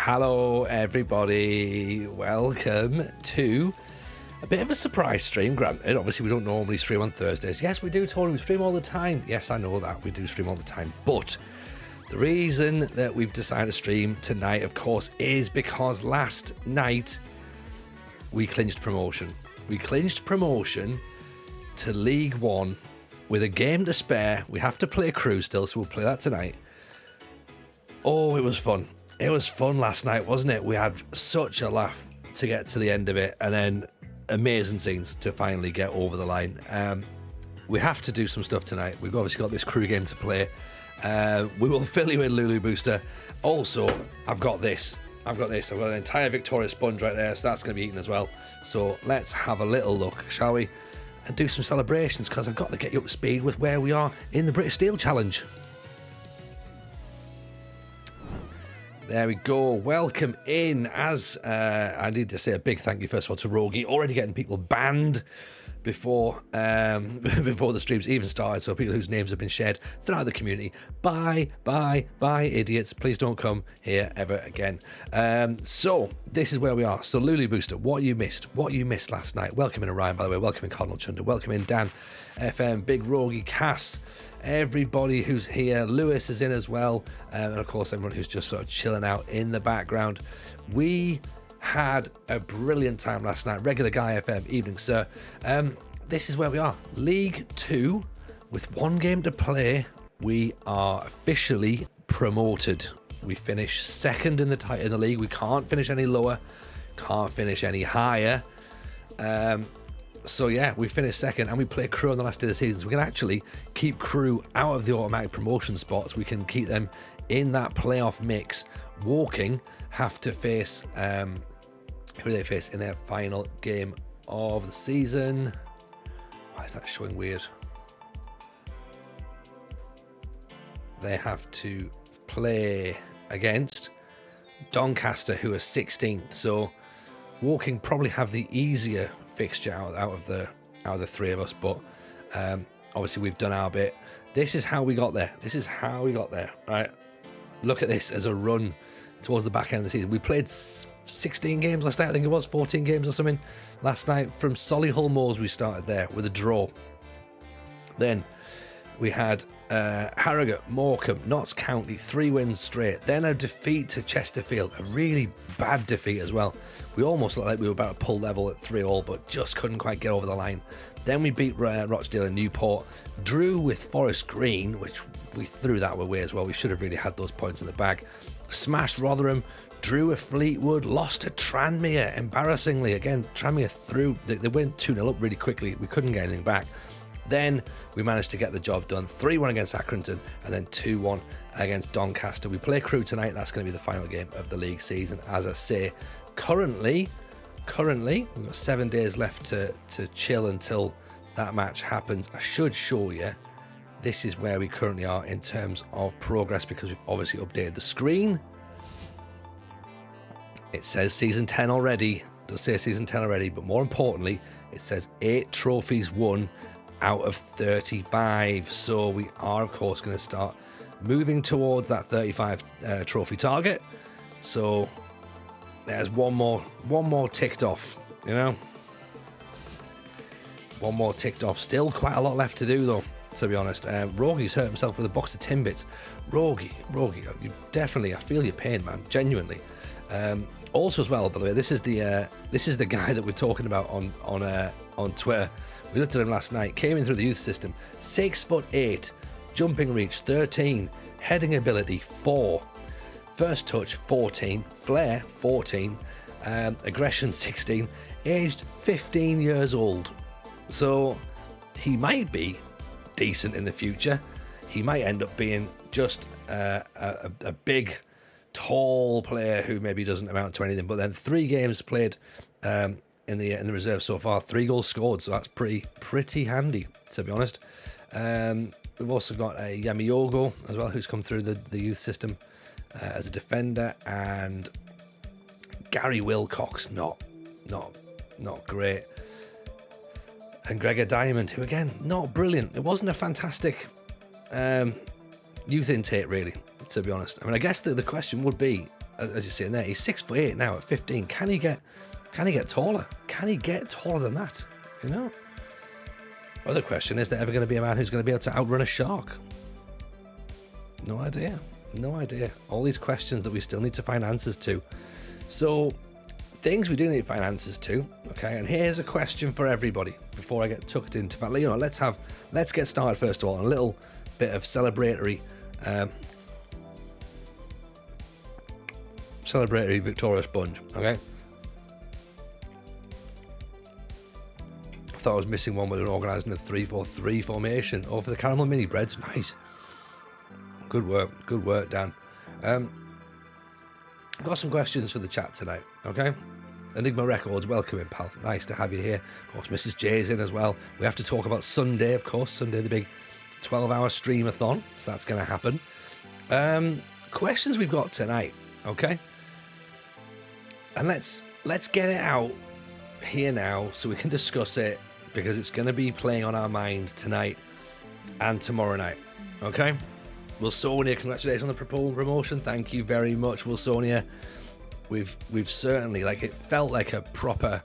Hello everybody, welcome to a bit of a surprise stream. Granted, obviously we don't normally stream on Thursdays. Yes, we do, Tony, we stream all the time. Yes, I know that, we do stream all the time. But the reason that we've decided to stream tonight, of course, is because last night we clinched promotion. We clinched promotion to League One with a game to spare. We have to play Crew still, so we'll play that tonight. Oh, it was fun. It was fun last night, wasn't it? We had such a laugh to get to the end of it, and then amazing scenes to finally get over the line. We have to do some stuff tonight. We've obviously got this Crew game to play. We will fill you in, Lulu Booster. Also, I've got this. I've got an entire Victoria sponge right there, so that's going to be eaten as well. So let's have a little look, shall we? And do some celebrations, because I've got to get you up to speed with where we are in the British Steel Challenge. There we go. Welcome in. As I need to say a big thank you first of all to Rogie, already getting people banned before before the streams even started. So people whose names have been shared throughout the community. Bye, idiots. Please don't come here ever again. So this is where we are. So Lulu Booster, what you missed last night. Welcome in Orion, by the way. Welcome in Cardinal Chunder. Welcome in Dan, FM, Big Rogie, Cass. Everybody who's here, Lewis is in as well, and of course everyone who's just sort of chilling out in the background. We had a brilliant time last night. Regular Guy FM, evening sir. This is where we are, League 2 with one game to play. We are officially promoted. We finish second in the league. We can't finish any lower, can't finish any higher. So yeah, we finished second and we play Crew on the last day of the season. So we can actually keep Crew out of the automatic promotion spots. We can keep them in that playoff mix. Woking have to face, who do they face in their final game of the season? Why is that showing weird? They have to play against Doncaster, who are 16th. So Woking probably have the easier fixture out of the three of us, but obviously we've done our bit. This is how we got there. Right, look at this as a run towards the back end of the season. We played 16 games last night, I think it was 14 games or something last night. From Solihull Moors we started there with a draw. Then we had Harrogate, Morecambe, Notts County, 3 wins straight. Then a defeat to Chesterfield, a really bad defeat as well. We almost looked like we were about to pull level at 3-3, but just couldn't quite get over the line. Then we beat Rochdale and Newport, drew with Forest Green, which we threw that away as well. We should have really had those points in the bag. Smashed Rotherham, drew with Fleetwood, lost to Tranmere, embarrassingly. Again, Tranmere threw, they went 2-0 up really quickly. We couldn't get anything back. Then we managed to get the job done. 3-1 against Accrington and then 2-1 against Doncaster. We play Crew tonight. That's going to be the final game of the league season. As I say, currently we've got 7 days left to chill until that match happens. I should show you, this is where we currently are in terms of progress, because we've obviously updated the screen. It says season 10 already. It does say season 10 already, but more importantly, it says 8 trophies won out of 35. So we are of course going to start moving towards that 35 trophy target. So there's one more ticked off, you know, one more ticked off. Still quite a lot left to do though, to be honest. Rogie's hurt himself with a box of Timbits. Rogie, you definitely, I feel your pain, man, genuinely. Also as well, by the way, this is the guy that we're talking about on Twitter. We looked at him last night. Came in through the youth system. 6'8", jumping reach 13, heading ability 4, first touch 14, flair 14, aggression 16, aged 15 years old. So he might be decent in the future. He might end up being just a big, tall player who maybe doesn't amount to anything. But then 3 games played in the reserve so far, 3 goals scored, so that's pretty handy, to be honest. We've also got a Yamiogo as well, who's come through the youth system as a defender, and Gary Wilcox, not great, and Gregor Diamond, who again not brilliant. It wasn't a fantastic youth intake really, to be honest. I mean, I guess the question would be, as you're seeing there, he's 6'8" now at 15. Can he get taller? Can he get taller than that? You know? Other question, is there ever going to be a man who's going to be able to outrun a shark? No idea. No idea. All these questions that we still need to find answers to. So, things we do need to find answers to, okay? And here's a question for everybody before I get tucked into that. You know, let's get started first of all. A little bit of celebratory Victoria sponge, okay? I thought I was missing one with an organising a 3-4-3 formation. Oh, for the caramel mini breads, nice. Good work, Dan. I've got some questions for the chat tonight, okay? Enigma Records, welcome in, pal. Nice to have you here. Of course, Mrs. J's in as well. We have to talk about Sunday, of course. Sunday, the big 12-hour stream-a-thon. So that's going to happen. Questions we've got tonight, okay? And let's get it out here now so we can discuss it, because it's going to be playing on our mind tonight and tomorrow night, okay? Will Sonia, congratulations on the promotion. Thank you very much, Will Sonia. We've certainly, like, it felt like a proper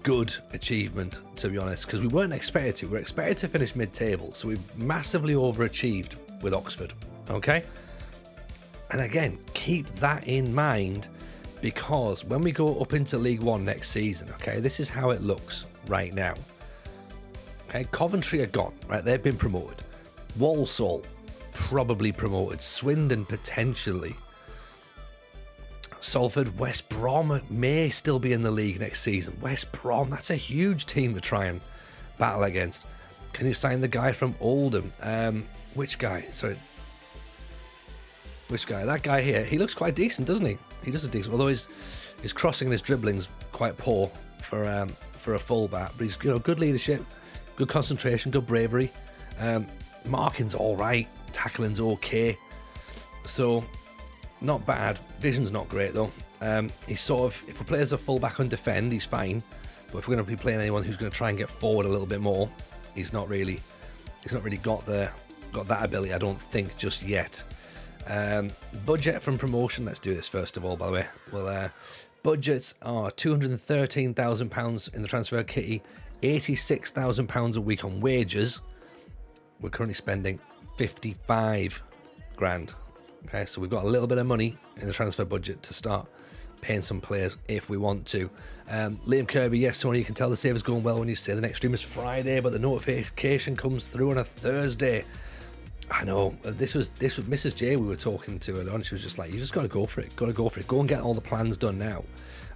good achievement, to be honest, because we weren't expected to. We were expected to finish mid-table, so we've massively overachieved with Oxford, okay? And again, keep that in mind, because when we go up into League One next season, okay, this is how it looks right now. Okay, Coventry are gone, right? They've been promoted. Walsall probably promoted. Swindon potentially. Salford, West Brom may still be in the league next season. West Brom, that's a huge team to try and battle against. Can you sign the guy from Oldham? Which guy? Sorry. Which guy? That guy here. He looks quite decent, doesn't he? He does a decent, although his crossing and his dribbling's quite poor for a fullback. But he's, you know, good leadership, good concentration, good bravery. Marking's all right. Tackling's okay. So, not bad. Vision's not great though. He's sort of, if we play as a fullback on defend, he's fine. But if we're going to be playing anyone who's going to try and get forward a little bit more, he's not really got that ability, I don't think, just yet. Budget from promotion. Let's do this first of all, by the way. Well, budgets are £213,000 in the transfer kitty, £86,000 a week on wages. We're currently spending 55 grand. Okay, so we've got a little bit of money in the transfer budget to start paying some players if we want to. Liam Kirby, yes, Tony, you can tell the save is going well when you say the next stream is Friday, but the notification comes through on a Thursday. I know, this was Mrs. J we were talking to earlier on. She was just like, you just got to go for it. Go and get all the plans done now.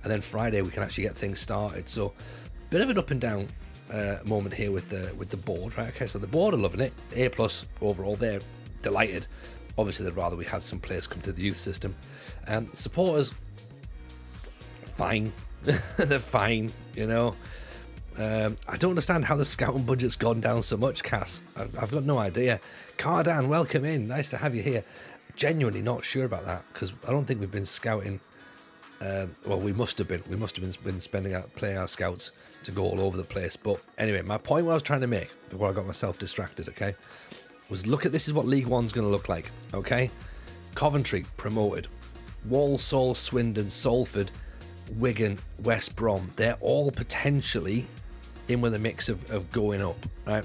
And then Friday we can actually get things started. So, bit of an up and down moment here with the board, right? Okay, so the board are loving it. A+ overall, they're delighted. Obviously, they'd rather we had some players come through the youth system. Supporters, fine. They're fine, you know. I don't understand how the scouting budget's gone down so much, Cass. I've got no idea. Cardan, welcome in. Nice to have you here. Genuinely not sure about that, because I don't think we've been scouting. Well, we must have been. We must have been playing our scouts to go all over the place. But anyway, my point what I was trying to make before I got myself distracted, okay, was look at this is what League One's going to look like, okay? Coventry promoted. Walsall, Swindon, Salford, Wigan, West Brom. They're all potentially in with a mix of going up, right?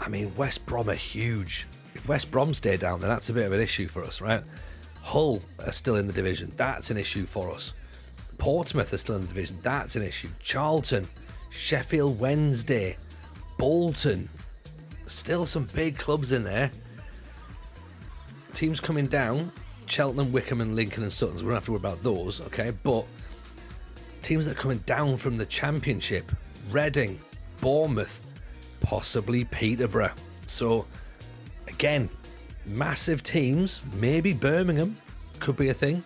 I mean, West Brom are huge. If West Brom stay down, then that's a bit of an issue for us, right? Hull are still in the division. That's an issue for us. Portsmouth are still in the division. That's an issue. Charlton, Sheffield Wednesday, Bolton. Still some big clubs in there. Teams coming down, Cheltenham, Wickham and Lincoln and Sutton. We don't have to worry about those, okay? But teams that are coming down from the Championship, Reading, Bournemouth, possibly Peterborough. So, again, massive teams. Maybe Birmingham could be a thing.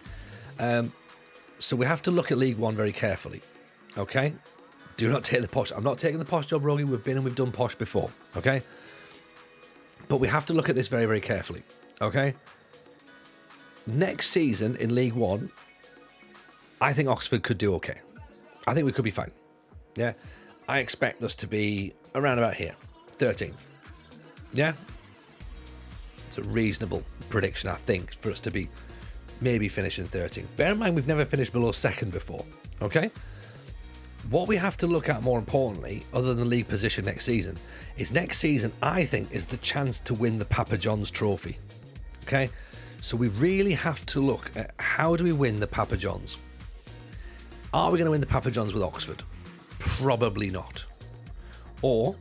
So we have to look at League One very carefully, okay? Do not take the posh. I'm not taking the posh job, Rogie. We've been and we've done posh before, okay? But we have to look at this very, very carefully, okay? Next season in League One, I think Oxford could do okay. I think we could be fine. Yeah? I expect us to be around about here, 13th. Yeah? It's a reasonable prediction, I think, for us to be maybe finishing 13th. Bear in mind, we've never finished below second before, okay? What we have to look at more importantly, other than league position next season, is next season, I think, is the chance to win the Papa John's trophy, okay? So we really have to look at how do we win the Papa John's. Are we going to win the Papa John's with Oxford? Probably not. Or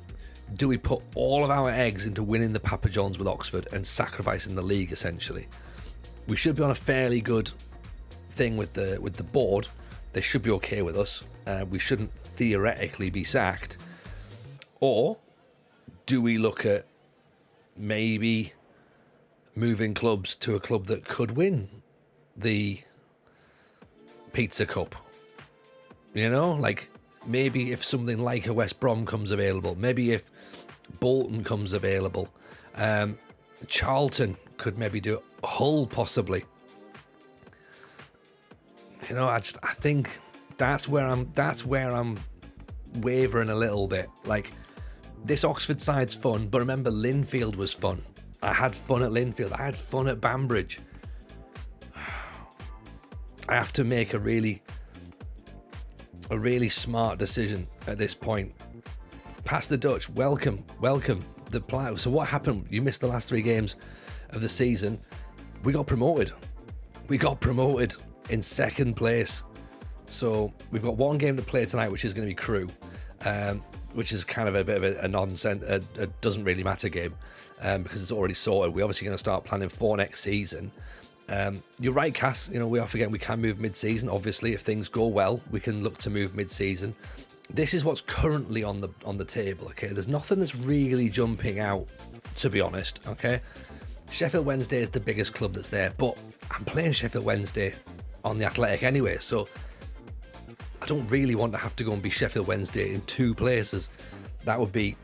do we put all of our eggs into winning the Papa John's with Oxford and sacrificing the league, essentially? We should be on a fairly good thing with the board. They should be okay with us. We shouldn't theoretically be sacked. Or do we look at maybe moving clubs to a club that could win the Pizza Cup? You know, like maybe if something like a West Brom comes available, maybe if Bolton comes available, Charlton could maybe do it, Hull possibly. You know, I think that's where I'm wavering a little bit. Like, this Oxford side's fun, but remember, Linfield was fun. I had fun at Linfield. I had fun at Banbridge. I have to make a really smart decision at this point. Pass the Dutch. Welcome. The Plough. So what happened? You missed the last 3 games of the season. We got promoted in second place. So we've got 1 game to play tonight, which is going to be Crewe, which is kind of a bit of a nonsense, a doesn't really matter game, because it's already sorted. We're obviously going to start planning for next season. You're right, Cass. You know, we are forgetting we can move mid-season. Obviously, if things go well, we can look to move mid-season. This is what's currently on the table. Okay, there's nothing that's really jumping out, to be honest. Okay, Sheffield Wednesday is the biggest club that's there, but I'm playing Sheffield Wednesday on the Athletic anyway, so I don't really want to have to go and be Sheffield Wednesday in 2 places. That would make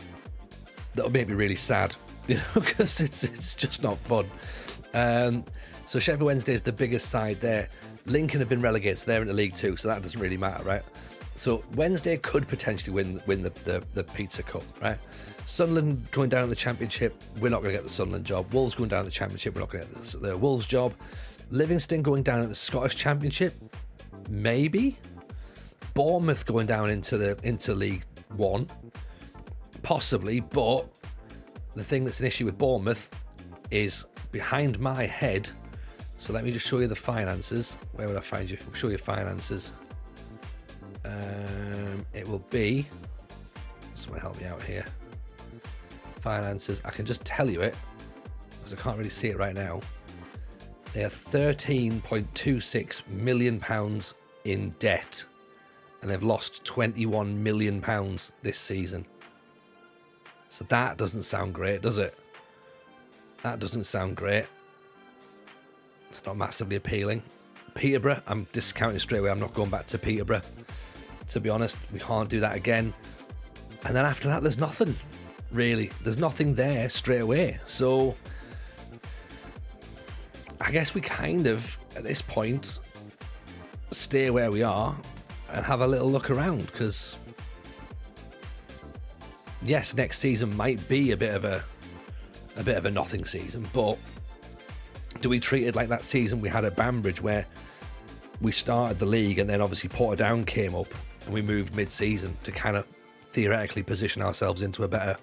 me really sad, you know, because it's just not fun. So Sheffield Wednesday is the biggest side there. Lincoln have been relegated, so they're in the League 2, so that doesn't really matter, right? So Wednesday could potentially win the Pizza Cup, right? Sunderland going down in the Championship, we're not going to get the Sunderland job. Wolves going down in the Championship, we're not going to get the Wolves job. Livingston going down in the Scottish Championship, maybe. Bournemouth going down into League 1, possibly. But the thing that's an issue with Bournemouth is behind my head. So let me just show you the finances. Where would I find you? I'll show you finances. It will be... Someone help me out here. Finances. I can just tell you it, because I can't really see it right now. They are £13.26 million in debt. And they've lost £21 million this season. So that doesn't sound great, does it? That doesn't sound great. It's not massively appealing. Peterborough, I'm discounting straight away. I'm not going back to Peterborough. To be honest, we can't do that again. And then after that, there's nothing, really. There's nothing there straight away. So I guess we kind of, at this point, stay where we are and have a little look around, because yes, next season might be a bit of a nothing season, but do we treat it like that season we had at Banbridge, where we started the league and then obviously Portadown came up and we moved mid-season to kind of theoretically position ourselves into a better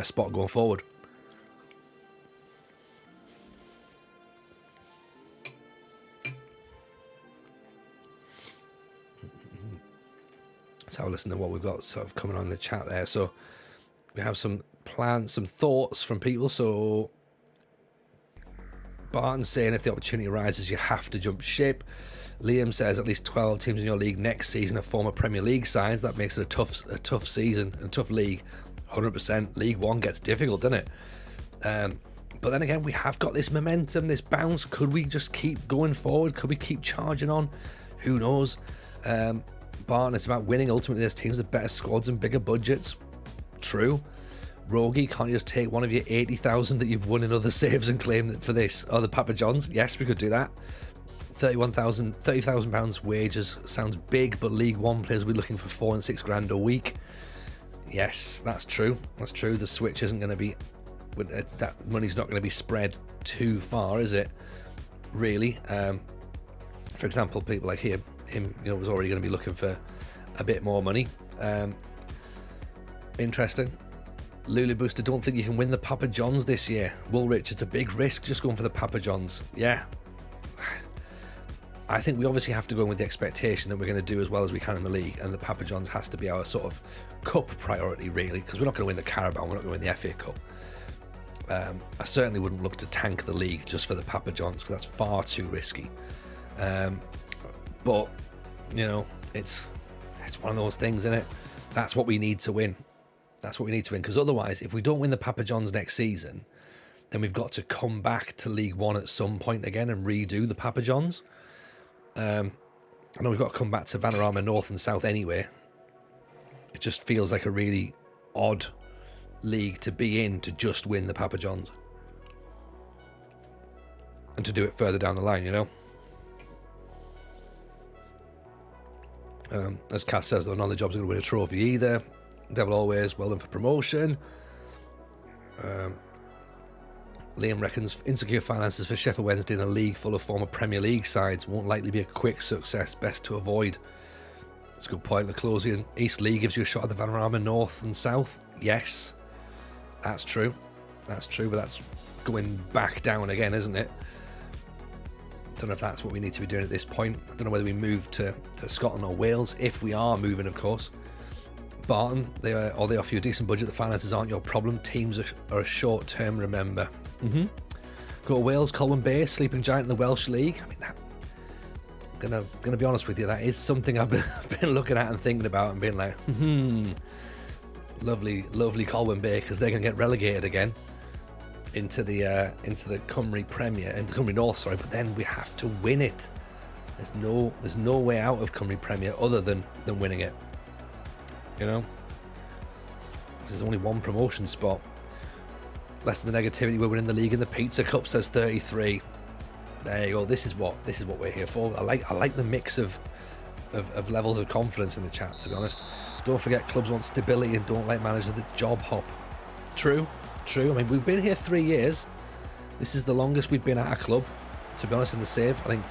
spot going forward? Let's have a listen to what we've got sort of coming on in the chat there. So we have some plans, some thoughts from people. So Barton saying, if the opportunity arises, you have to jump ship. Liam says, at least 12 teams in your league next season are former Premier League sides. That makes it a tough season, a tough league. 100%. League One gets difficult, doesn't it? But then again, we have got this momentum, this bounce. Could we just keep going forward? Could we keep charging on? Who knows? Barton, it's about winning. Ultimately, there's teams with better squads and bigger budgets. True. Rogie, can't you just take one of your 80,000 that you've won in other saves and claim it for this? Oh, the Papa John's? Yes, we could do that. £30,000 wages sounds big, but League One players will be looking for £4 and £6 grand a week. Yes, that's true. That's true. The switch isn't going to be, that money's not going to be spread too far, is it? Really? For example, people like him, was already going to be looking for a bit more money. Interesting. Lulu Booster, don't think you can win the Papa John's this year. Woolrich, it's a big risk just going for the Papa John's. Yeah. I think we obviously have to go in with the expectation that we're going to do as well as we can in the league, and the Papa John's has to be our sort of cup priority, really, because we're not going to win the Carabao, we're not going to win the FA Cup. I certainly wouldn't look to tank the league just for the Papa John's, because that's far too risky. But, it's one of those things, isn't it? That's what we need to win. That's what we need to win, because otherwise, if we don't win the Papa John's next season, then we've got to come back to League One at some point again and redo the Papa John's. I know we've got to come back to Vanarama North and South anyway. It just feels like a really odd league to be in to just win the Papa John's. And to do it further down the line, As Cass says, though, none of the jobs are going to win a trophy either. Devil always, well done for promotion. Liam reckons insecure finances for Sheffield Wednesday in a league full of former Premier League sides won't likely be a quick success, best to avoid. That's a good point. The Closian East League gives you a shot at the Vanarama North and South. Yes, that's true. That's true, but that's going back down again, isn't it? Don't know if that's what we need to be doing at this point. I don't know whether we move to Scotland or Wales, if we are moving, of course. Barton, they offer you a decent budget. The finances aren't your problem. Teams are a short term, remember. Go to Wales, Colwyn Bay, sleeping giant in the Welsh League. I mean, I'm gonna be honest with you, that is something I've been looking at and thinking about and being like, lovely Colwyn Bay, because they're gonna get relegated again into the Cymru Premier, into Cymru North, sorry. But then we have to win it. There's no way out of Cymru Premier other than winning it. There's only one promotion spot. Less than the negativity, we're winning the league in the Pizza Cup, says 33. There you go. This is what we're here for. I like the mix of levels of confidence in the chat, to be honest. Don't forget, clubs want stability and don't like managers that job hop. True. I mean, we've been here 3 years. This is the longest we've been at a club, to be honest, in the save. I think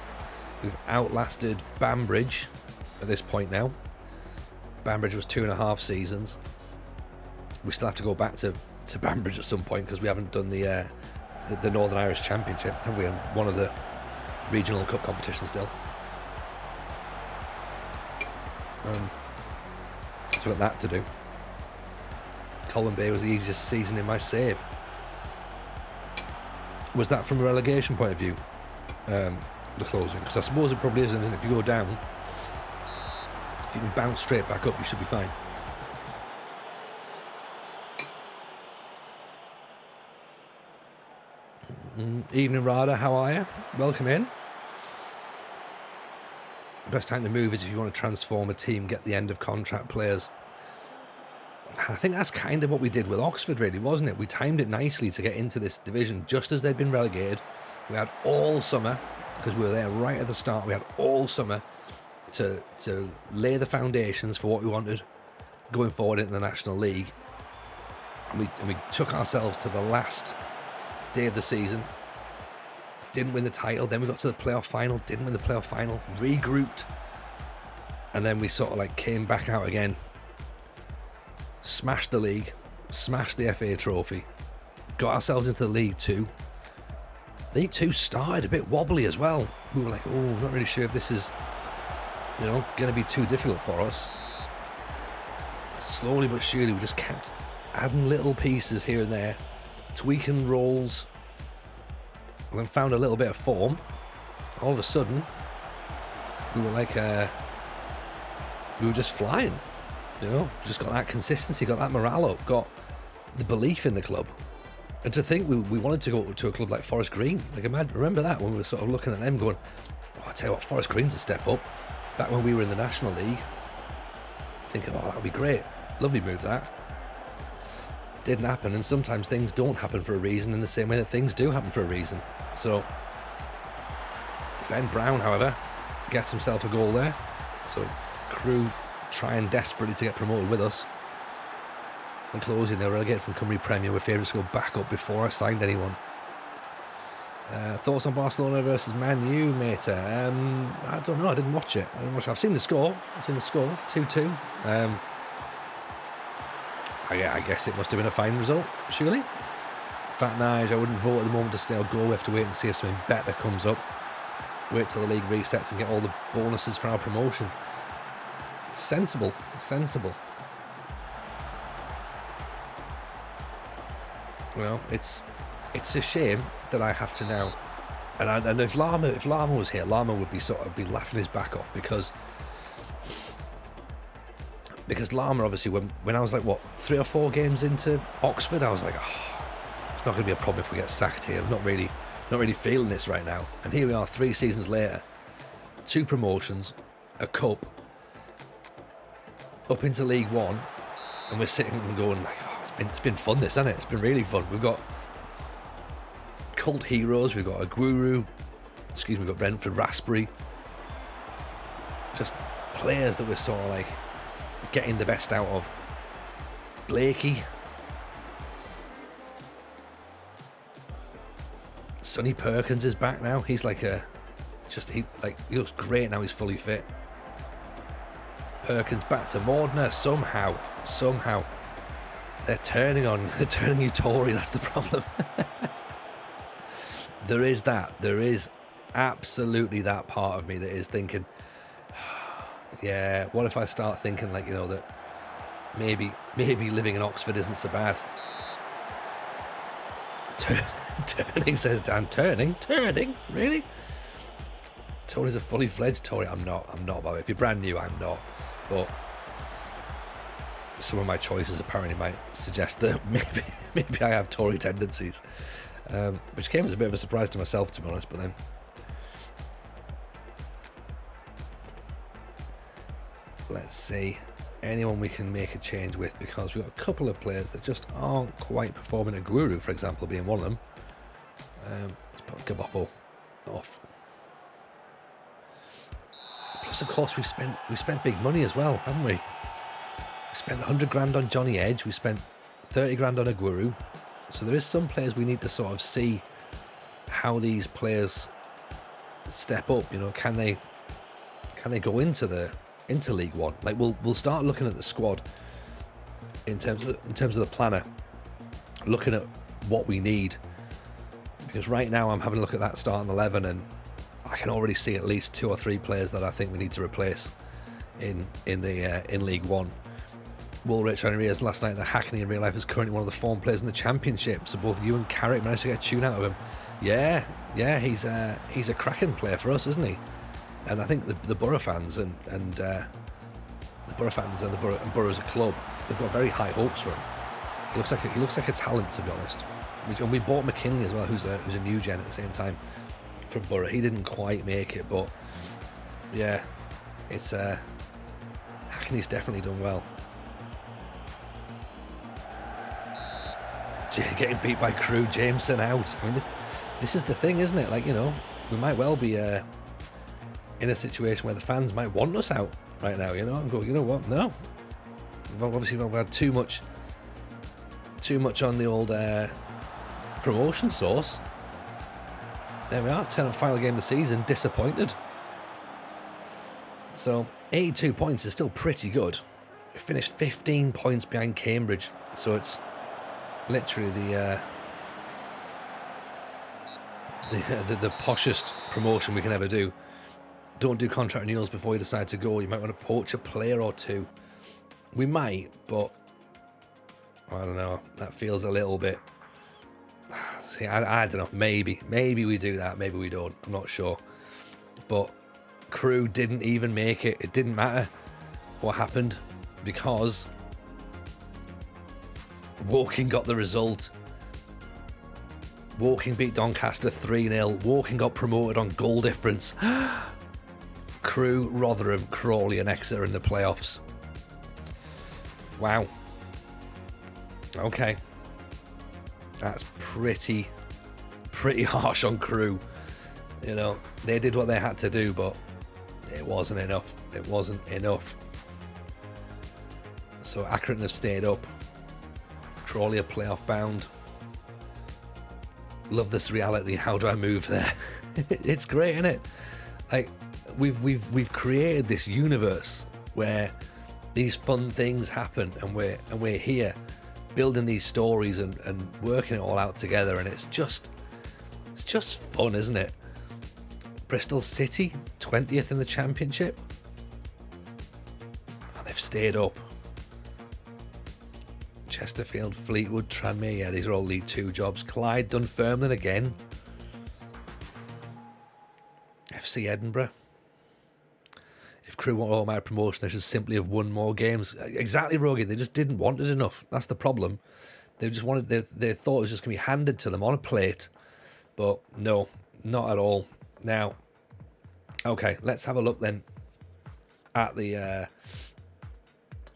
we've outlasted Banbridge at this point now. Banbridge was 2.5 seasons. We still have to go back to Banbridge at some point, because we haven't done the Northern Irish Championship, have we? And one of the regional cup competitions still. So we've got that to do. Colwyn Bay was the easiest season in my save. Was that from a relegation point of view, the closing? Because I suppose it probably isn't. And if you go down, if you can bounce straight back up, you should be fine. Evening, Rada. How are you? Welcome in. The best time to move is if you want to transform a team, get the end of contract players. I think that's kind of what we did with Oxford, really, wasn't it? We timed it nicely to get into this division just as they'd been relegated. We had all summer, because we were there right at the start, we had all summer to lay the foundations for what we wanted going forward into the National League. And we took ourselves to the last day of the season, didn't win the title, then we got to the playoff final, didn't win the playoff final, regrouped, and then we sort of like came back out again, smashed the league, smashed the FA trophy, got ourselves into the League Two. League Two started a bit wobbly as well. We were like, I'm not really sure if this is going to be too difficult for us. Slowly but surely we just kept adding little pieces here and there, tweaking roles, and then found a little bit of form. All of a sudden, we were like, we were just flying. Just got that consistency, got that morale up, got the belief in the club. And to think we wanted to go to a club like Forest Green. Like, remember that when we were sort of looking at them going, I tell you what, Forest Green's a step up. Back when we were in the National League, thinking, that would be great. Lovely move, that. Didn't happen, and sometimes things don't happen for a reason in the same way that things do happen for a reason. So Ben Brown, however, gets himself a goal there. So Crew trying desperately to get promoted with us. And closing, they were relegated from Cymru Premier. We're favourites to go back up before I signed anyone. Thoughts on Barcelona versus Man U, mate? I don't know. I didn't watch it. I've seen the score. 2-2. I guess it must have been a fine result, surely. Fat Nige, I wouldn't vote at the moment to stay or go. We have to wait and see if something better comes up. Wait till the league resets and get all the bonuses for our promotion. It's sensible. Well, it's a shame that I have to now. And if Lama was here, Lama would be laughing his back off because Lama, obviously, when I was like 3 or 4 games into Oxford, I was like, oh, it's not going to be a problem if we get sacked here. I'm not really feeling this right now. And here we are, 3 seasons later, 2 promotions, a cup, up into League One, and we're sitting and going like, oh, it's been fun, this, hasn't it? It's been really fun. We've got cult heroes, we've got Aguero, we've got Brentford, Raspberry, just players that we're sort of like getting the best out of. Blakey, Sonny Perkins is back now. He's like he looks great now. He's fully fit. Perkins back to Mordner somehow. They're turning you Tory. That's the problem. There is absolutely that part of me that is thinking, yeah, what if I start thinking that maybe living in Oxford isn't so bad. Turning, says Dan. Turning, really? Tory's a fully fledged Tory. I'm not about it. If you're brand new, I'm not. But some of my choices apparently might suggest that maybe I have Tory tendencies, which came as a bit of a surprise to myself, to be honest. But then, let's see, anyone we can make a change with, because we've got a couple of players that just aren't quite performing. Aguero, for example, being one of them. Let's put Gabopo off. Plus, of course, we spent big money as well, haven't we? We spent 100 grand on Johnny Edge. We spent 30 grand on Aguero. So there is some players we need to sort of see how these players step up. Can they go into League One? Like we'll start looking at the squad in terms of the planner, looking at what we need. Because right now I'm having a look at that starting 11 and I can already see at least 2 or 3 players that I think we need to replace in League One. Woolrich and Arias last night, the Hackney in real life is currently one of the form players in the Championship. So both you and Carrick managed to get a tune out of him. Yeah, he's a cracking player for us, isn't he? And I think the Borough fans and the Borough as a club, they've got very high hopes for him. He looks like a talent, to be honest. And we bought McKinley as well, who's a new gen at the same time from Borough. He didn't quite make it, but yeah, it's Hackney's definitely done well. Getting beat by Crew, Jameson out. I mean, this is the thing, isn't it? We might well be in a situation where the fans might want us out right now, and go, you know what? No. Obviously, we've had too much on the old promotion sauce. There we are, 10th final game of the season, disappointed. So, 82 points is still pretty good. We finished 15 points behind Cambridge, so it's literally the poshest promotion we can ever do. Don't do contract renewals before you decide to go. You might want to poach a player or 2. We might, but I don't know. That feels a little bit. See, I don't know. Maybe we do that. Maybe we don't. I'm not sure. But Crew didn't even make it. It didn't matter what happened because Woking got the result. Woking beat Doncaster 3-0. Woking got promoted on goal difference. Crew, Rotherham, Crawley and Exeter in the playoffs. Wow. Okay. That's pretty harsh on Crew. They did what they had to do, but it wasn't enough. So Accrington have stayed up. Crawley are playoff bound. love this reality. How do I move there? It's great, isn't it? Like we've created this universe where these fun things happen, and we're here building these stories and working it all out together, and it's just fun, isn't it? Bristol City 20th in the Championship. They've stayed up. Chesterfield, Fleetwood, Tranmere, yeah, these are all League 2 jobs. Clyde, Dunfermline again. FC Edinburgh. If Crewe want automatic promotion, they should simply have won more games. Exactly, Rogan. They just didn't want it enough. That's the problem. They just wanted. They thought it was just going to be handed to them on a plate, but no, not at all. Now, okay, let's have a look then at the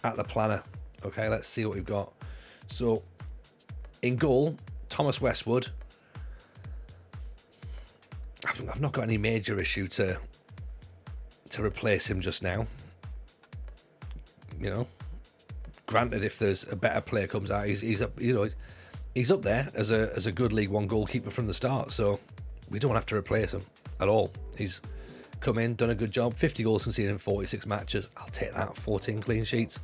planner. Okay, let's see what we've got. So, in goal, Thomas Westwood. I've not got any major issue to replace him just now. You know, granted, if there's a better player comes out, he's up. You know, he's up there as a good League One goalkeeper from the start. So we don't have to replace him at all. He's come in, done a good job. 50 goals conceded in 46 matches. I'll take that. 14 clean sheets.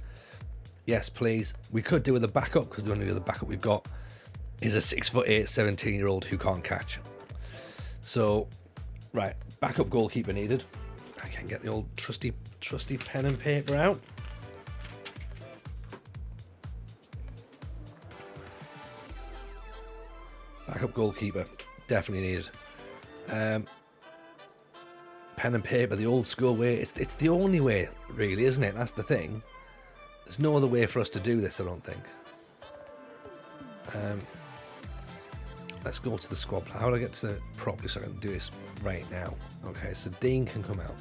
Yes, please. We could do with a backup, because the only other backup we've got is a 6'8", 17-year-old who can't catch. So, right, backup goalkeeper needed. I can get the old trusty pen and paper out. Backup goalkeeper, definitely needed. Pen and paper, the old school way. It's the only way, really, isn't it? That's the thing. There's no other way for us to do this, I don't think. Let's go to the squad. How do I get to it properly so I can do this right now? Okay, so Dean can come out.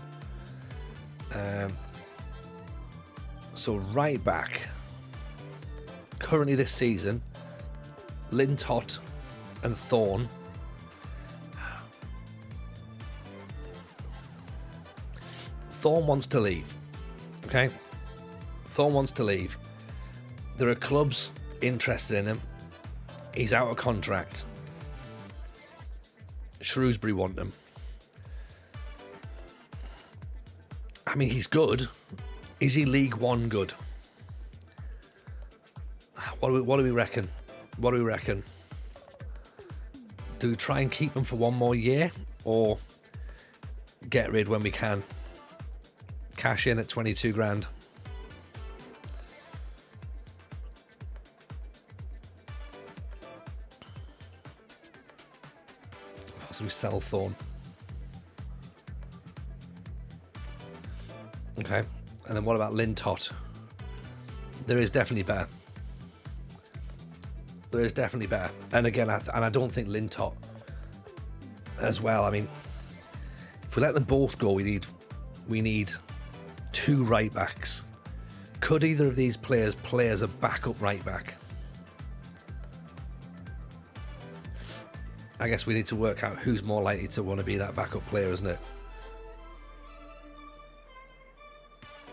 So right back. Currently this season, Lintott and Thorne. Thorne wants to leave. Okay? Thorne wants to leave. There are clubs interested in him. He's out of contract. Shrewsbury want him. I mean, he's good. Is he League One good? What do we reckon? What do we reckon? Do we try and keep him for one more year, or get rid when we can? Cash in at 22 grand. Possibly sell Thorne. Okay. And then what about Lintott? There is definitely better. There is definitely better. And again, I don't think Lintott as well. I mean, if we let them both go, we need two right backs. Could either of these players play as a backup right back? I guess we need to work out who's more likely to want to be that backup player, isn't it?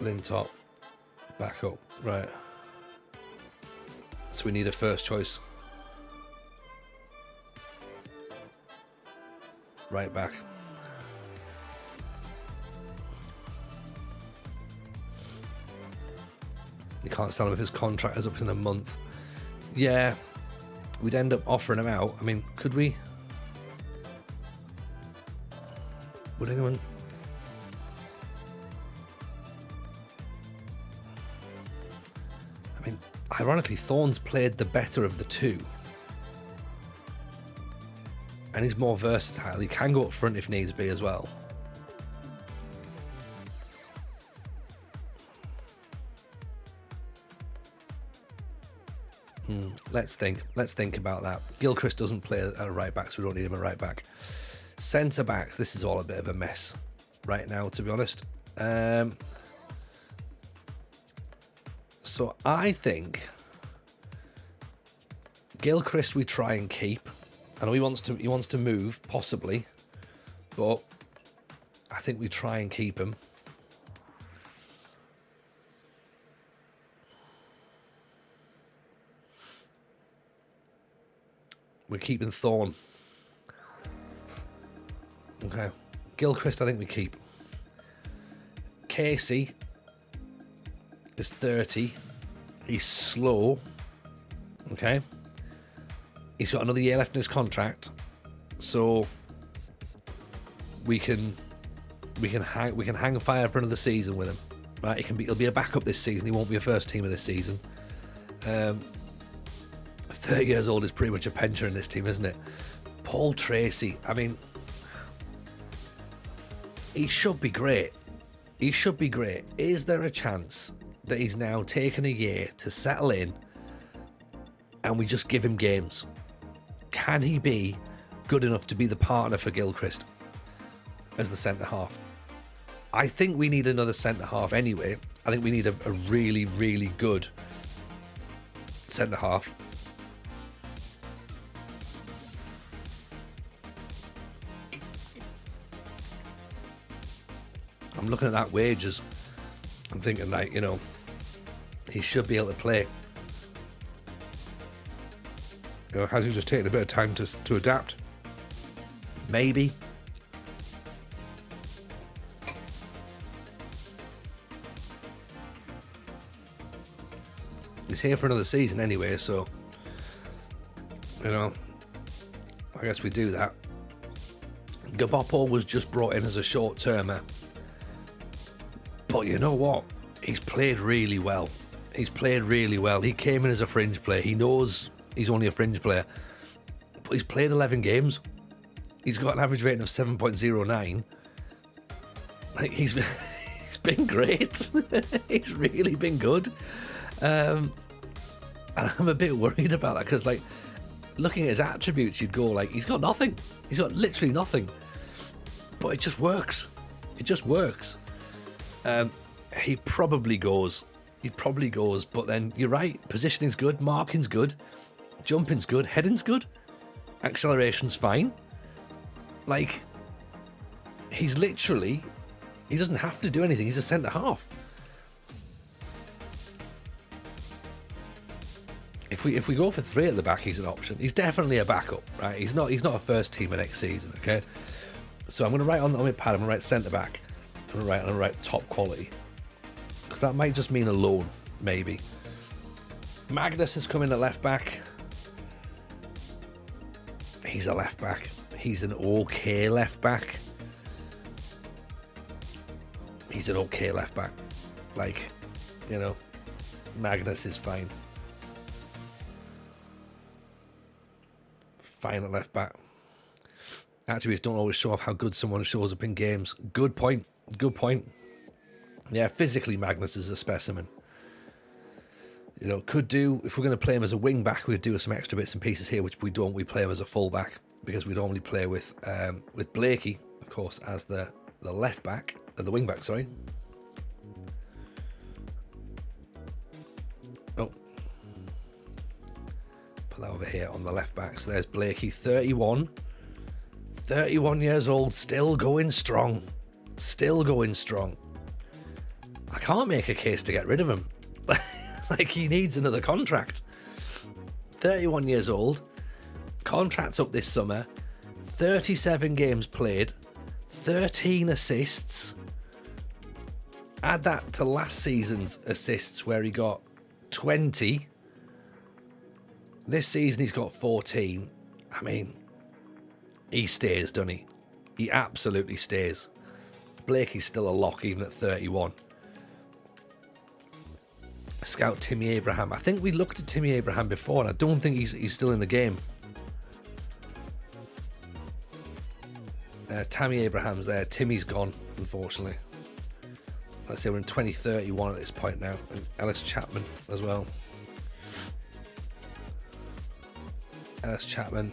Lintott, backup, right. So we need a first choice. Right back. You can't sell him if his contract is up in a month. Yeah, we'd end up offering him out. I mean, could we? Would anyone? I mean, ironically, Thorne's played the better of the two. And he's more versatile. He can go up front if needs be as well. Let's think about that. Gilchrist doesn't play at right back, so we don't need him at right back. Centre back, this is all a bit of a mess right now, to be honest. So I think Gilchrist we try and keep. I know he wants to move, possibly, but I think we try and keep him. We're keeping Thorne. Okay. Gilchrist, I think we keep. Casey is 30. He's slow. Okay. He's got another year left in his contract, so we can hang fire for another season with him. Right? He'll be a backup this season. He won't be a first teamer this season. 30 years old is pretty much a pensioner in this team, isn't it? Paul Tracy. I mean, he should be great. He should be great. Is there a chance that he's now taken a year to settle in and we just give him games? Can he be good enough to be the partner for Gilchrist as the centre half? I think we need another centre half anyway. I think we need a really, really good centre half. I'm looking at that wages. I'm thinking, like, you know, he should be able to play. You know, has he just taken a bit of time to adapt? Maybe. He's here for another season anyway, so, you know, I guess we do that. Gabopo was just brought in as a short-termer. But you know what? He's played really well. He's played really well. He came in as a fringe player. He knows he's only a fringe player. But he's played 11 games. He's got an average rating of 7.09. Like, he's been great. He's really been good. And I'm a bit worried about that because, like, looking at his attributes, you'd go, like, he's got nothing. He's got literally nothing. But it just works. It just works. He probably goes. But then you're right. Positioning's good. Marking's good. Jumping's good. Heading's good. Acceleration's fine. Like, he doesn't have to do anything. He's a centre half. If we go for 3 at the back, he's an option. He's definitely a backup, right? He's not a first teamer next season. Okay. So I'm going to write on my pad. I'm going to write centre back. I'm going to write top quality. Because that might just mean a loan, maybe. Magnus has come in at left back. He's a left back. He's an okay left back. He's an okay left back. Like, you know, Magnus is fine. Fine at left back. Attributes don't always show off how good someone shows up in games. Good point. Good point. Yeah, physically Magnus is a specimen. You know, could do, if we're going to play him as a wing back, we'd do some extra bits and pieces here, which we don't. We play him as a full back because we normally play with Blakey, of course, as the left back, the wing back, sorry. Oh. Put that over here on the left back. So there's Blakey, 31 years old, still going strong. Still going strong. I can't make a case to get rid of him. Like, he needs another contract. 31 years old. Contract's up this summer. 37 games played. 13 assists. Add that to last season's assists where he got 20. This season he's got 14. I mean, he stays, doesn't he? He absolutely stays. Blakey's still a lock even at 31. Scout Timmy Abraham. I think we looked at Timmy Abraham before and I don't think he's still in the game. Tammy Abraham's there. Timmy's gone, unfortunately. Let's say we're in 2031 at this point now. And Ellis Chapman as well. Ellis Chapman,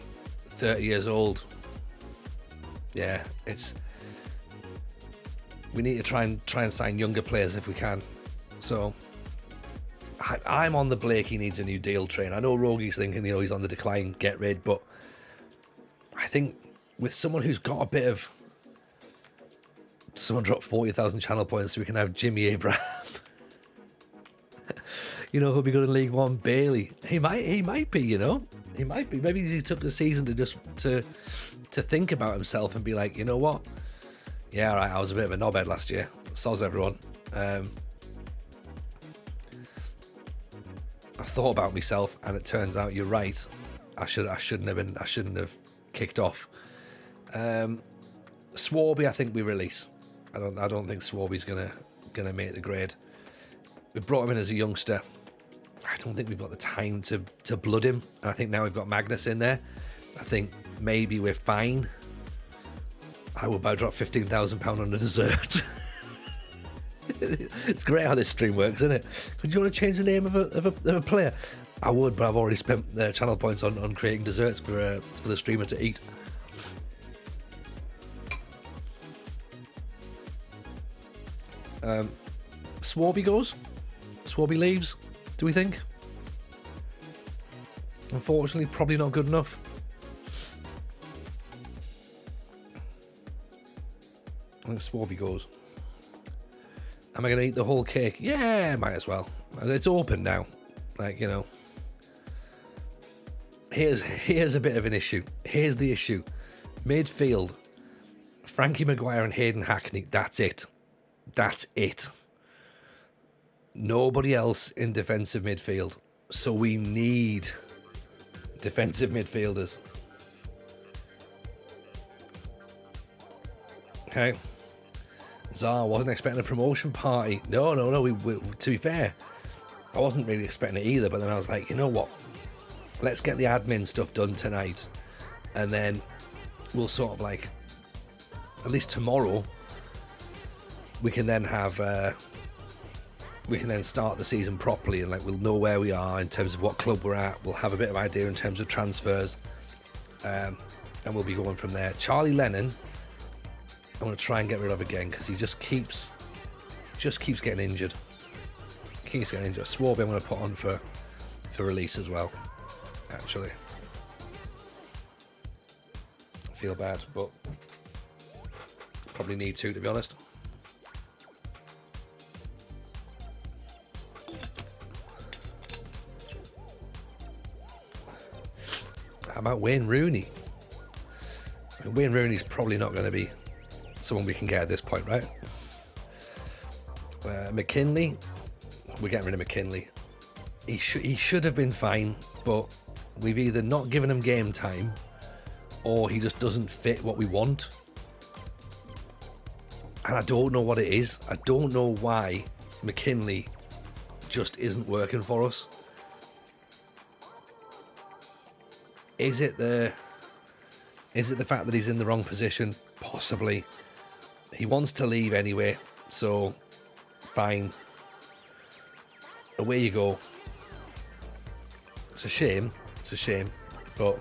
30 years old. Yeah, we need to try and sign younger players if we can. So I'm on the Blakey needs a new deal train. I know Rogie's thinking, you know, he's on the decline, get rid, but I think with someone who's got a bit of, someone dropped 40,000 channel points so we can have Jimmy Abraham. You know, who'll be good in League One, Bailey. He might be, you know. He might be. Maybe he took the season to to think about himself and be like, you know what? Yeah, right, I was a bit of a knobhead last year. Soz everyone. I thought about myself, and it turns out you're right. I shouldn't have kicked off. Swarby, I think we release. I don't think Swarby's gonna make the grade. We brought him in as a youngster. I don't think we've got the time to blood him. I think now we've got Magnus in there. I think maybe we're fine. I will about drop £15,000 on the dessert. It's great how this stream works, isn't it? Would you want to change the name of a player? I would, but I've already spent channel points on creating desserts for the streamer to eat. Swarby goes. Swarby leaves. Do we think? Unfortunately, probably not good enough. I think Swarby goes. Am I going to eat the whole cake? Yeah, might as well. It's open now. Like, you know. Here's a bit of an issue. Here's the issue. Midfield. Frankie Maguire and Hayden Hackney. That's it. That's it. Nobody else in defensive midfield. So we need defensive midfielders. Okay. Zar wasn't expecting a promotion party. No. We, to be fair, I wasn't really expecting it either. But then I was like, you know what? Let's get the admin stuff done tonight. And then we'll sort of like, at least tomorrow, we can then have... we can then start the season properly, and like we'll know where we are in terms of what club we're at. We'll have a bit of idea in terms of transfers, and we'll be going from there. Charlie Lennon, I want to try and get rid of again because he just keeps getting injured. Swarby, I'm going to put on for release as well. Actually, I feel bad, but probably need to be honest. How about Wayne Rooney? Wayne Rooney's probably not going to be someone we can get at this point, right? McKinley, we're getting rid of McKinley. He should have been fine, but we've either not given him game time or he just doesn't fit what we want. And I don't know what it is. I don't know why McKinley just isn't working for us. Is it the fact that he's in the wrong position? Possibly. He wants to leave anyway, so fine. Away you go. It's a shame, but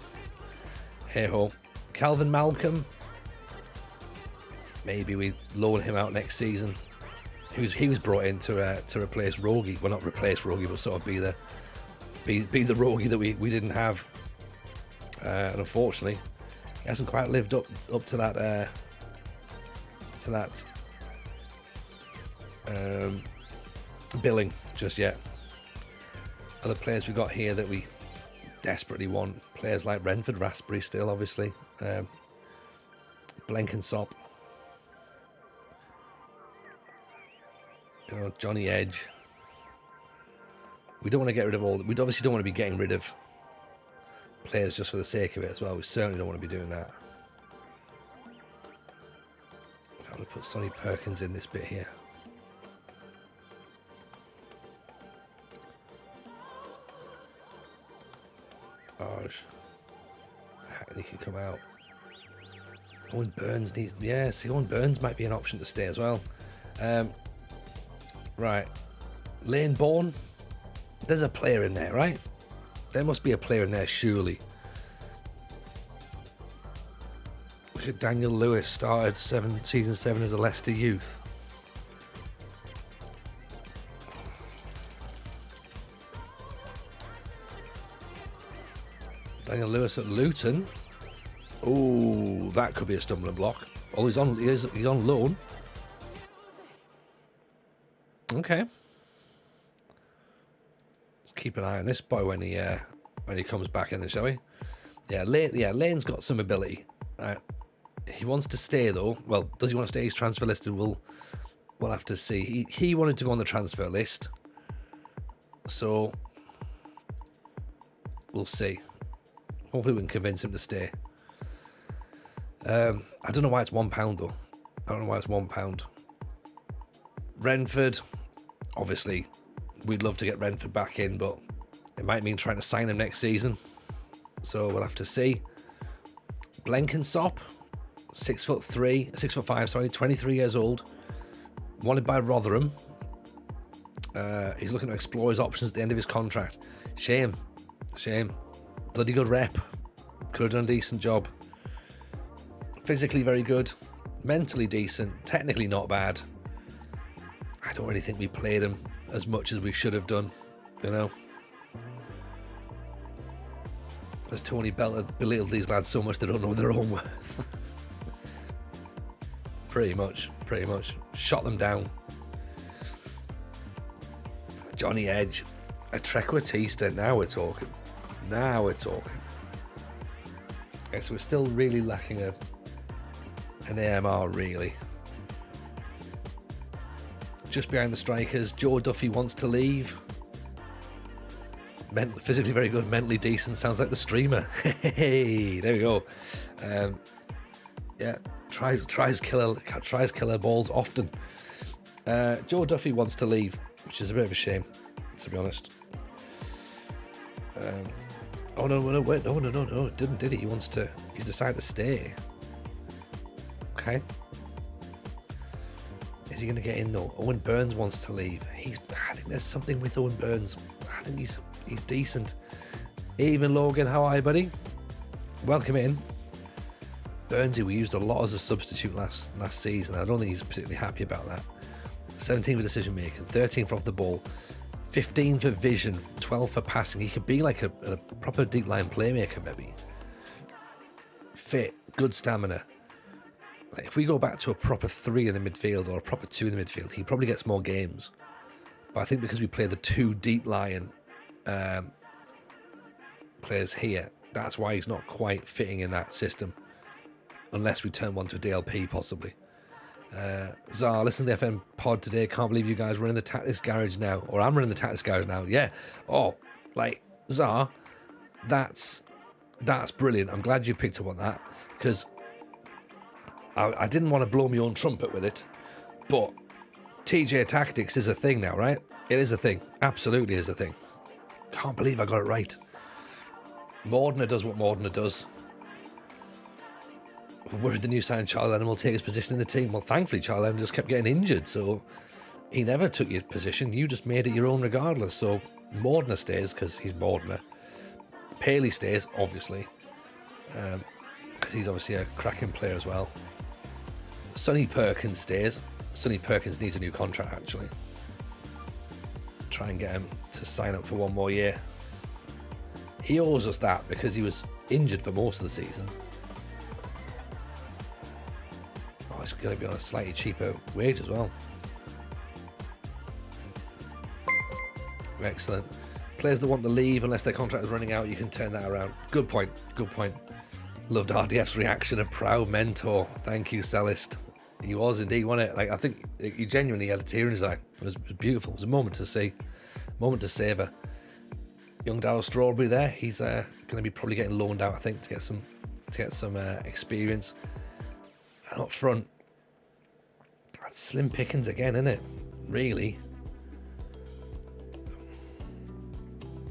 hey ho. Calvin Malcolm. Maybe we loan him out next season. He was brought in to replace Rogie. Well, not replace Rogie, but sort of be the Rogie that we didn't have. And unfortunately, he hasn't quite lived up to that billing just yet. Other players we've got here that we desperately want. Players like Renford Raspberry still, obviously. Blenkinsop. You know, Johnny Edge. We don't want to get rid of all... We obviously don't want to be getting rid of players just for the sake of it as well. We certainly don't want to be doing that. If I'm going to put Sonny Perkins in this bit here. Barge. Hackney can come out. Owen Burns needs... Yeah, see, Owen Burns might be an option to stay as well. Right. Lane Bourne. There's a player in there, right? There must be a player in there, surely. Look at Daniel Lewis, started season 7 as a Leicester youth. Daniel Lewis at Luton. Oh, that could be a stumbling block. Oh, he's on loan. Okay. Let's keep an eye on this boy when he comes back in, shall we? Yeah, Lane's got some ability. He wants to stay though. Well, does he want to stay? He's transfer listed. We'll have to see. He wanted to go on the transfer list, so we'll see. Hopefully we can convince him to stay. I don't know why it's £1 though. I don't know why it's £1. Renford, obviously, we'd love to get Renford back in, but it might mean trying to sign him next season. So we'll have to see. Blenkinsop, 6'5", 23 years old, wanted by Rotherham. He's looking to explore his options at the end of his contract. Shame. Bloody good rep. Could have done a decent job. Physically very good, mentally decent, technically not bad. I don't really think we played him as much as we should have done, you know. As Tony belittled these lads so much they don't know their own worth. Pretty much. Shot them down. Johnny Edge, a Trequartista, now we're talking. Okay, so we're still really lacking an AMR, really. Just behind the strikers, Joe Duffy wants to leave. Physically very good, mentally decent. Sounds like the streamer. Hey, there we go. Yeah, tries killer balls often. Joe Duffy wants to leave, which is a bit of a shame, to be honest. Oh no, didn't, did he? He's decided to stay. Okay. Is he going to get in though? Owen Burns wants to leave. I think there's something with Owen Burns. I think he's decent. Even Logan, how are you, buddy? Welcome in. Burnsy, we used a lot as a substitute last season. I don't think he's particularly happy about that. 17 for decision making, 13 for off the ball, 15 for vision, 12 for passing. He could be like a proper deep line playmaker, maybe. Fit, good stamina. Like if we go back to a proper 3 in the midfield or a proper 2 in the midfield, he probably gets more games. But I think because we play the 2 deep line players here, that's why he's not quite fitting in that system. Unless we turn one to a DLP, possibly. Zar, listen to the FM pod today. Can't believe you guys running the Tactics Garage now. Or I'm running the Tactics Garage now. Yeah. Oh, like, Zar, that's brilliant. I'm glad you picked up on that. Because I didn't want to blow my own trumpet with it. But TJ Tactics is a thing now, right? It is a thing. Absolutely is a thing. Can't believe I got it right. Mordner does what Mordner does. Worried the new sign Charlie Lennon will take his position in the team. Well, thankfully, Charlie Lennon just kept getting injured, so he never took your position. You just made it your own regardless. So Mordner stays because he's Mordner. Paley stays, obviously, because he's obviously a cracking player as well. Sonny Perkins stays. Sonny Perkins needs a new contract, actually. Try and get him to sign up for one more year. He owes us that because he was injured for most of the season. Oh, it's going to be on a slightly cheaper wage as well. Excellent. Players that want to leave unless their contract is running out, you can turn that around. Good point. Loved RDF's reaction. A proud mentor. Thank you, Celeste. He was indeed, wasn't it? Like, I think he genuinely had a tear in his eye. It was beautiful. It was a moment to see. Moment to savour. Young Darryl Strawberry there. He's going to be probably getting loaned out, I think, to get some experience. And up front, that's slim pickings again, isn't it? Really.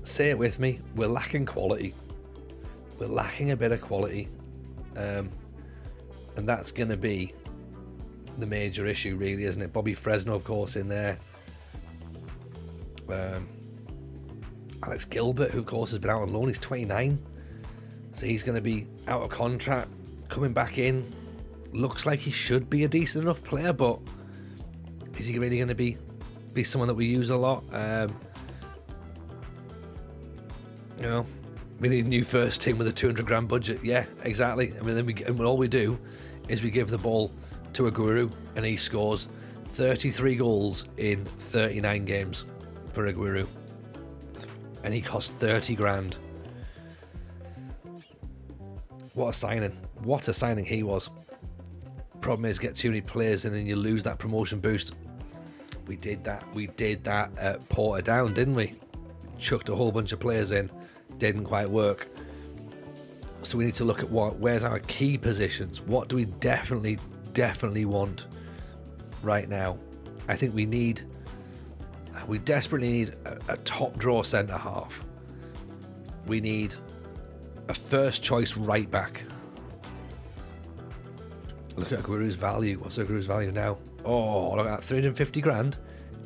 Say it with me. We're lacking quality. We're lacking a bit of quality. And that's going to be the major issue, really, isn't it? Bobby Fresno, of course, in there. Alex Gilbert, who of course has been out on loan, he's 29, so he's going to be out of contract, coming back in. Looks like he should be a decent enough player, but is he really going to be someone that we use a lot? You know, we need a new first team with a 200 grand budget. Yeah, exactly. I mean, then all we do is we give the ball to Aguero and he scores 33 goals in 39 games for Aguero. And he cost 30 grand. What a signing. What a signing he was. Problem is, get too many players in and you lose that promotion boost. We did that at Portadown, didn't we? Chucked a whole bunch of players in. Didn't quite work. So we need to look at where's our key positions. What do we definitely want right now? I think we desperately need a top draw centre half. We need a first choice right back. Look at Aguero's value. What's Aguero's value now? Oh, look at that, 350 grand.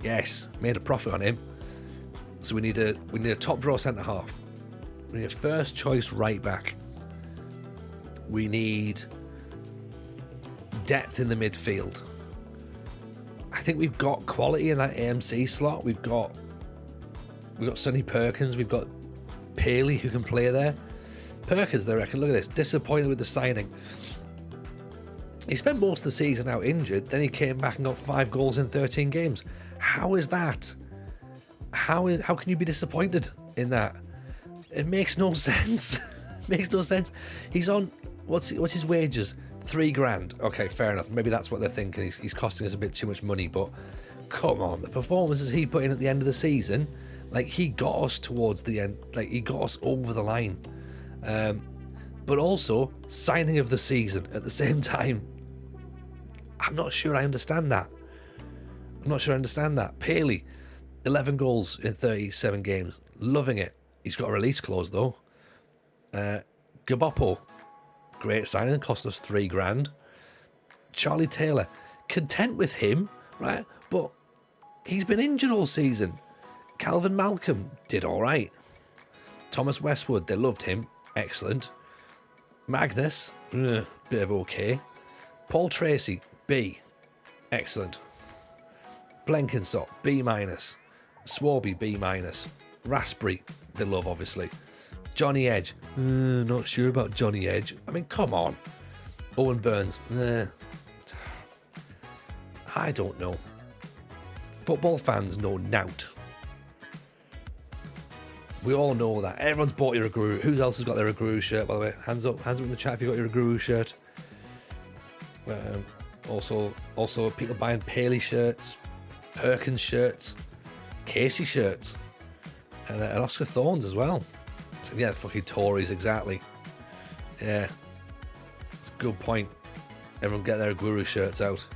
Yes, made a profit on him. So we need a top draw centre half. We need a first choice right back. We need depth in the midfield. I think we've got quality in that AMC slot. We've got Sonny Perkins. We've got Paley who can play there. Perkins, I reckon. Look at this. Disappointed with the signing. He spent most of the season out injured. Then he came back and got 5 goals in 13 games. How is that? How can you be disappointed in that? It makes no sense. It makes no sense. He's on what's his wages? 3 grand. Okay, fair enough. Maybe that's what they're thinking. He's costing us a bit too much money. But come on, the performances he put in at the end of the season, like he got us towards the end. Like he got us over the line. But also signing of the season at the same time. I'm not sure I understand that. Paley, 11 goals in 37 games. Loving it. He's got a release clause though. Gaboppo, great signing, cost us 3 grand. Charlie Taylor, content with him, right? But he's been injured all season. Calvin Malcolm did all right. Thomas Westwood, they loved him. Excellent. Magnus, bit of okay. Paul Tracy, B. Excellent. Blenkinsop, B-. Swarby, B-. Raspberry, they love obviously. Johnny Edge, not sure about Johnny Edge. I mean, come on. Owen Burns, I don't know. Football fans know nout. We all know that. Everyone's bought your Aguero. Who else has got their Aguero shirt, by the way? Hands up in the chat if you got your Aguero shirt. Also people buying Paley shirts, Perkins shirts, Casey shirts, and Oscar Thorns as well. So yeah, fucking Tories, exactly. Yeah, it's a good point. Everyone get their Aguero shirts out.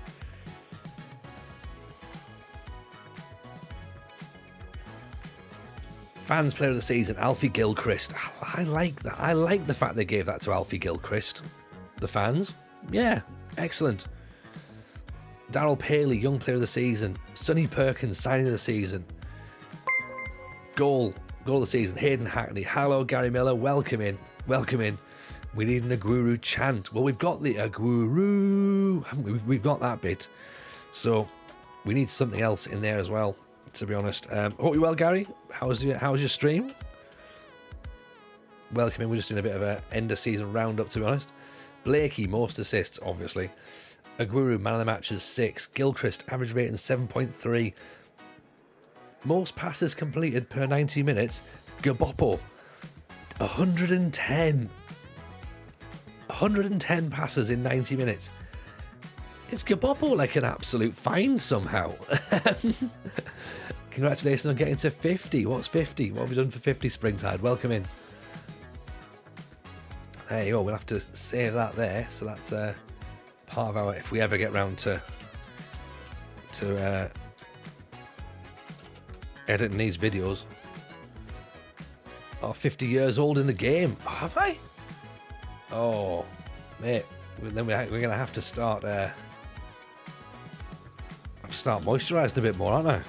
Fans player of the season, Alfie Gilchrist. I like that. I like the fact they gave that to Alfie Gilchrist. The fans, yeah, excellent. Daryl Paley, young player of the season. Sonny Perkins, signing of the season. Goal of the season, Hayden Hackney. Hello, Gary Miller, welcome in. We need an Aguero chant. Well, we've got the Aguero, haven't we? We've got that bit. So we need something else in there as well, to be honest. Hope you're well, Gary. How's your stream? Welcome in. We're just doing a bit of a end of season roundup, to be honest. Blakey, most assists, obviously. Aguero, man of the matches, 6. Gilchrist, average rating 7.3. Most passes completed per 90 minutes. Gaboppo, 110. 110 passes in 90 minutes. Is Gaboppo like an absolute find somehow? Congratulations on getting to 50. What's 50? What have we done for 50, Springtide? Welcome in. There you go. We'll have to save that there. So that's part of our, if we ever get round to editing these videos. Oh, 50 years old in the game. Oh, have I? Oh, mate. Then we're going to have to start moisturising a bit more, aren't I?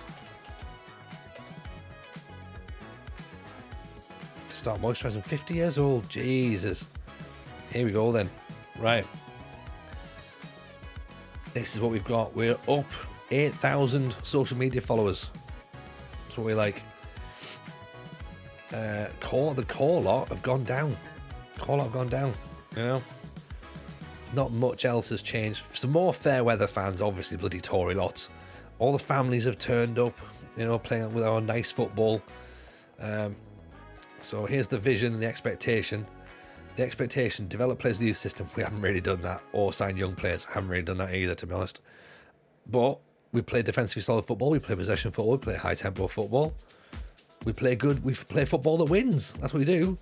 Start moisturising. 50 years old. Jesus. Here we go then. Right. This is what we've got. We're up 8,000 social media followers. That's what we like. The core lot have gone down. You know? Not much else has changed. Some more fair weather fans, obviously, bloody Tory lots. All the families have turned up, you know, playing with our nice football. So here's the vision and the expectation. The expectation, develop players in the youth system. We haven't really done that. Or sign young players. Haven't really done that either, to be honest. But we play defensively solid football. We play possession football. We play high tempo football. We play football that wins. That's what we do.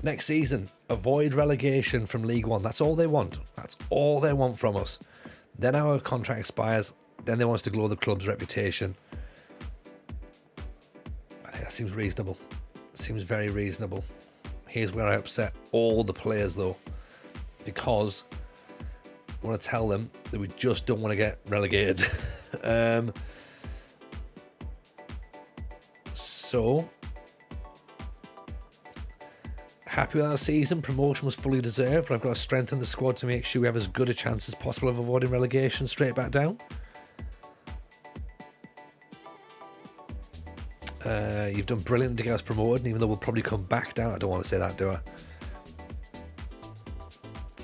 Next season, avoid relegation from League One. That's all they want. That's all they want from us. Then our contract expires. Then they want us to grow the club's reputation. I think that seems reasonable. It seems very reasonable. Here's where I upset all the players, though, because I want to tell them that we just don't want to get relegated. So, happy with our season. Promotion was fully deserved, but I've got to strengthen the squad to make sure we have as good a chance as possible of avoiding relegation straight back down. You've done brilliant to get us promoted, and even though we'll probably come back down, I don't want to say that, do I?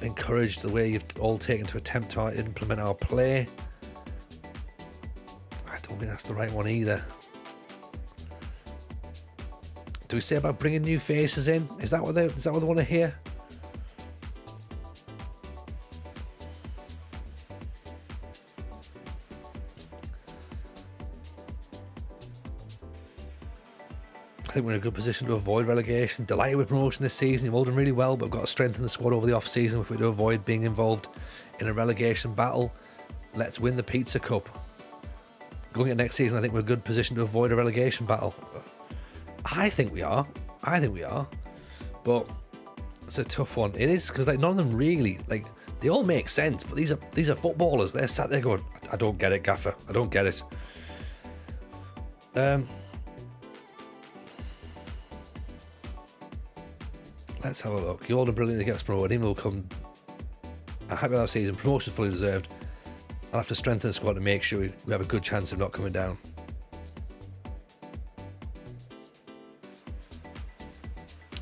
Encouraged the way you've all taken to attempt to implement our play. I don't think that's the right one either. Do we say about bringing new faces in? Is that what they want to hear? I think we're in a good position to avoid relegation. Delighted with promotion this season. You've all done really well, but we've got to strengthen the squad over the off-season if we're to avoid being involved in a relegation battle. Let's win the Pizza Cup. Going into next season, I think we're in a good position to avoid a relegation battle. I think we are. But it's a tough one. It is, because none of them really, they all make sense, but these are footballers. They're sat there going, I don't get it, Gaffer. I don't get it. Let's have a look. You're all brilliant to get us promoted. Even though we'll come happy with our season, promotion fully deserved. I'll have to strengthen the squad to make sure we have a good chance of not coming down.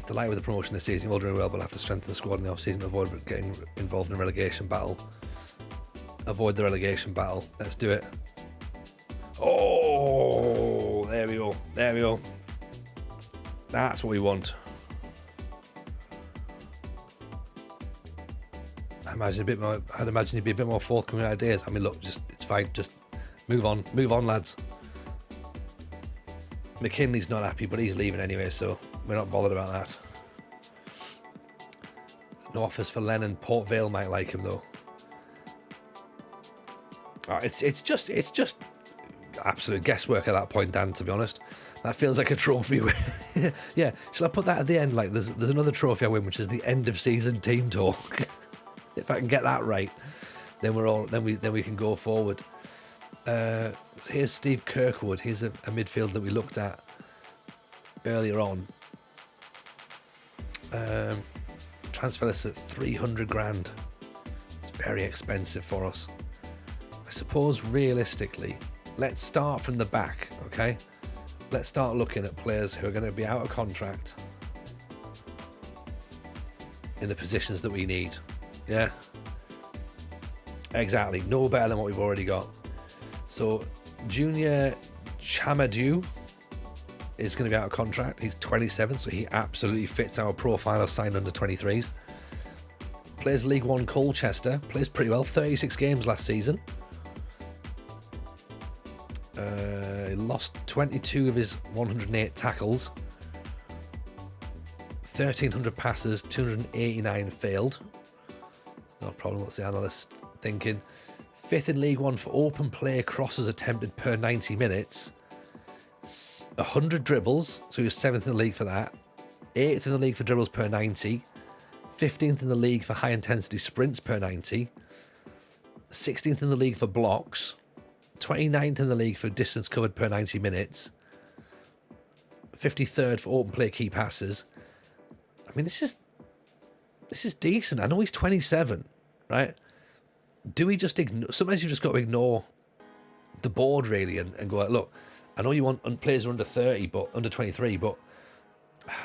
Delighted with the promotion this season. You're all doing well, but I'll have to strengthen the squad in the off-season to avoid getting involved in a relegation battle. Avoid the relegation battle. Let's do it. Oh, there we go. There we go. That's what we want. I'd imagine he'd be a bit more forthcoming with ideas. I mean, look, it's fine. Just move on, lads. McKinley's not happy, but he's leaving anyway, so we're not bothered about that. No offers for Lennon. Port Vale might like him though. It's just absolute guesswork at that point, Dan. To be honest, that feels like a trophy. Yeah, shall I put that at the end? Like, there's another trophy I win, which is the end of season team talk. If I can get that right, then we can go forward. So here's Steve Kirkwood. He's a midfield that we looked at earlier on. Transfer list at 300 grand. It's very expensive for us. I suppose realistically, let's start from the back, okay? Let's start looking at players who are going to be out of contract in the positions that we need. Yeah, exactly. No better than what we've already got. So Junior Chamadou is going to be out of contract. He's 27, so he absolutely fits our profile of signed under 23s. Plays League One Colchester. Plays pretty well. 36 games last season. He lost 22 of his 108 tackles. 1,300 passes, 289 failed. No problem. What's the analyst thinking? 5th in League One for open play crosses attempted per 90 minutes. 100 dribbles, so he was 7th in the league for that. 8th in the league for dribbles per 90. 15th in the league for high intensity sprints per 90. 16th in the league for blocks. 29th in the league for distance covered per 90 minutes. 53rd for open play key passes. I mean, this is decent. I know he's 27, right? Do we just ignore? Sometimes you just got to ignore the board, really, and go like, look, I know you want players who are under 30, but under 23, but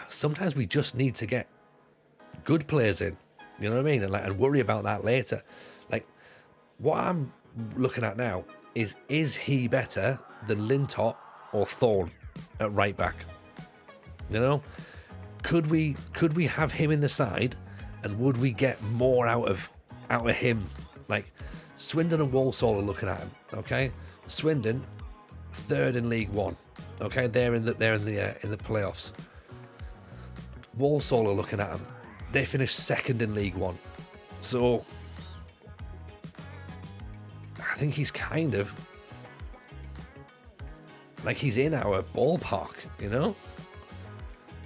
sometimes we just need to get good players in. You know what I mean? And worry about that later. Like, what I'm looking at now is he better than Lintop or Thorne at right back? You know? Could we have him in the side And would we get more out of him? Like, Swindon and Walsall are looking at him, okay? Swindon, third in League One, okay? They're in the playoffs. Walsall are looking at him. They finished second in League One. So I think he's kind of like he's in our ballpark, you know?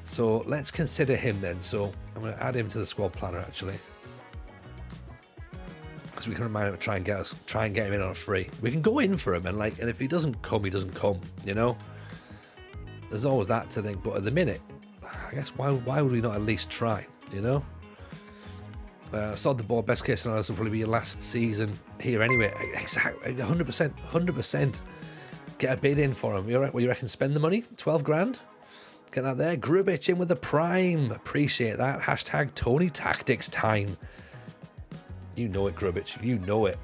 So let's consider him then. So I'm going to add him to the squad planner, actually, because we can remind him to try and get him in on a free. We can go in for him, and if he doesn't come, he doesn't come, you know? There's always that to think. But at the minute, I guess why would we not at least try, you know? Sod the ball, best case scenario, this will probably be your last season here anyway. Exactly, 100%. Get a bid in for him. What you reckon? Spend the money? 12 grand? Get that there. Grubic in with the prime. Appreciate that. Hashtag Tony Tactics time. You know it, Grubic. You know it.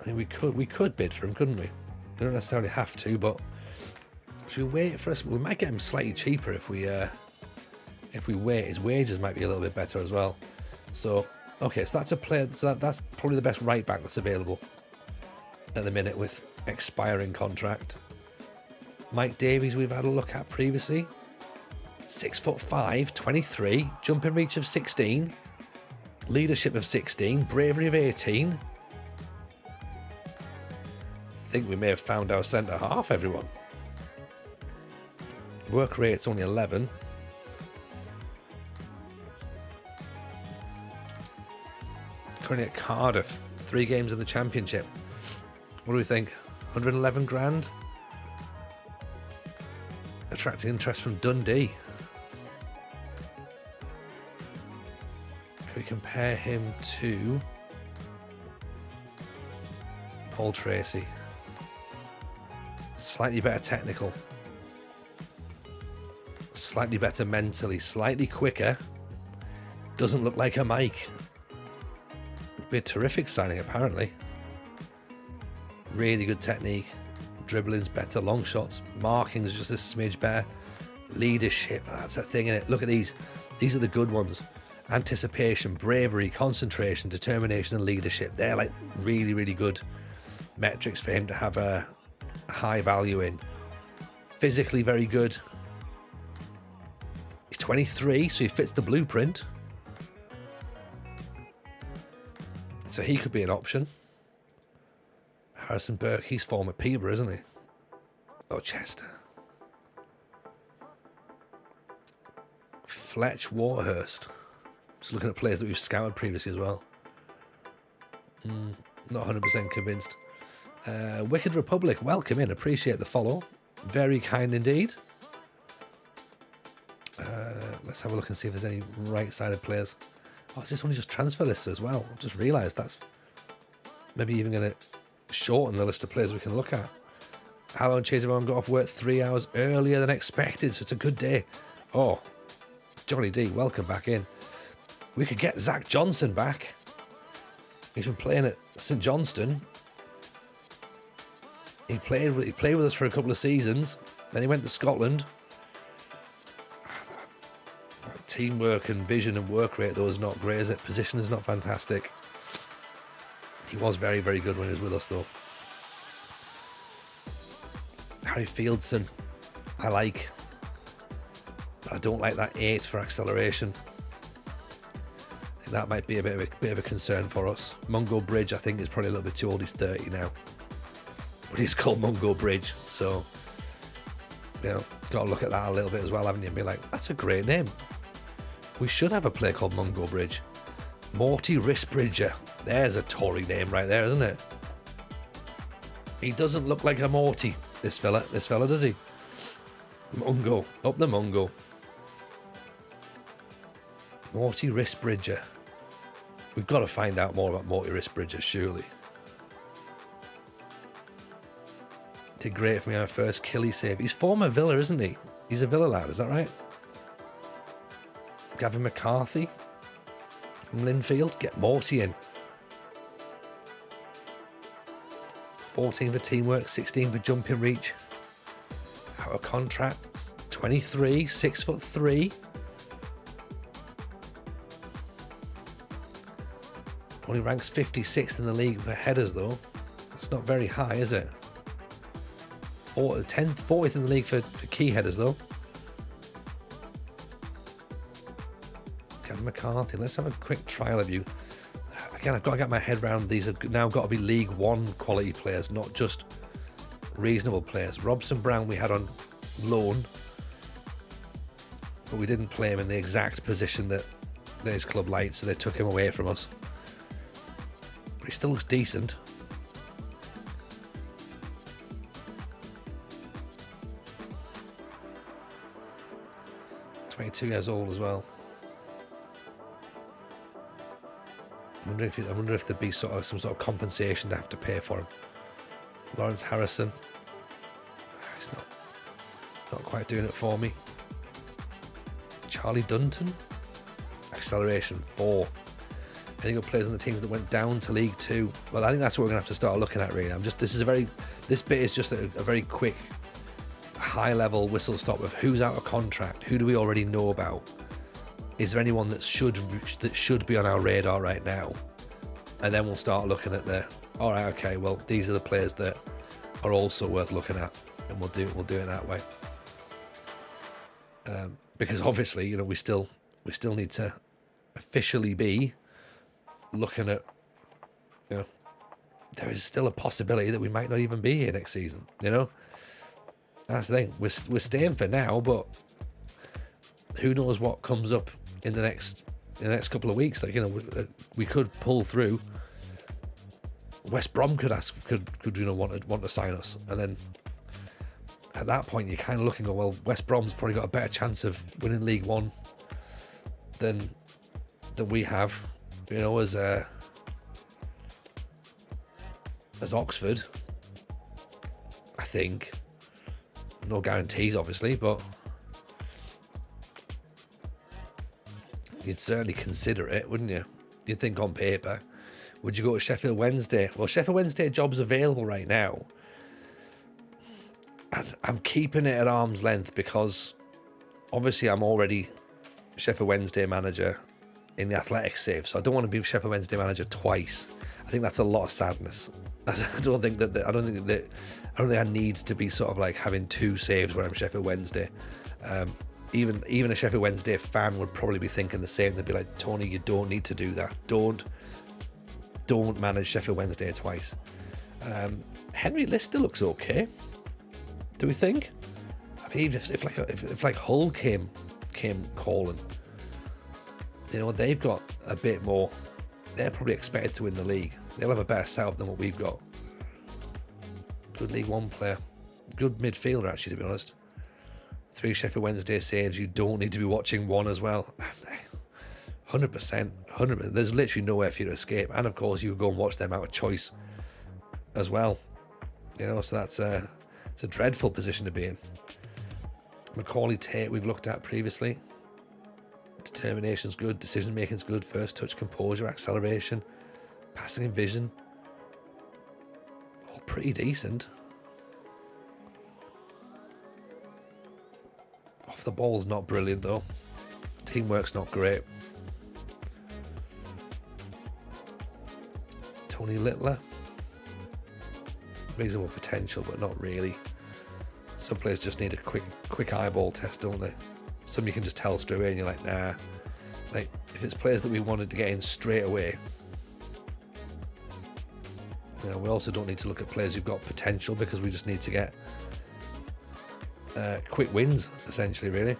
I mean, we could bid for him, couldn't we? We don't necessarily have to, but should we wait for us? We might get him slightly cheaper if we wait. His wages might be a little bit better as well. So, okay, so that's a player. So that's probably the best right back that's available at the minute with expiring contract. Mike Davies, we've had a look at previously. 6'5", 23, jumping reach of 16, leadership of 16, bravery of 18. I think we may have found our centre half, everyone. Work rate's only 11. Currently at Cardiff, 3 games in the Championship. What do we think? 111 grand? Attracting interest from Dundee. Can we compare him to Paul Tracy? Slightly better technical. Slightly better mentally. Slightly quicker. Doesn't look like a Mike. Be a terrific signing, apparently. Really good technique. Dribbling's better. Long shots. Marking's just a smidge better. Leadership. That's a thing, innit? Look at these. These are the good ones. Anticipation, bravery, concentration, determination, and leadership. They're like really, really good metrics for him to have a high value in. Physically very good. He's 23, so he fits the blueprint. So he could be an option. Harrison Burke, he's former Peterborough, isn't he? Or Chester. Fletch Waterhurst. Just looking at players that we've scouted previously as well. Not 100% convinced. Wicked Republic, welcome in. Appreciate the follow. Very kind indeed. Let's have a look and see if there's any right-sided players. Oh, is this one just transfer list as well? I've just realised that's maybe even going to shorten the list of players we can look at. Hello and Chase, everyone got off work 3 hours earlier than expected, so it's a good day. Oh, Johnny D, welcome back in. We could get Zach Johnson back. He's been playing at St Johnstone. He played with us for a couple of seasons. Then he went to Scotland. Teamwork and vision and work rate, though, is not great, is it? Position is not fantastic. He was very, very good when he was with us, though. Harry Fieldson, I like. But I don't like that 8 for acceleration. I think that might be a bit of a concern for us. Mungo Bridge, I think, is probably a little bit too old. He's 30 now. But he's called Mungo Bridge, so, you know, got to look at that a little bit as well, haven't you? And be like, that's a great name. We should have a player called Mungo Bridge. Morty Risbridger. There's a Tory name right there, isn't it? He doesn't look like a Morty, this fella, does he? Mungo. Up the Mungo. Morty Risbridger. We've got to find out more about Morty Risbridger, surely. Did great for me on our first killie save. He's former Villa, isn't he? He's a Villa lad, is that right? Gavin McCarthy from Linfield. Get Morty in. 14 for teamwork, 16 for jumping reach. Out of contracts, 23, 6'3". Only ranks 56th in the league for headers, though. That's not very high, is it? 40th in the league for key headers, though. Gavin McCarthy, let's have a quick trial of you. Again, I've got to get my head around these. Have now got to be League One quality players, not just reasonable players. Robson Brown we had on loan, but we didn't play him in the exact position that his club liked, so they took him away from us. But he still looks decent. He's 22 years old as well. I wonder if there'd be some sort of compensation to have to pay for him. Lawrence Harrison. He's not quite doing it for me. Charlie Dunton. Acceleration 4. Any good players on the teams that went down to League 2? Well, I think that's what we're going to have to start looking at, really. This bit is just a very quick, high-level whistle-stop of who's out of contract, who do we already know about, is there anyone that should be on our radar right now? And then we'll start looking at all right, okay, well, these are the players that are also worth looking at, and we'll do it that way. Because obviously, we still need to officially be looking at, there is still a possibility that we might not even be here next season. That's the thing. We're staying for now, but who knows what comes up in the next couple of weeks? We could pull through. West Brom could want to sign us, and then at that point you're kind of looking, well, West Brom's probably got a better chance of winning League One than we have, as Oxford. I think. No guarantees, obviously, but you'd certainly consider it, wouldn't you? You'd think on paper. Would you go to Sheffield Wednesday? Well, Sheffield Wednesday job's available right now. And I'm keeping it at arm's length because obviously I'm already Sheffield Wednesday manager in the Athletics save, so I don't want to be Sheffield Wednesday manager twice. I think that's a lot of sadness. I don't think I need to be sort of like having 2 saves where I'm Sheffield Wednesday. Even a Sheffield Wednesday fan would probably be thinking the same. They'd be like, Tony, you don't need to do that. Don't manage Sheffield Wednesday twice. Henry Lister looks okay. Do we think? I mean, even if Hull came calling, they've got a bit more. They're probably expected to win the league. They'll have a better setup than what we've got. Good League One player. Good midfielder, actually, to be honest. 3 Sheffield Wednesday saves. You don't need to be watching 1 as well. 100%. There's literally nowhere for you to escape. And, of course, you go and watch them out of choice as well. So that's it's a dreadful position to be in. Macaulay Tate we've looked at previously. Determination's good. Decision making's good. First touch, composure, acceleration, passing and vision. All pretty decent. Off the ball's not brilliant though. Teamwork's not great. Tony Littler. Reasonable potential, but not really. Some players just need a quick eyeball test, don't they? Some you can just tell straight away and you're like, nah. Like, if it's players that we wanted to get in straight away, we also don't need to look at players who've got potential because we just need to get quick wins, essentially, really.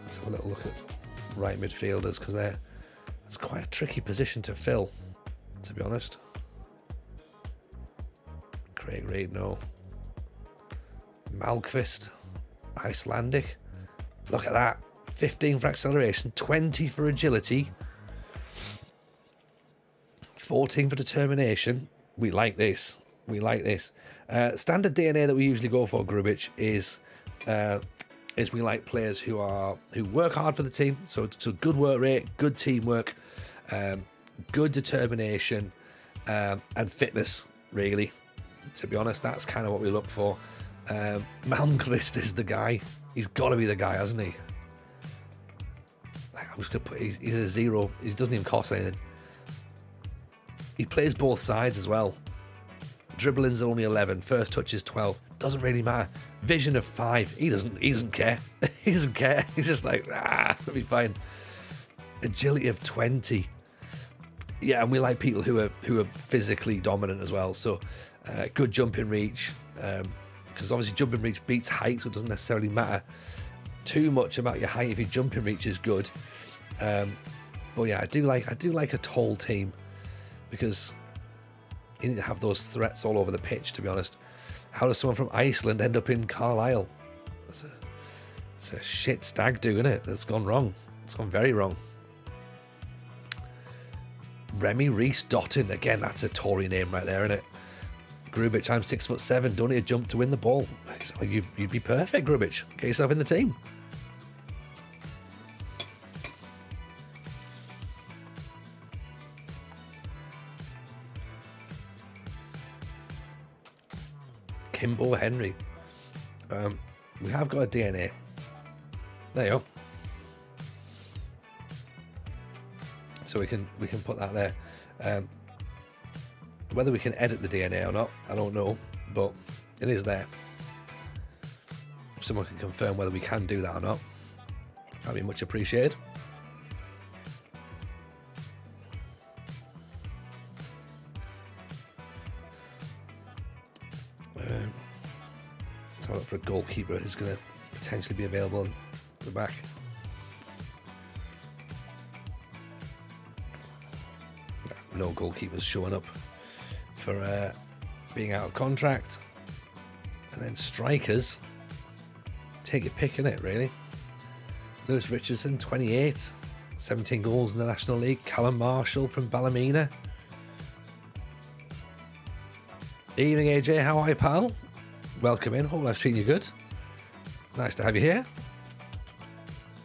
Let's have a little look at right midfielders because it's quite a tricky position to fill, to be honest. Craig Reid, no. Malmqvist, Icelandic. Look at that. 15 for acceleration, 20 for agility, 14 for determination. We like this. Standard DNA that we usually go for, Grubic, is we like players who work hard for the team. So good work rate, good teamwork, good determination, and fitness, really. To be honest, that's kind of what we look for. Malmqvist is the guy. He's got to be the guy, hasn't he? I'm just going to put, he's a 0. He doesn't even cost anything. He plays both sides as well. Dribbling's only 11. First touch is 12. Doesn't really matter. Vision of 5. He doesn't care. He doesn't care. He's just like, it'll be fine. Agility of 20. Yeah, and we like people who are physically dominant as well. So good jumping reach. Because obviously jumping reach beats height, so it doesn't necessarily matter too much about your height if your jumping reach is good. But yeah, I do like a tall team, because you need to have those threats all over the pitch, to be honest. How does someone from Iceland end up in Carlisle? It's a shit stag do, isn't it? That's gone wrong. It's gone very wrong. Remy Reese Dottin. Again, that's a Tory name right there, isn't it? Grubic, I'm 6'7". Don't need a jump to win the ball. You'd be perfect, Grubic. Get yourself in the team. Kimbo Henry. We have got a DNA. There you go. So we can put that there. Whether we can edit the DNA or not, I don't know, but it is there. If someone can confirm whether we can do that or not, that'd be much appreciated. Let's have a look for a goalkeeper who's going to potentially be available in the back. No goalkeepers showing up for being out of contract. And then strikers, take your pick, innit, really. Lewis Richardson, 28, 17 goals in the National League. Callum Marshall from Ballymena. Evening, AJ, how are you, pal? Welcome in, hope life's treating you good. Nice to have you here.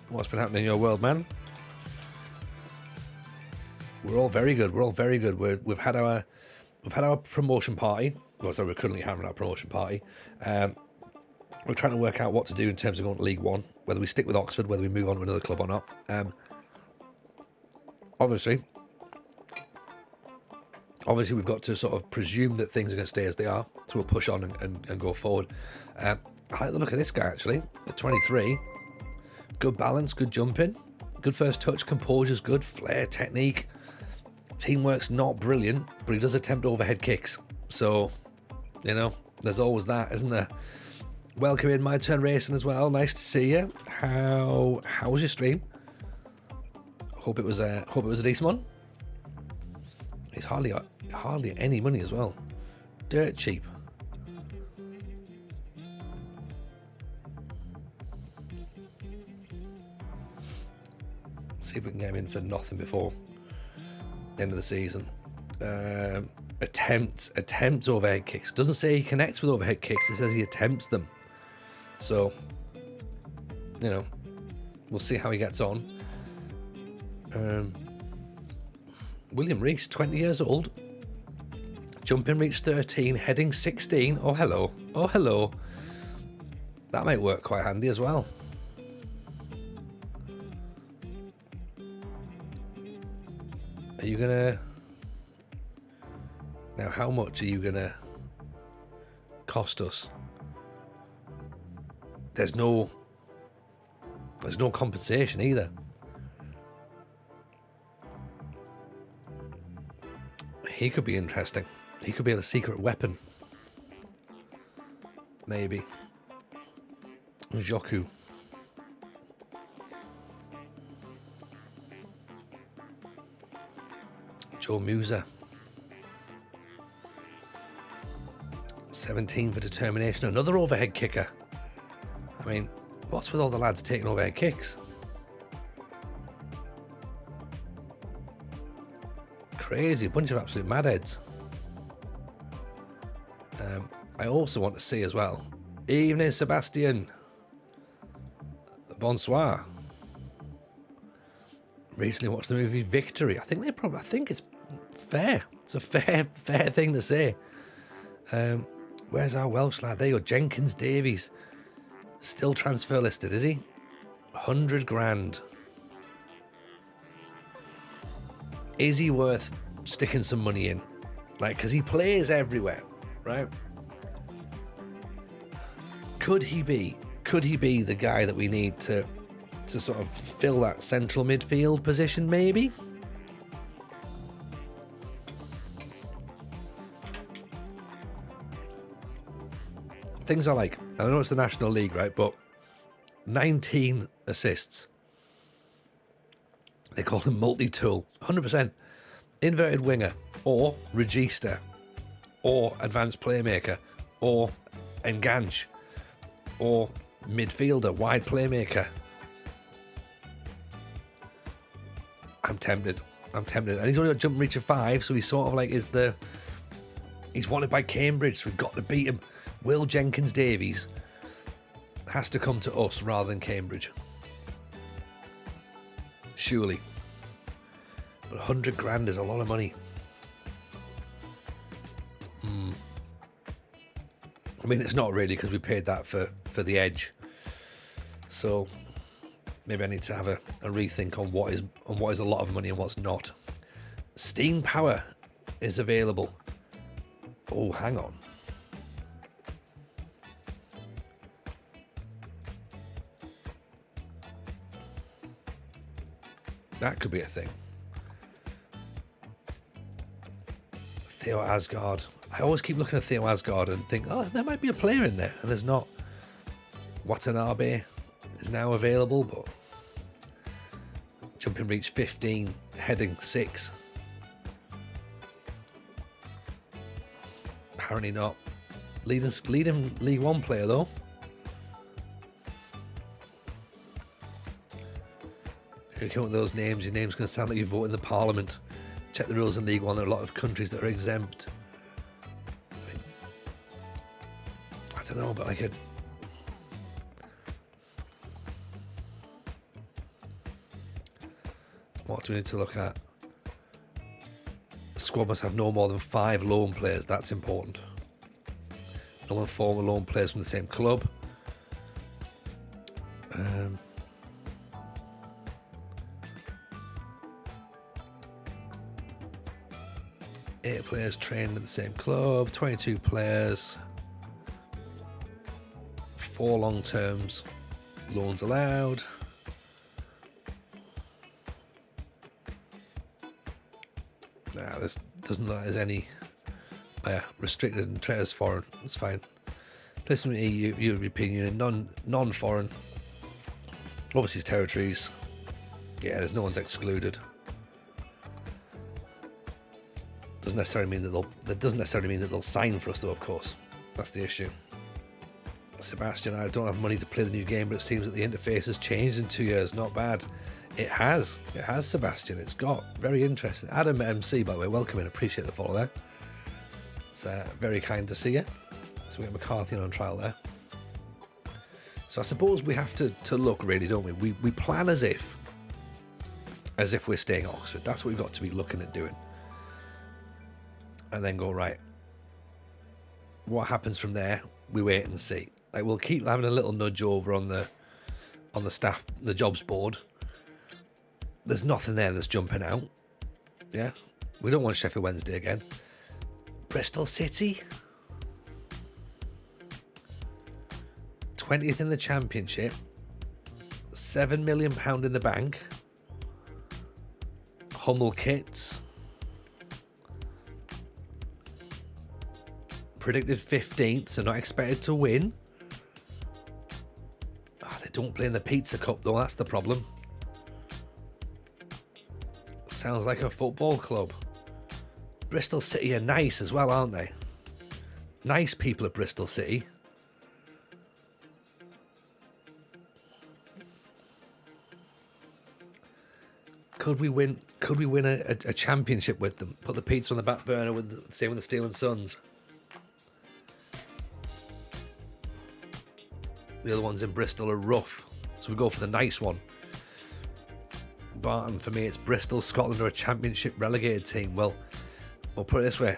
What's been happening in your world, man? We're all very good. We've had our promotion party. Well, so we're currently having our promotion party. We're trying to work out what to do in terms of going to League One, whether we stick with Oxford, whether we move on to another club or not. Obviously, we've got to sort of presume that things are going to stay as they are, so we'll push on and go forward. I like the look of this guy, actually, at 23. Good balance, good jumping, good first touch, composure's good, flair, technique. Teamwork's not brilliant, but he does attempt overhead kicks. So, you know, there's always that, isn't there? Welcome in, My Turn Racing as well. Nice to see you. How was your stream? Hope it was a decent one. He's hardly any money as well. Dirt cheap. See if we can get him in for nothing before the end of the season. Attempts overhead kicks. Doesn't say he connects with overhead kicks. It says he attempts them. So, you know, we'll see how he gets on. William Reese, 20 years old. Jumping reach 13, heading 16. Oh, hello. Oh, hello. That might work quite handy as well. Are you gonna... Now, how much are you gonna cost us? There's no compensation either. He could be interesting. He could be a secret weapon. Maybe. Joku. Joe Musa. 17 for determination. Another overhead kicker. I mean, what's with all the lads taking overhead kicks? Crazy, a bunch of absolute madheads. I also want to see as well. Evening, Sebastian. Bonsoir. Recently watched the movie Victory. I think it's fair. It's a fair thing to say. Where's our Welsh lad? There you go, Jenkins Davies. Still transfer listed, is he? 100 grand. Is he worth sticking some money in? Like, because he plays everywhere, right? Could he be the guy that we need to sort of fill that central midfield position, maybe? Things are like, I know it's the National League, right? But 19 assists. They call him multi-tool. 100%. Inverted winger, or regista, or advanced playmaker, or enganche, or midfielder, wide playmaker. I'm tempted. And he's only got a jump reach of 5, so he's sort of like he's wanted by Cambridge, so we've got to beat him. Will Jenkins-Davies has to come to us rather than Cambridge. Surely. But 100 grand is a lot of money. I mean, it's not really, because we paid that for the edge. So maybe I need to have a rethink on what is a lot of money and what's not. Steam power is available. Oh, hang on. That could be a thing. Theo Asgard. I always keep looking at Theo Asgard and think, oh, there might be a player in there. And there's not. Watanabe is now available, but jumping reach 15, heading 6. Apparently not. Leading League One player, though. If you come up with those names, your name's going to sound like you vote in the Parliament. Check the rules in League One. There are a lot of countries that are exempt. I don't know, but I could. What do we need to look at? The squad must have no more than 5 loan players. That's important. No more than 4 loan players from the same club. 8 players trained at the same club, 22 players, 4 long terms, loans allowed. Nah, this doesn't look like there's any restricted and traders foreign. It's fine. Placement EU, European Union, non-foreign. Overseas territories. Yeah, there's no one's excluded. That doesn't necessarily mean that they'll sign for us, though. Of course, that's the issue. Sebastian, I don't have money to play the new game, but it seems that the interface has changed in 2 years. Not bad. It has, Sebastian. It's got very interesting. Adam MC, by the way, welcome in. Appreciate the follow there. It's very kind to see you. So we get McCarthy on trial there. So I suppose we have to look, really, don't we? We plan as if we're staying at Oxford. That's what we've got to be looking at doing. And then go, right, what happens from there? We wait and see. Like, we'll keep having a little nudge over on the staff, the jobs board. There's nothing there that's jumping out. Yeah, we don't want Sheffield Wednesday again. Bristol City, 20th in the Championship, £7 million in the bank. Hummel kits. Predicted 15th, so not expected to win. Oh, they don't play in the Pizza Cup, though. That's the problem. Sounds like a football club. Bristol City are nice as well, aren't they? Nice people at Bristol City. Could we win a championship with them? Put the pizza on the back burner with same with the Steel and Sons. The other ones in Bristol are rough, so we go for the nice one. Barton, for me, it's Bristol. Scotland are a championship relegated team. Well, we'll put it this way.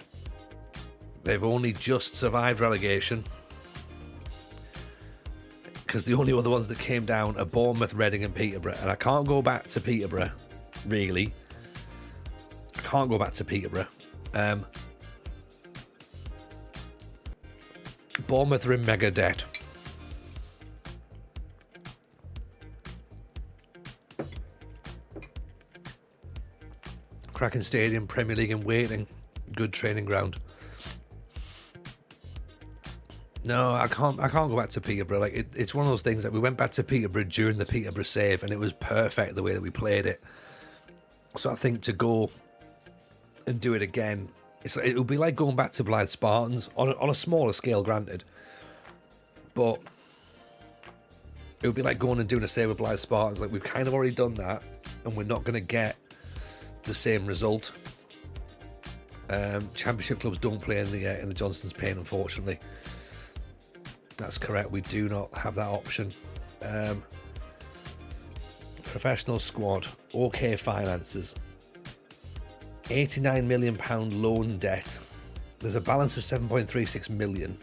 They've only just survived relegation, because the only other ones that came down are Bournemouth, Reading and Peterborough. And I can't go back to Peterborough, really. can't go back to Peterborough. Bournemouth are in mega debt. Cracking stadium, Premier League in waiting, good training ground. No, I can't go back to Peterborough. Like it's one of those things that we went back to Peterborough during the Peterborough save, and it was perfect the way that we played it. So I think to go and do it again, it would be like going back to Blythe Spartans on a smaller scale, granted, but it would be like going and doing a save with Blythe Spartans. Like we've kind of already done that, and we're not going to get the same result. Championship clubs don't play in the Johnston's Pain, unfortunately. That's correct. We do not have that option. Professional squad, OK finances, £89 million loan debt. There's a balance of 7.36 million.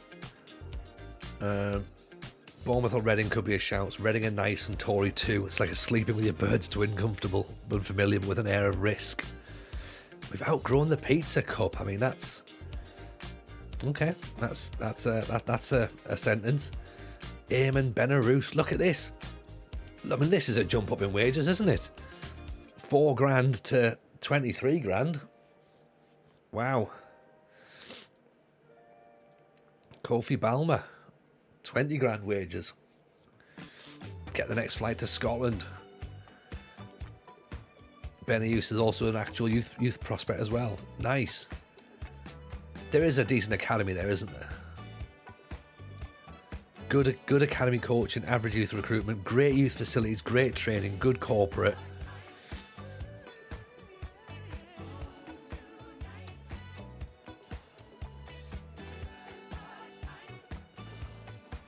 Bournemouth or Reading could be a shout. Reading are nice and Tory too. It's like a sleeping with your birds twin, comfortable, unfamiliar, but with an air of risk. We've outgrown the Pizza Cup. I mean, that's okay. That's a sentence. Eamon Benarout. Look at this. I mean, this is a jump up in wages, isn't it? £4,000 to 23 grand. Wow. Kofi Balmer, 20 grand wages. Get the next flight to Scotland. Benayoun is also an actual youth prospect as well. Nice. There is a decent academy there, isn't there? Good academy coaching, average youth recruitment, great youth facilities, great training, good corporate.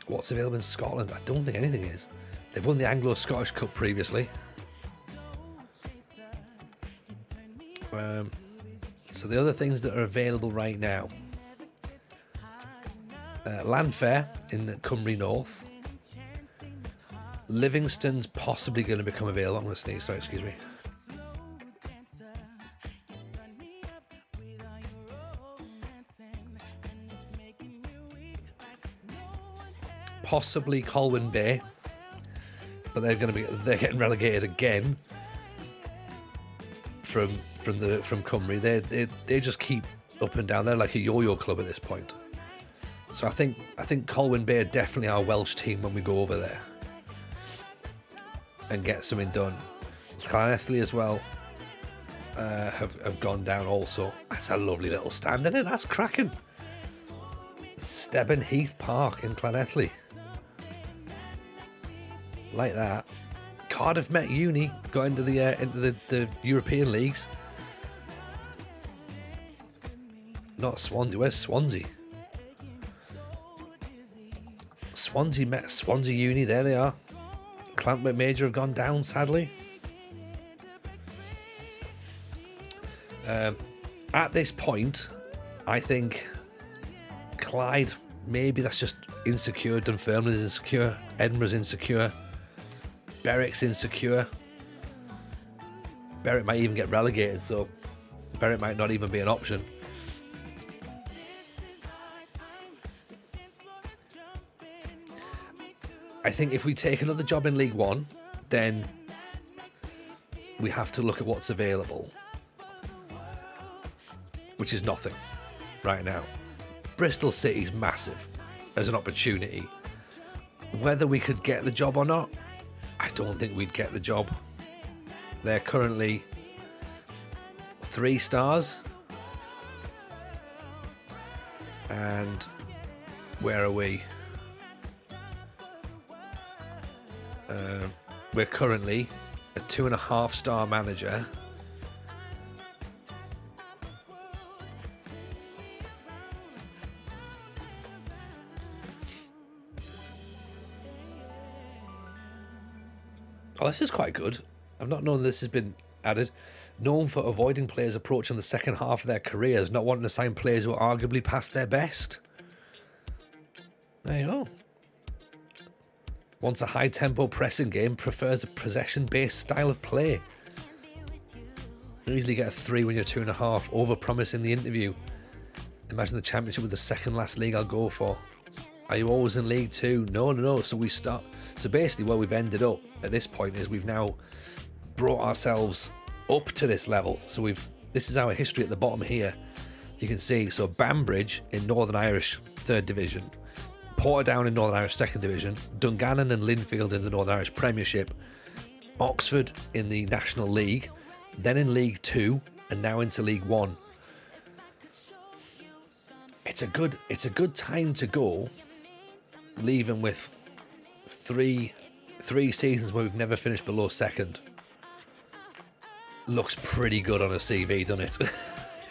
What's available in Scotland? I don't think anything is. They've won the Anglo-Scottish Cup previously. So the other things that are available right now. Landfair in Cymru North. Livingston's possibly going to become available. I'm going to sneeze, sorry, excuse me. Possibly Colwyn Bay, but they're getting relegated again from Cymru. They just keep up and down. They're like a yo-yo club at this point. So I think Colwyn Bay are definitely our Welsh team when we go over there and get something done. Llanelli as well have gone down also. That's a lovely little stand, isn't it? That's cracking. Stebben Heath Park in Llanelli. Like that. Cardiff Met Uni got into the European leagues. Not Swansea. Where's Swansea? Swansea Uni. There they are. Clantworth Major have gone down, sadly. At this point, I think Clyde, maybe that's just insecure. Dunfermline's insecure. Edinburgh's insecure. Berwick's insecure. Berwick might even get relegated, so Berwick might not even be an option. I think if we take another job in League One, then we have to look at what's available, which is nothing right now. Bristol City's massive as an opportunity. Whether we could get the job or not, I don't think we'd get the job. They're currently 3 stars. And where are we? We're currently a 2.5-star manager. Oh, this is quite good. I've not known this has been added. Known for avoiding players approaching the second half of their careers, not wanting to sign players who are arguably past their best. There you go. Wants a high-tempo pressing game, prefers a possession-based style of play. You easily get a 3 when you're 2.5. Over-promising the interview. Imagine the championship with the second last league I'll go for. Are you always in League 2? No. So we start. So basically where we've ended up at this point is we've now brought ourselves up to this level. So this is our history at the bottom here. You can see, so Banbridge in Northern Irish 3rd Division, Portadown in Northern Irish 2nd Division, Dungannon and Linfield in the Northern Irish Premiership, Oxford in the National League, then in League 2, and now into League 1. It's a good time to go, leaving with three seasons where we've never finished below 2nd. Looks pretty good on a CV, doesn't it?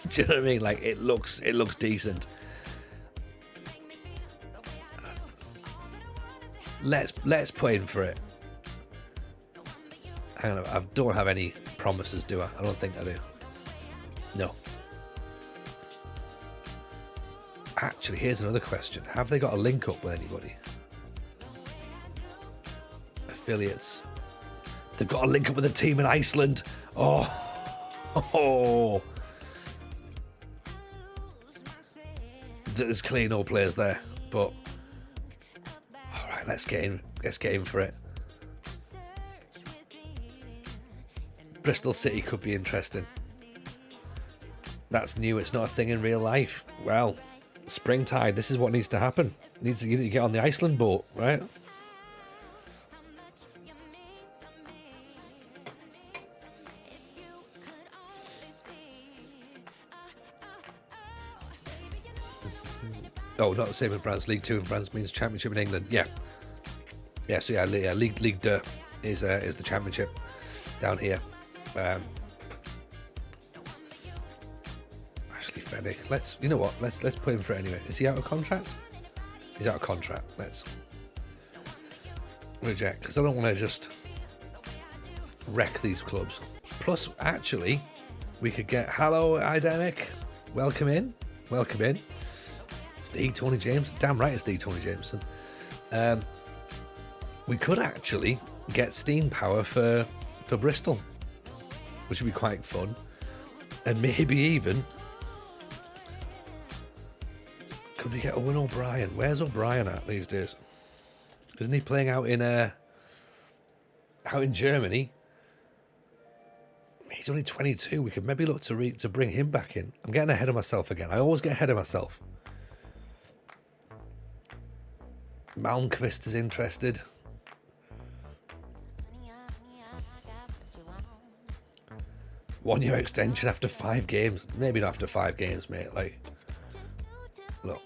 Do you know what I mean? Like, it looks decent. Let's put in for it. Hang on, I don't have any promises, do I? I don't think I do. No. Actually, here's another question. Have they got a link up with anybody? Affiliates. They've got a link up with a team in Iceland. Oh. There's clearly no players there, but all right, let's get in for it. Bristol City could be interesting. That's new. It's not a thing in real life. Well, springtide. This is what needs to happen. You need to get on the Iceland boat, right? Oh, not the same in France. League 2 in France means Championship in England. Yeah. So League 2 is the Championship down here. Ashley Fennick. Let's put him for it anyway. Is he out of contract? He's out of contract. Let's reject, because I don't want to just wreck these clubs. Plus, actually, we could get hello Idemic. Welcome in. It's the Tony James. Damn right, it's the Tony Jameson. We could actually get steam power for Bristol, which would be quite fun, and maybe even could we get Owen O'Brien? Where's O'Brien at these days? Isn't he playing out in Germany? He's only 22. We could maybe look to bring him back in. I'm getting ahead of myself again. I always get ahead of myself. Malmquist is interested. One-year extension after 5 games. Maybe not after 5 games, mate. Like, look,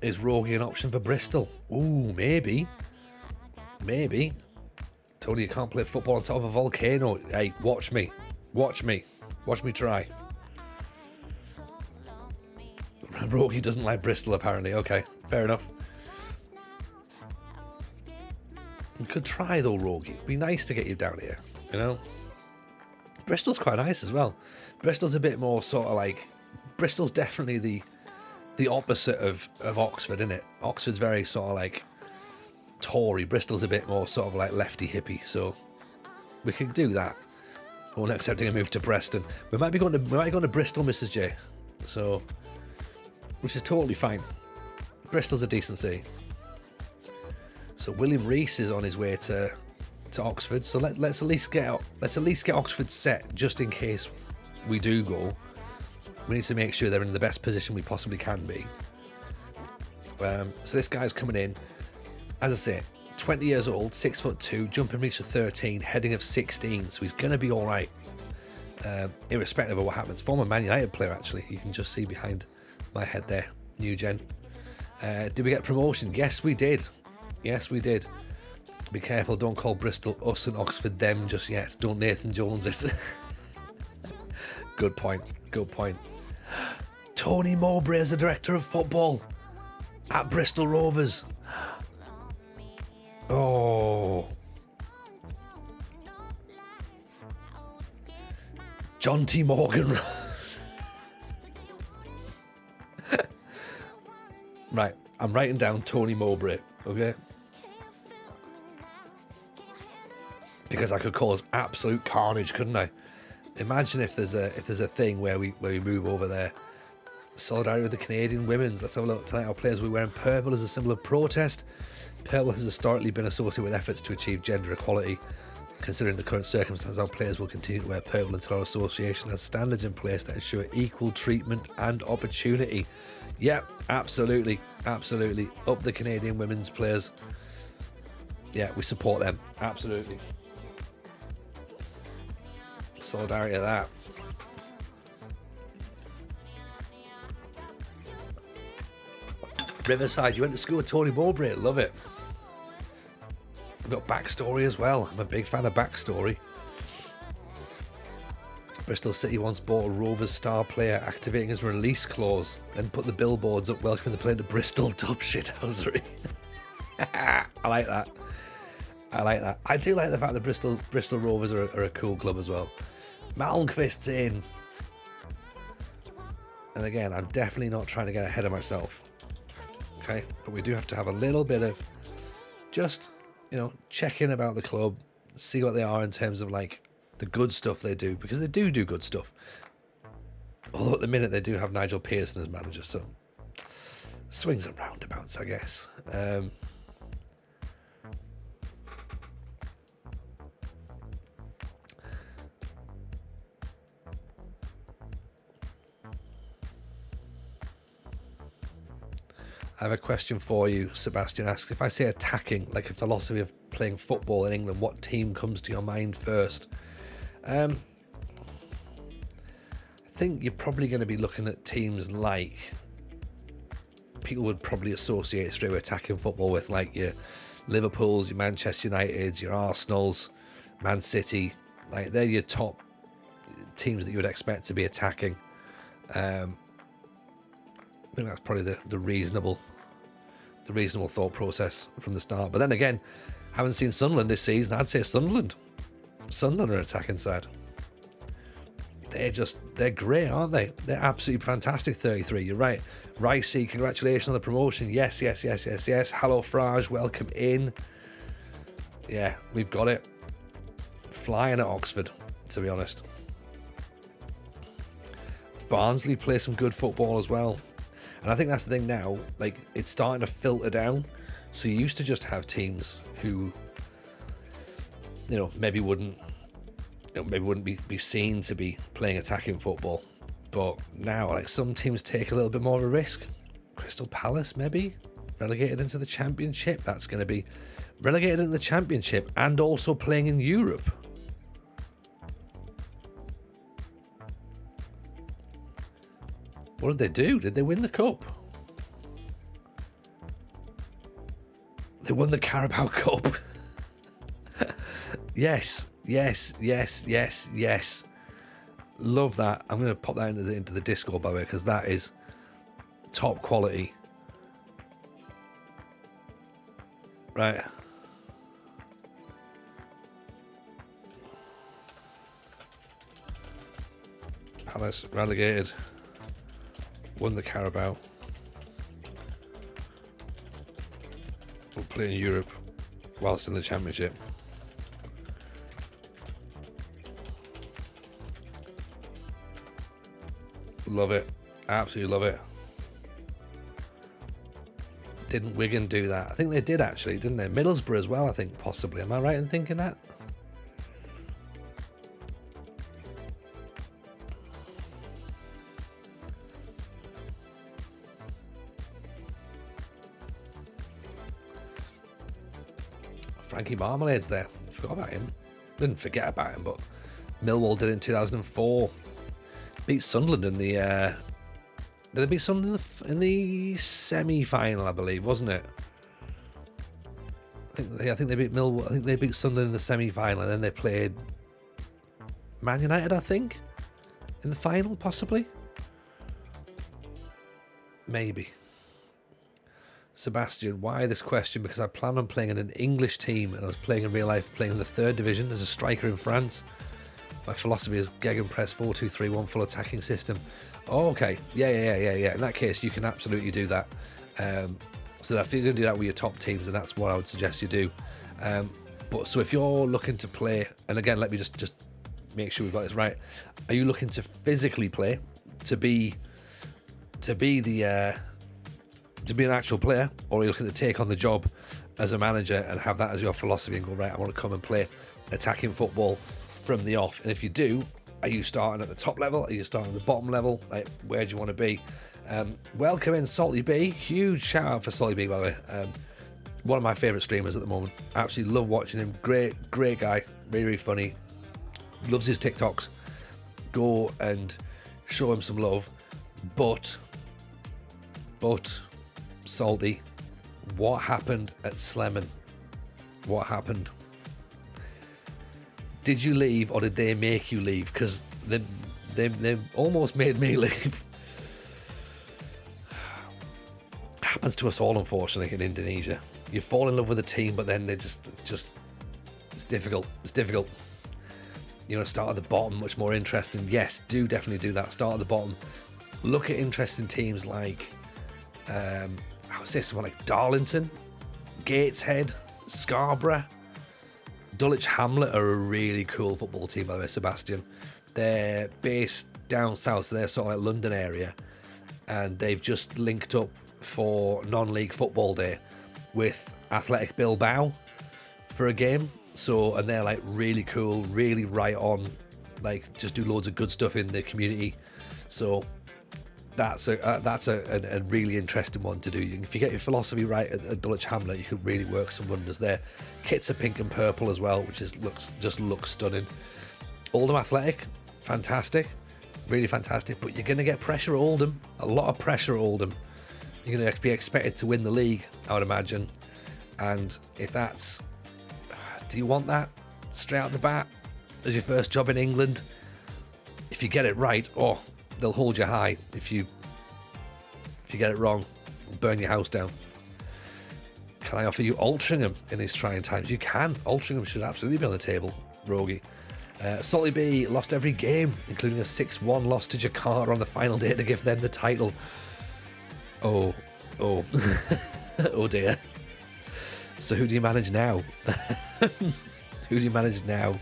is Rogie an option for Bristol? Ooh, maybe. Tony, you can't play football on top of a volcano. Hey, watch me try. Rogie doesn't like Bristol, apparently. Okay, fair enough. You could try though, Rogie. It'd be nice to get you down here, you know. Bristol's quite nice as well. Bristol's a bit more sort of like, Bristol's definitely the opposite of Oxford, isn't it? Oxford's very sort of like Tory. Bristol's a bit more sort of like lefty hippie. So we could do that. We're not accepting a move to Preston. We might be going to Bristol, Mrs. J. So, which is totally fine. Bristol's a decent city. So William Rees is on his way to Oxford. So let's at least get Oxford set just in case we do go. We need to make sure they're in the best position we possibly can be. So this guy's coming in, as I say, 20 years old, 6'2", jumping reach of 13, heading of 16. So he's going to be all right, irrespective of what happens. Former Man United player, actually. You can just see behind my head there. New gen. Did we get promotion? Yes, we did. Be careful, don't call Bristol us and Oxford them just yet. Don't Nathan Jones it. Good point. Tony Mowbray as the director of football at Bristol Rovers. Oh. John T. Morgan. Right, I'm writing down Tony Mowbray, okay? Because I could cause absolute carnage, couldn't I? Imagine if there's a thing where we move over there. Solidarity with the Canadian women's. Let's have a look. Tonight our players will be wearing purple as a symbol of protest. Purple has historically been associated with efforts to achieve gender equality. Considering the current circumstances, our players will continue to wear purple until our association has standards in place that ensure equal treatment and opportunity. Yeah, absolutely. Absolutely. Up the Canadian women's players. Yeah, we support them. Absolutely. Solidarity of that. Riverside, you went to school with Tony Mowbray. Love it. We've got backstory as well. I'm a big fan of backstory. Bristol City once bought a Rovers star player, activating his release clause, then put the billboards up welcoming the player to Bristol dub shithousery. I like that. I like that. I do like the fact that Bristol Rovers are a cool club as well. Malmquist's in. And again, I'm definitely not trying to get ahead of myself. Okay, but we do have to have a little bit of just, check in about the club, see what they are in terms of like the good stuff they do, because they do good stuff. Although at the minute they do have Nigel Pearson as manager, so swings and roundabouts, I guess. I have a question for you. Sebastian asks, if I say attacking, like a philosophy of playing football in England, what team comes to your mind first? I think you're probably going to be looking at teams like, people would probably associate straight with attacking football with like your Liverpools, your Manchester Uniteds, your Arsenals, Man City. Like they're your top teams that you would expect to be attacking. I think that's probably the reasonable thought process from the start. But then again, haven't seen Sunderland this season. I'd say Sunderland are an attacking side. They're great, aren't they? They're absolutely fantastic. 33. You're right. Ricey, congratulations on the promotion. Yes. Hello, Frage. Welcome in. Yeah, we've got it. Flying at Oxford, to be honest. Barnsley play some good football as well. And I think that's the thing now, like it's starting to filter down. So you used to just have teams who, maybe wouldn't be seen to be playing attacking football. But now, like some teams take a little bit more of a risk. Crystal Palace, maybe relegated into the Championship. That's going to be relegated into the Championship and also playing in Europe. What did they do? Did they win the cup? They won the Carabao Cup. Yes. Love that. I'm going to pop that into the Discord, by the way, because that is top quality. Right. Palace relegated. Won the Carabao. We'll play in Europe whilst in the Championship. Love it. Absolutely love it. Didn't Wigan do that? I think they did actually, didn't they? Middlesbrough as well, I think, possibly. Am I right in thinking that? Frankie Marmalade's there. Forgot about him. Didn't forget about him, but Millwall did it in 2004. Beat Sunderland in the. Did they beat Sunderland in the semi-final? I believe, wasn't it? I think they beat Millwall. I think they beat Sunderland in the semi-final, and then they played Man United. I think in the final, possibly. Maybe. Sebastian, why this question? Because I plan on playing in an English team, and I was playing in real life, playing in the 3rd division as a striker in France. My philosophy is Gegenpress 4-2-3-1 full attacking system. Oh, okay. Yeah. In that case, you can absolutely do that. So if you're going to do that with your top teams, and that's what I would suggest you do. But so if you're looking to play, and again, let me just make sure we've got this right. Are you looking to physically play, to be an actual player, or are you looking to take on the job as a manager and have that as your philosophy and go, right, I want to come and play attacking football from the off? And if you do, are you starting at the top level? Are you starting at the bottom level? Like, where do you want to be? Welcome in Salty B. Huge shout out for Salty B, by the way. One of my favourite streamers at the moment. Absolutely love watching him. Great guy. Really, really funny. Loves his TikToks. Go and show him some love. But Salty, what happened at Slemon? What happened? Did you leave, or did they make you leave? Because they almost made me leave. Happens to us all, unfortunately, in Indonesia. You fall in love with a team, but then they just it's difficult. It's difficult. You know, start at the bottom, much more interesting. Yes, definitely do that. Start at the bottom. Look at interesting teams like, I would say someone like Darlington, Gateshead, Scarborough. Dulwich Hamlet are a really cool football team, by the way, Sebastian. They're based down south, so they're sort of like London area, and they've just linked up for non-league football day with Athletic Bilbao for a game. So, and they're like really cool, really right on, like just do loads of good stuff in the community. So that's a really interesting one to do. If you get your philosophy right at Dulwich Hamlet, you could really work some wonders there. Kits are pink and purple as well, which looks stunning. Oldham Athletic, fantastic, really fantastic. But you're going to get pressure at Oldham, a lot of pressure at Oldham. You're going to be expected to win the league, I would imagine. And if that's, do you want that straight out the bat as your first job in England? If you get it right, they'll hold you high. If you get it wrong, they'll burn your house down. Can I offer you Altrincham in these trying times? You can. Altrincham should absolutely be on the table, Rogie. Salty B lost every game, including a 6-1 loss to Jakarta on the final day to give them the title. Oh oh dear. So who do you manage now? Who do you manage now?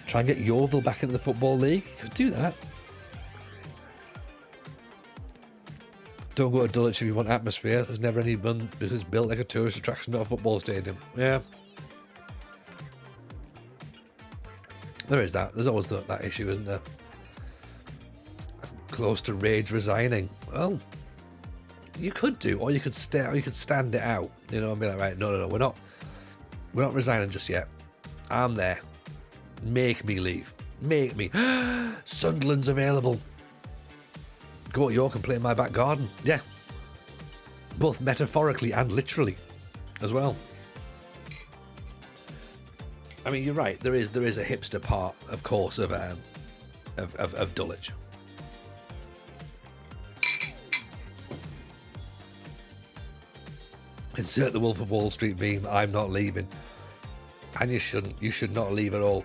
Try and get Yeovil back into the Football League? You could do that. Don't go to Dulwich if you want atmosphere. There's never any run because it's built like a tourist attraction, not a football stadium. Yeah. There is that. There's always that issue, isn't there? Close to Rage resigning. Well, you could do, or you could stay, or you could stand it out. You know, and be like, right, no, we're not resigning just yet. I'm there. Make me leave. Make me. Sunderland's available. Go to York and play in my back garden. Yeah. Both metaphorically and literally as well. I mean, you're right. There is a hipster part, of course, of Dulwich. Insert the Wolf of Wall Street meme. I'm not leaving. And you shouldn't. You should not leave at all.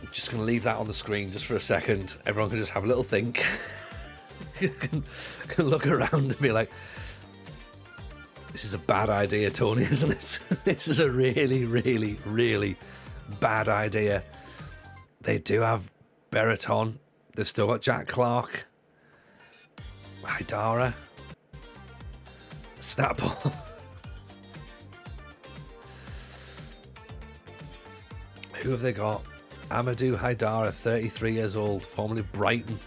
I'm just going to leave that on the screen just for a second. Everyone can just have a little think. can look around and be like, this is a bad idea, Tony, isn't it? This is a really, really, really bad idea. They do have Beraton. They've still got Jack Clark, Haidara, Snapball. Who have they got? Amadou Haidara, 33 years old, formerly of Brighton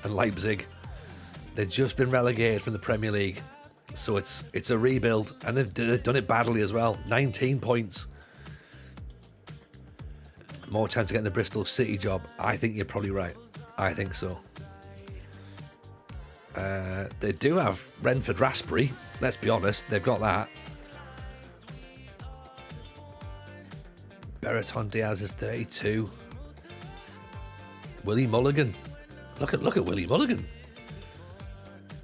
and Leipzig. They've just been relegated from the Premier League, so it's a rebuild, and they've done it badly as well. 19 points. More chance of getting the Bristol City job. I think you're probably right. I think so. They do have Renford Raspberry. Let's be honest, they've got that. Beraton Diaz is 32. Willie Mulligan. Look at Willie Mulligan.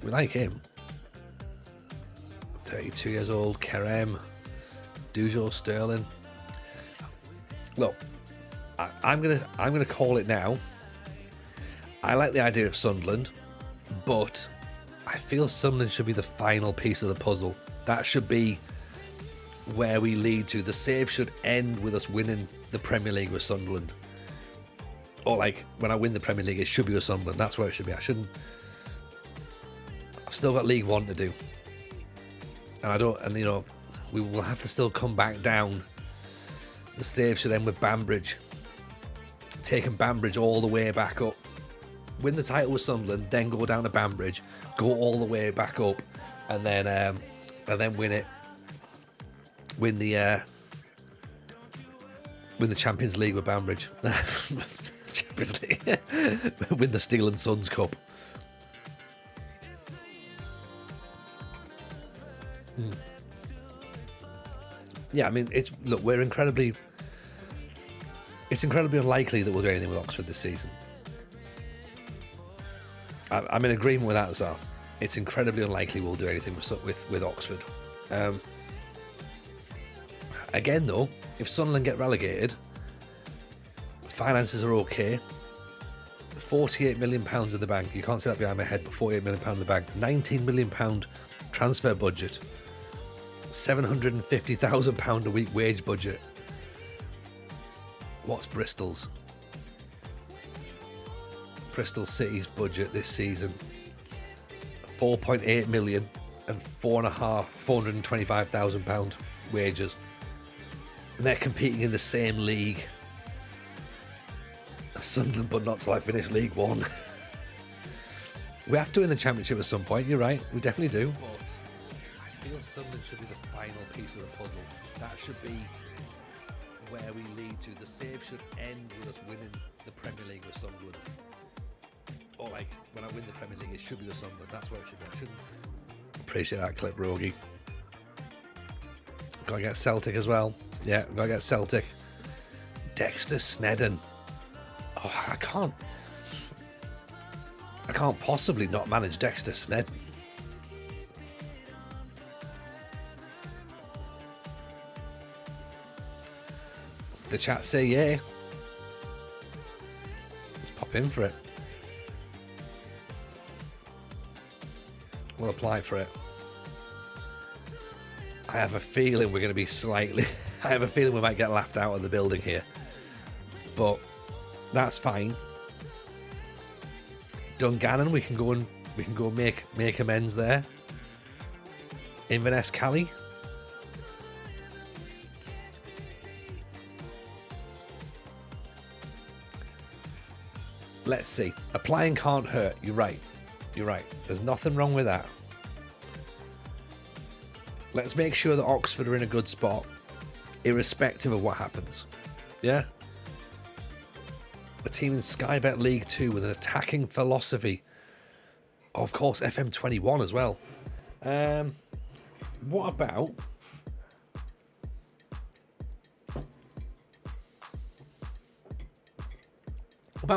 We like him. 32 years old. Kerem. Dujo Sterling. Look, I'm gonna call it now. I like the idea of Sunderland, but I feel Sunderland should be the final piece of the puzzle. That should be where we lead to. The save should end with us winning the Premier League with Sunderland. Or like, when I win the Premier League, it should be with Sunderland. That's where it should be. I've still got League One to do. And we will have to still come back down. The save should end with Banbridge. Taking Banbridge all the way back up. Win the title with Sunderland, then go down to Banbridge, go all the way back up, and then win it. Win the Champions League with Banbridge. Champions League. Win the Steel and Sons Cup. Yeah, I mean, it's incredibly unlikely that we'll do anything with Oxford this season. I'm in agreement with that as well. It's incredibly unlikely we'll do anything with Oxford. Again, though, if Sunderland get relegated, finances are okay. £48 million in the bank. You can't see that behind my head, but £48 million in the bank. £19 million transfer budget. £750,000 a week wage budget. What's Bristol's? Bristol City's budget this season, 4.8 million and £425,000 wages, and they're competing in the same league as Sunderland, but not till I finish League One. We have to win the Championship at some point. You're right, we definitely do. But I feel Sunderland should be the final piece of the puzzle. That should be where we lead to. The save should end with us winning the Premier League with Sunderland. Or like, when I win the Premier League, it should be with Sunderland. That's where it should be. I shouldn't. Appreciate that clip, Rogie. Gotta get Celtic as well. Yeah, gotta get Celtic. Dexter Snedden. Oh, I can't possibly not manage Dexter Snedden. The chat say yeah. Let's pop in for it. We'll apply for it. I have a feeling we're going to be slightly... I have a feeling we might get laughed out of the building here. But that's fine. Dungannon, we can go make amends there. Inverness Cali. Let's see. Applying can't hurt. You're right. There's nothing wrong with that. Let's make sure that Oxford are in a good spot, irrespective of what happens. Yeah? A team in Sky Bet League 2 with an attacking philosophy. Of course, FM23 as well. What about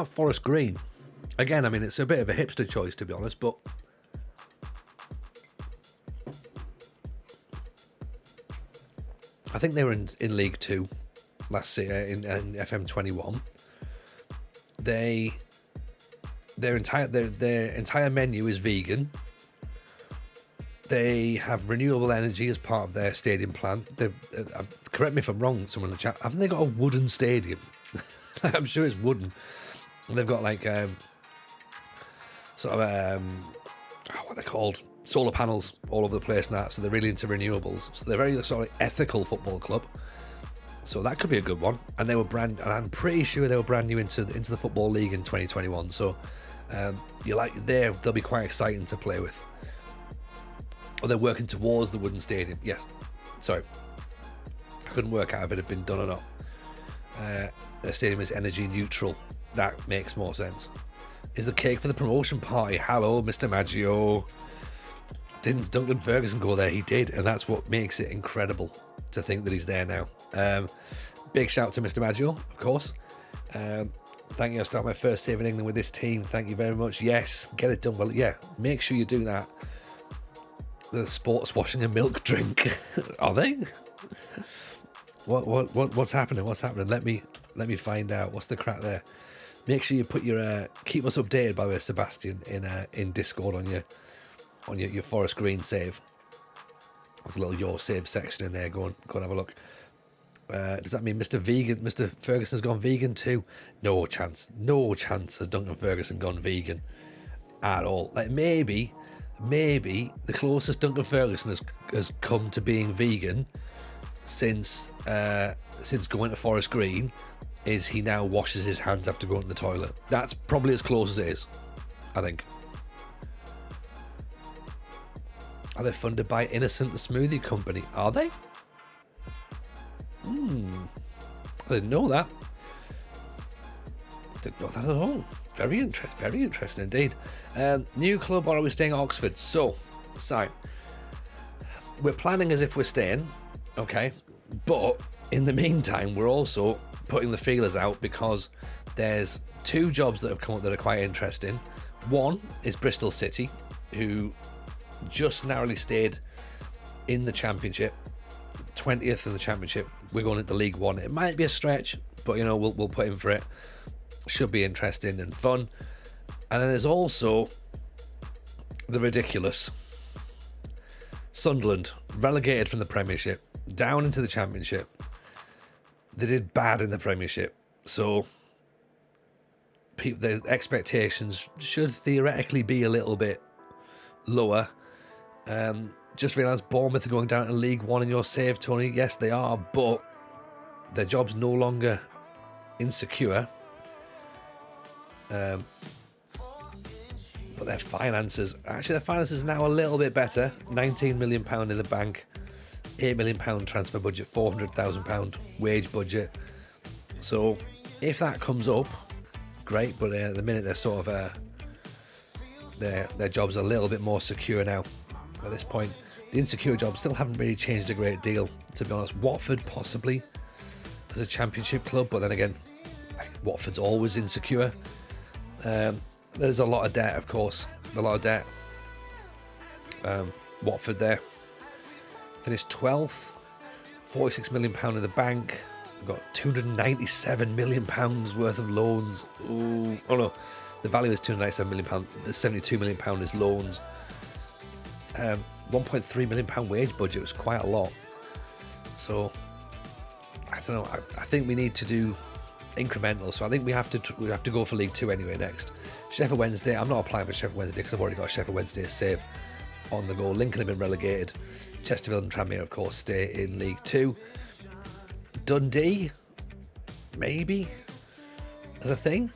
Forest Green? Again, I mean, it's a bit of a hipster choice, to be honest, but I think they were in League 2 last year in FM21. Their entire menu is vegan. They have renewable energy as part of their stadium plan. Correct me if I'm wrong, someone in the chat. Haven't they got a wooden stadium? I'm sure it's wooden. And they've got like what are they called? Solar panels all over the place and that. So they're really into renewables. So they're very sort of ethical football club. So that could be a good one. And and I'm pretty sure they were brand new into the Football League in 2021. So they'll be quite exciting to play with. Or they're working towards the wooden stadium. Yes. Sorry. I couldn't work out if it had been done or not. Their stadium is energy neutral. That makes more sense. Is the cake for the promotion party? Hello, Mr. Maggio. Didn't Duncan Ferguson go there? He did, and that's what makes it incredible to think that he's there now. Big shout to Mr. Maggio, of course. Thank you. I start my first save in England with this team. Thank you very much. Yes, get it done. Well, yeah, make sure you do that. The sports washing and milk drink. Are they? What's happening? What's happening? Let me find out. What's the crack there? Make sure you put your keep us updated, by the way, Sebastian, in Discord on on your Forest Green save. There's a little your save section in there. Go and have a look. Does that mean Mr. Ferguson's gone vegan too? No chance has Duncan Ferguson gone vegan at all. Like maybe the closest Duncan Ferguson has come to being vegan since going to Forest Green is he now washes his hands after going to the toilet. That's probably as close as it is, I think. Are they funded by Innocent the Smoothie Company? Are they? I didn't know that. Didn't know that at all. Very interesting indeed. New club, or are we staying at Oxford? So, we're planning as if we're staying, okay? But in the meantime, we're also putting the feelers out because there's 2 jobs that have come up that are quite interesting. One is Bristol City, who just narrowly stayed in the Championship, 20th in the Championship. We're going into League One. It might be a stretch, but we'll put in for it. Should be interesting and fun. And then there's also the ridiculous Sunderland, relegated from the Premiership down into the Championship. They did bad in the Premiership, so the expectations should theoretically be a little bit lower. Just realised Bournemouth are going down to League One in your save, Tony. Yes, they are, but their job's no longer insecure. But their finances are now a little bit better. £19 million in the bank, £8 million transfer budget, £400,000 wage budget. So if that comes up, great. But at the minute they're sort of their job's a little bit more secure now. At this point, the insecure jobs still haven't really changed a great deal, to be honest. Watford possibly as a Championship club, but then again, Watford's always insecure. There's a lot of debt, of course. Watford there finished 12th, £46 million in the bank. We've got £297 million worth of loans. Ooh. Oh no, the value is £297 million. The £72 million is loans. £1.3 million wage budget was quite a lot. So I don't know. I think we need to do incremental. So I think we have to go for League Two anyway next. Sheffield Wednesday. I'm not applying for Sheffield Wednesday because I've already got a Sheffield Wednesday save on the go. Lincoln have been relegated. Chesterfield and Tranmere, of course, stay in League Two. Dundee, maybe as a thing,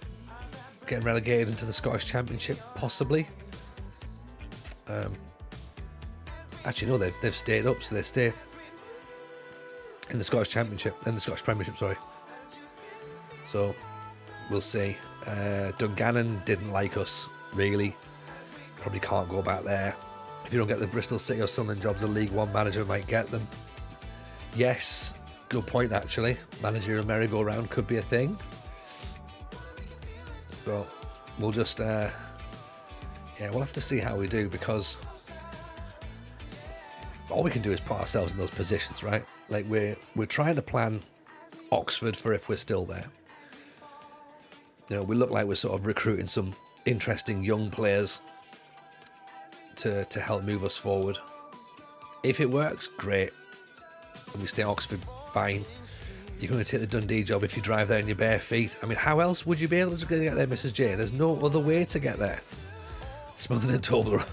getting relegated into the Scottish Championship, possibly. Actually, no, they've stayed up, so they stay in the Scottish Championship, in the Scottish Premiership, sorry. So we'll see. Dungannon didn't like us, really. Probably can't go back there. If you don't get the Bristol City or Sunderland jobs, a League One manager might get them. Yes, good point, actually. Managerial merry-go-round could be a thing. But we'll just, we'll have to see how we do, because all we can do is put ourselves in those positions, right? Like we're trying to plan Oxford for if we're still there. We look like we're sort of recruiting some interesting young players to help move us forward. If it works, great. And we stay at Oxford, fine. You're going to take the Dundee job if you drive there in your bare feet. I mean, how else would you be able to get there, Mrs. J? There's no other way to get there. Smothered in Toblerone.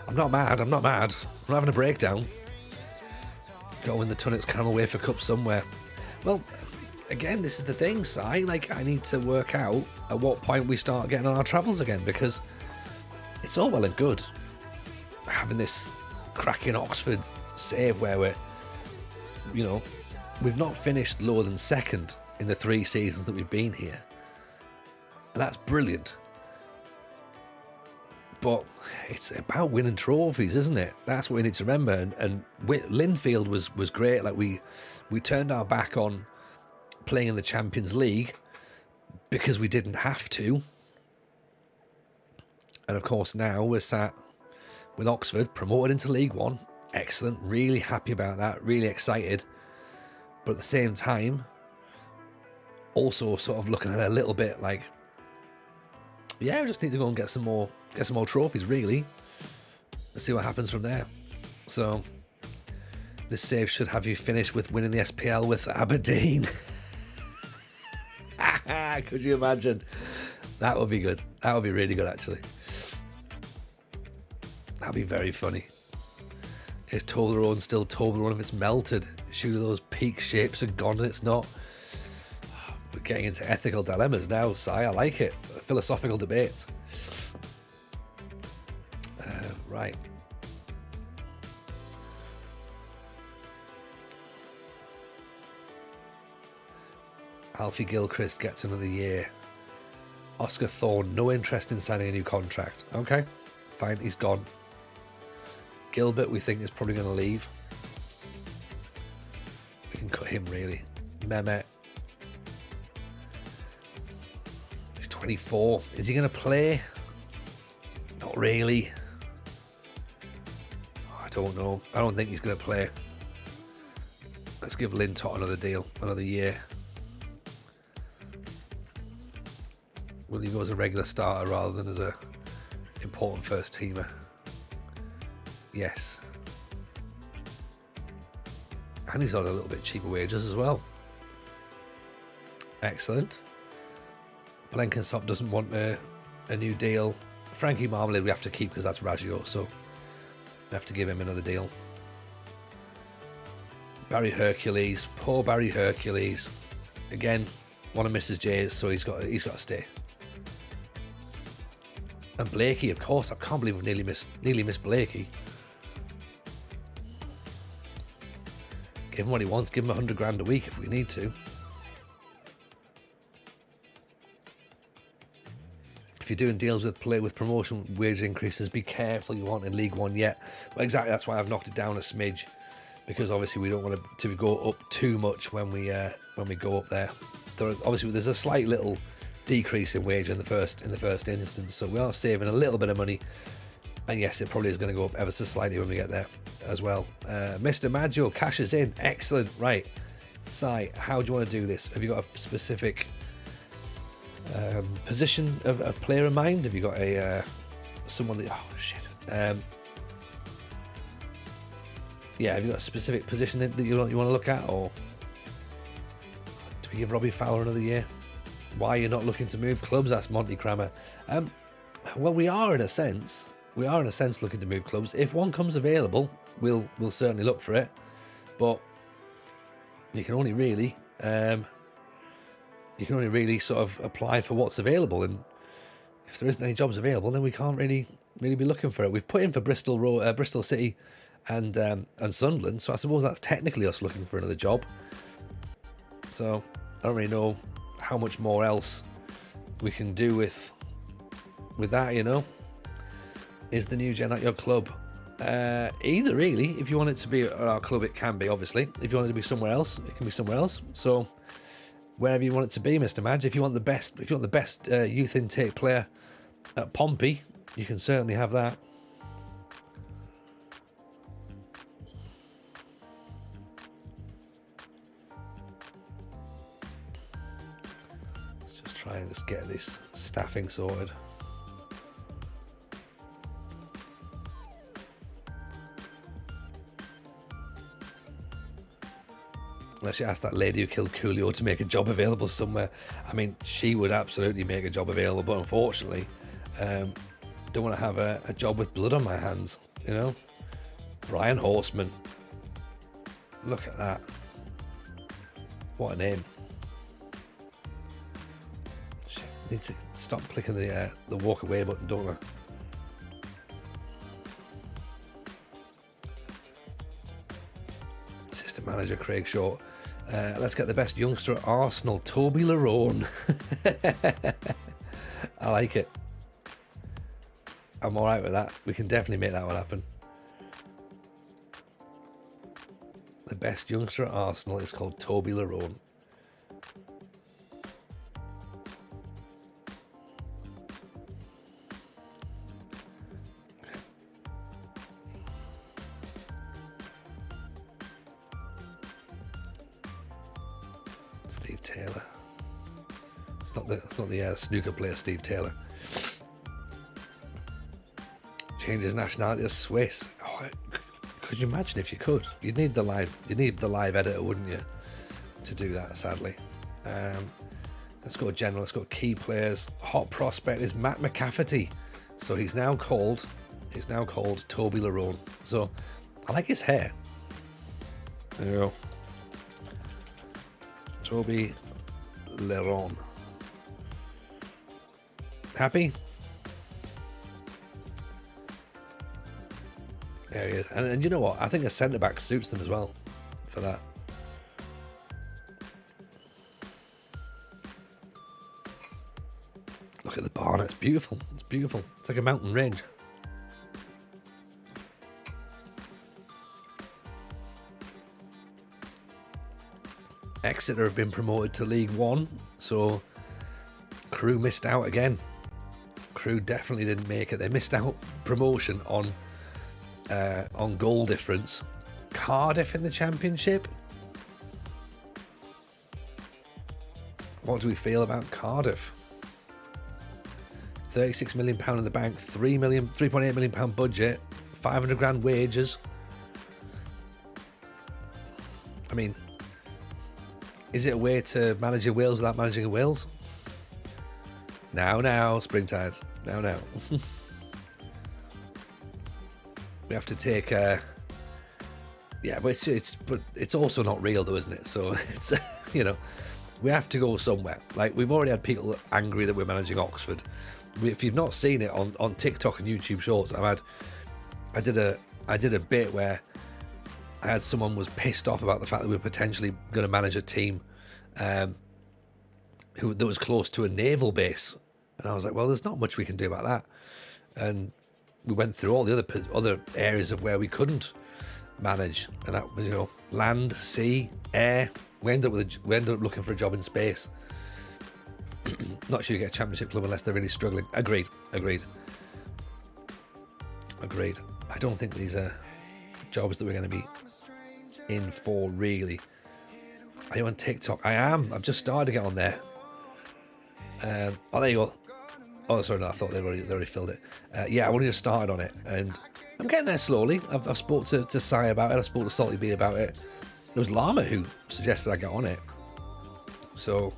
I'm not mad. I'm not having a breakdown. Got to win the Tunnocks Caramel Wafer Cup somewhere. Well, again, this is the thing, Si. Like, I need to work out at what point we start getting on our travels again, because it's all well and good having this cracking Oxford save where we've not finished lower than second in the 3 seasons that we've been here. And that's brilliant. But it's about winning trophies, isn't it? That's what we need to remember. And Linfield was great. Like we turned our back on playing in the Champions League because we didn't have to. And of course now we're sat with Oxford promoted into League One. Excellent. Really happy about that. Really excited. But at the same time, also sort of looking at it a little bit like, we just need to go and get some more trophies, really. Let's see what happens from there. So this save should have you finish with winning the SPL with Aberdeen. Could you imagine? That would be good. That would be really good, actually. That'd be very funny. Is Toblerone still Toblerone if it's melted? Surely those peak shapes are gone and it's not. We're getting into ethical dilemmas now, Si. I like it. Philosophical debates. Right. Alfie Gilchrist gets another year. Oscar Thorne, no interest in signing a new contract. Okay, fine, he's gone. Gilbert, we think, is probably going to leave. We can cut him, really. Mehmet. He's 24. Is he going to play? Not really. I don't know. I don't think he's going to play. Let's give Lintott another deal, another year. Will he go as a regular starter rather than as a important first teamer? Yes. And he's on a little bit cheaper wages as well. Excellent. Blenkinsop doesn't want a new deal. Frankie Marmalade we have to keep because that's Raggio, so we have to give him another deal. Barry Hercules, poor Barry Hercules. Again, one of Mrs. J's, so he's got to stay. And Blakey, of course, I can't believe we've nearly missed Blakey. Give him what he wants, give him 100 grand a week if we need to. If you're doing deals with promotion wage increases, be careful you aren't in League One yet. Well, exactly, that's why I've knocked it down a smidge, because obviously we don't want to go up too much when we go up there. There's a slight little decrease in wage in the first instance, so we are saving a little bit of money. And yes, it probably is going to go up ever so slightly when we get there as well. Mr. Maggio cashes in. Excellent. Right. Si, how do you want to do this? Have you got a specific position of player in mind? Have you got a someone that... Oh, shit. Yeah, have you got a specific position that you want to look at? Or do we give Robbie Fowler another year? Why are you not looking to move clubs? Asked Monty Crammer. Well, we are in a sense looking to move clubs. If one comes available, we'll certainly look for it. But you can only really sort of apply for what's available, and if there isn't any jobs available, then we can't really be looking for it. We've put in for Bristol City and Sunderland, so I suppose that's technically us looking for another job. So I don't really know how much more else we can do with that, you know. Is the new gen at your club? Either, really. If you want it to be at our club, it can be, obviously. If you want it to be somewhere else, it can be somewhere else. So wherever you want it to be, Mr. Madge. If you want the best youth intake player at Pompey, you can certainly have that. Let's just try and just get this staffing sorted. Unless you ask that lady who killed Coolio to make a job available somewhere. I mean, she would absolutely make a job available, but unfortunately, don't want to have a job with blood on my hands, you know? Brian Horseman. Look at that. What a name. Shit, I need to stop clicking the walk away button, don't I? Assistant manager Craig Short. Let's get the best youngster at Arsenal, Toby Lerone. I like it. I'm alright with that. We can definitely make that one happen. The best youngster at Arsenal is called Toby Lerone. Steve Taylor. It's not the snooker player Steve Taylor. Change his nationality to Swiss. Oh, could you imagine if you could? You'd need the live editor, wouldn't you, to do that? Sadly. Let's go general. Let's go key players. Hot prospect is Matt McCafferty. So he's now called Toby Lerone. So I like his hair. There you go. Toby Lerone. Happy? There he is. And you know what? I think a centre-back suits them as well for that. Look at the barn. It's beautiful. It's beautiful. It's like a mountain range. Exeter have been promoted to League One, so Crewe missed out again. Crewe definitely didn't make it. They missed out promotion on goal difference. Cardiff in the Championship. What do we feel about Cardiff? £36 million in the bank, £3.8 million budget, 500 grand wages. I mean, is it a way to manage your Wales without managing your Wales? Now, springtide. Now. We have to take but it's also not real though, isn't it? So it's we have to go somewhere. Like, we've already had people angry that we're managing Oxford. If you've not seen it on TikTok and YouTube Shorts, I did a bit where I had someone was pissed off about the fact that we were potentially going to manage a team that was close to a naval base, and I was like, well, there's not much we can do about that. And we went through all the other areas of where we couldn't manage, and that was land, sea, air. We ended up looking for a job in space. Not sure you get a championship club unless they're really struggling. Agreed. I don't think these are jobs that we're going to be in for, really. Are you on TikTok? I am. I've just started to get on there. There you go. Oh, sorry, no, I thought they already filled it. Yeah, I only just started on it, and I'm getting there slowly. I've spoke to Sai about it. I spoke to Salty B about it. It was Llama who suggested I get on it. So,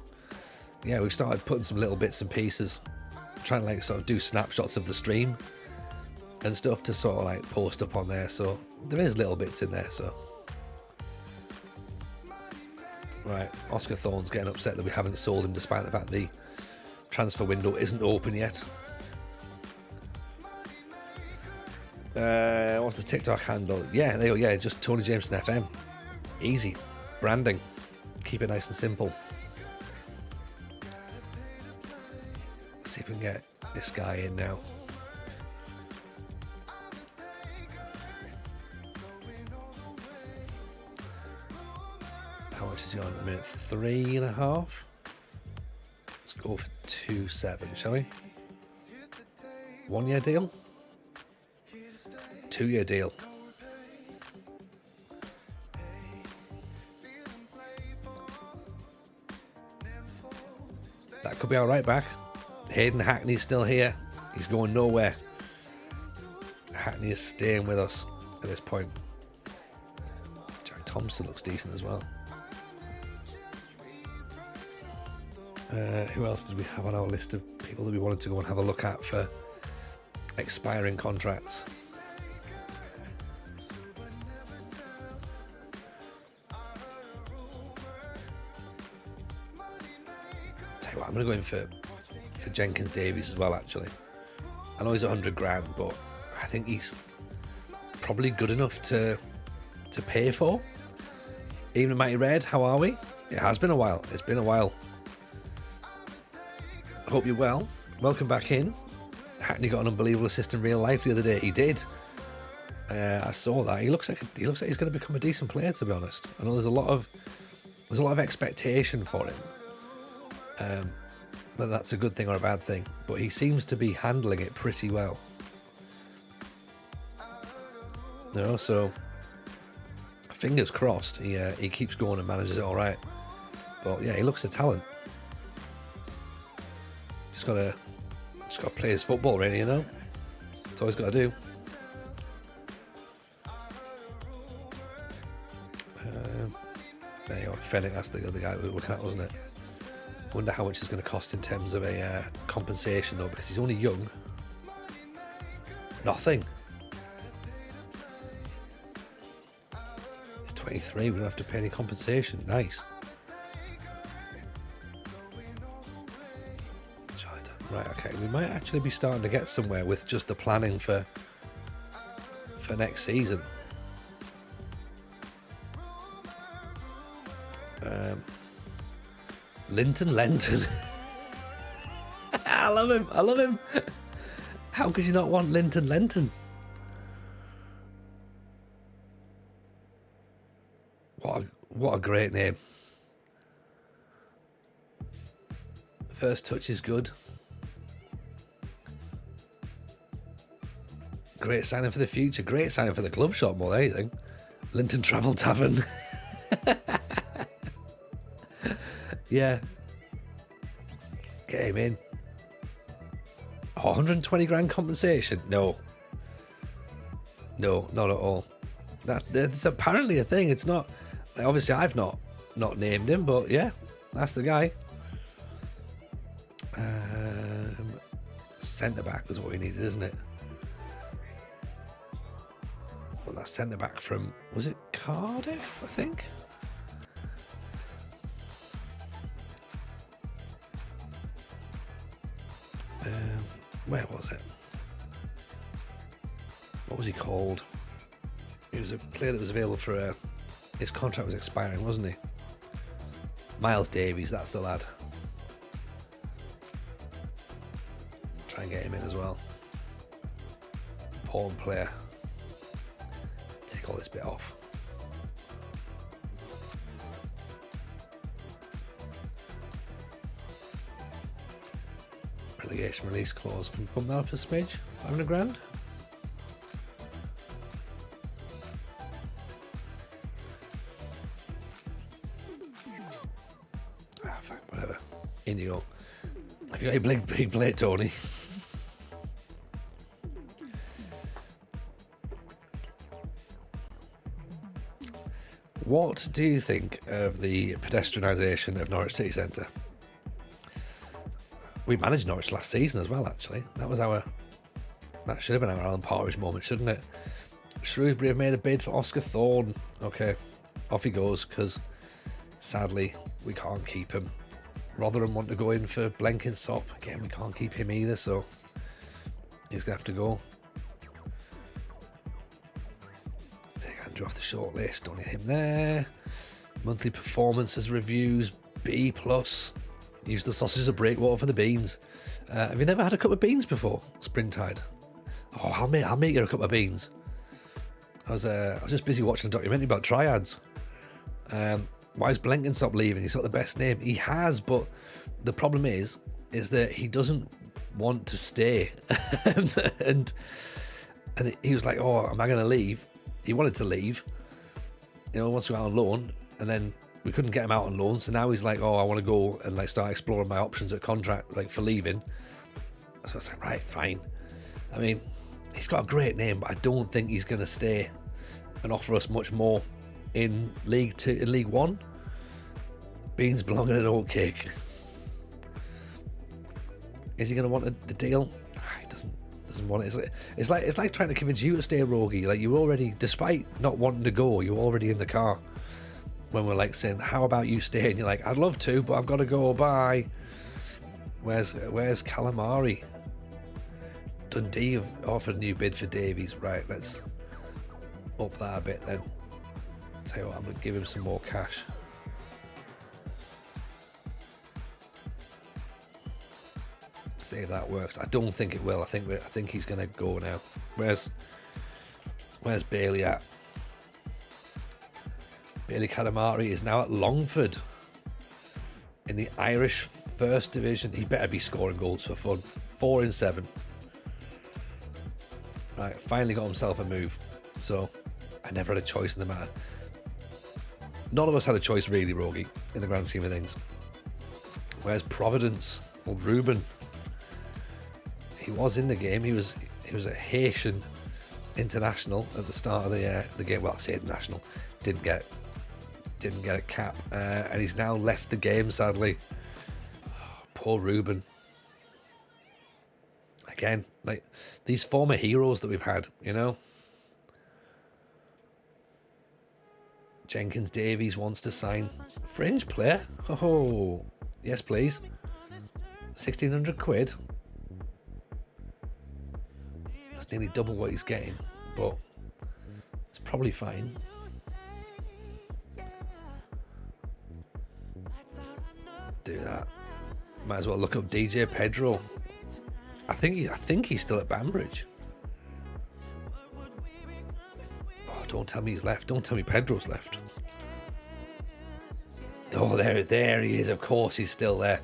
yeah, we've started putting some little bits and pieces, trying to sort of do snapshots of the stream and stuff to sort of post up on there. So there is little bits in there. So, right, Oscar Thorne's getting upset that we haven't sold him despite the fact the transfer window isn't open yet. What's the TikTok handle? Yeah, there you go. Yeah, just Tony Jameson FM. Easy branding. Keep it nice and simple. Let's see if we can get this guy in now. How much is he on at the minute? 3.5. Let's go for 2.7, shall we? 1 year deal? 2 year deal. That could be our right back. Hayden Hackney's still here. He's going nowhere. Hackney is staying with us at this point. Jack Thompson looks decent as well. Who else did we have on our list of people that we wanted to go and have a look at for expiring contracts? Tell you what, I'm going to go in for Jenkins Davies as well, actually. I know he's 100 grand, but I think he's probably good enough to pay for. Even Mighty Red, how are we? It has been a while. It's been a while. Hope you're well. Welcome back in. Hackney got an unbelievable assist in real life the other day. He did. I saw that. He looks like he's going to become a decent player, to be honest. I know there's a lot of expectation for him. Whether that's a good thing or a bad thing, but he seems to be handling it pretty well. So fingers crossed he keeps going and manages it all right. But yeah, he looks a talent. Just got to play his football, really, That's all he's got to do. Fennick, that's the other guy we were looking at, wasn't it? Wonder how much it's going to cost in terms of a compensation, though, because he's only young. Nothing. He's 23, we don't have to pay any compensation. Nice. Right, okay, we might actually be starting to get somewhere with just the planning for next season. Lenton. I love him. How could you not want Lenton? What a great name. First touch is good. Great signing for the future. Great signing for the club shop more than anything. Linton Travel Tavern. Yeah. Get him in. 120 grand compensation? No, not at all. That's apparently a thing. It's not. Obviously, I've not named him, but yeah, that's the guy. Centre back was what we needed, isn't it? Well, that centre back from, was it Cardiff? I think. Where was it? What was he called? He was a player that was available for his contract was expiring, wasn't he? Miles Davies, that's the lad. Try and get him in as well. Important player. Take all this bit off. Relegation release clause. Can we pump that up a smidge? 500 grand? Ah, fine, whatever. In you go. Have you got a big plate, Tony? What do you think of the pedestrianisation of Norwich City Centre? We managed Norwich last season as well, actually. That should have been our Alan Partridge moment, shouldn't it? Shrewsbury have made a bid for Oscar Thorne. Okay, off he goes, because sadly, we can't keep him. Rotherham want to go in for Blenkinsop. Again, we can't keep him either, so he's going to have to go. Take Andrew off the short list. Don't need him there. Monthly performances reviews, B+. Use the sausage as a breakwater for the beans. Have you never had a cup of beans before? Springtide. Oh, I'll make you a cup of beans. I was just busy watching a documentary about triads. Why is Blenkinsop leaving? He's got the best name. He has, but the problem is that he doesn't want to stay. and he was like, "Oh, am I going to leave?" He wanted to leave. He wants to go out on loan, and then we couldn't get him out on loan, so now he's like, "Oh, I want to go and like start exploring my options at contract, like for leaving." So I was like, "Right, fine." I mean, he's got a great name, but I don't think he's going to stay and offer us much more in League Two, in League One. Beans belong in an oatcake. Is he going to want the deal? He doesn't want it. It's like trying to convince you to stay, Rogie. Like, you already, despite not wanting to go, you're already in the car. When we're like saying, "How about you stay?" And you're like, "I'd love to, but I've got to go. Bye." Where's Calamari? Dundee have offered a new bid for Davies. Right, let's up that a bit then. Tell you what, I'm going to give him some more cash. See if that works. I don't think it will. I think he's going to go now. Where's Bailey at? Bailey Calamari is now at Longford in the Irish First Division. He better be scoring goals for fun. 4 in 7. Right, finally got himself a move. So I never had a choice in the matter. None of us had a choice really, Rogie, in the grand scheme of things. Where's Providence? Well, Ruben. He was in the game. He was a Haitian international at the start of the game. Well, I say international. Didn't get didn't get a cap, and he's now left the game, sadly. Oh, poor Ruben. Again, like these former heroes that we've had, you know. Jenkins Davies wants to sign. Fringe player? Oh, yes, please. 1,600 quid. That's nearly double what he's getting, but it's probably fine. Do that. Might as well look up DJ Pedro. I think he's still at Banbridge. Oh, don't tell me he's left. Don't tell me Pedro's left. Oh, there he is. Of course, he's still there.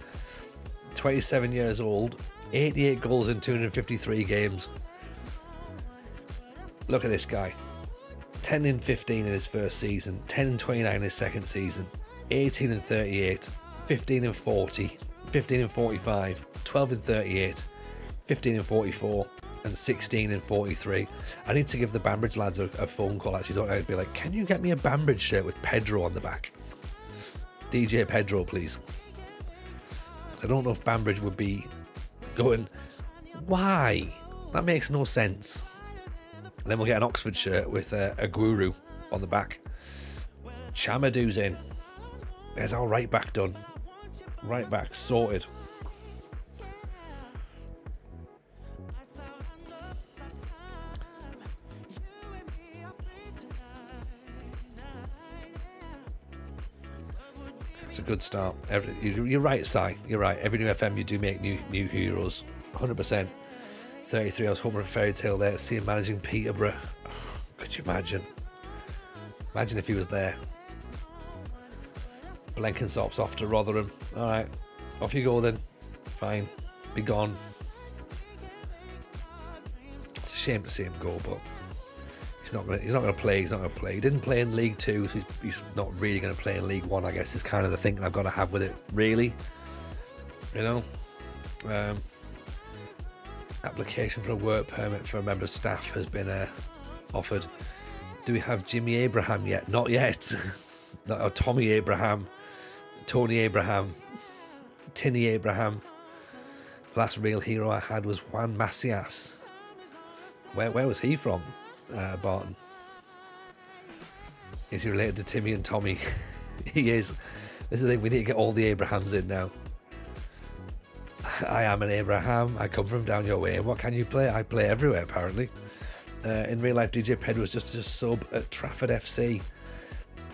27 years old, 88 goals in 253 games. Look at this guy. 10 in 15 in his first season, 10 in 29 in his second season, 18 in 38, 15 in 40, 15 in 45, 12 in 38, 15 in 44, and 16 in 43. I need to give the Banbridge lads a phone call, actually, don't I? I'd be like, can you get me a Banbridge shirt with Pedro on the back? DJ Pedro, please. I don't know if Banbridge would be going, why? That makes no sense. And then we'll get an Oxford shirt with a guru on the back. Chamadou's in. There's our right back done. Right back sorted. It's a good start. You're right, Si. You're right. Every new FM you do make new heroes. 100%. 33. I was hoping for a fairy tale there to see him managing Peterborough. Oh, could you imagine? Imagine if he was there. Blenkinsop's off to Rotherham. All right, off you go then. Fine, be gone. It's a shame to see him go, but he's not gonna play. He's not gonna play. He didn't play in League Two, so he's not really gonna play in League One. I guess is kind of the thinking I've got to have with it. Really, you know. Application for a work permit for a member of staff has been offered. Do we have Jimmy Abraham yet? Not yet. No, Tommy Abraham, Tony Abraham, Tinny Abraham. The last real hero I had was Juan Macias. Where was he from, Barton? Is he related to Timmy and Tommy? He is. This is the thing, we need to get all the Abrahams in now. I am an Abraham. I come from down your way. And what can you play? I play everywhere, apparently. In real life, DJ Pedro was just a sub at Trafford FC.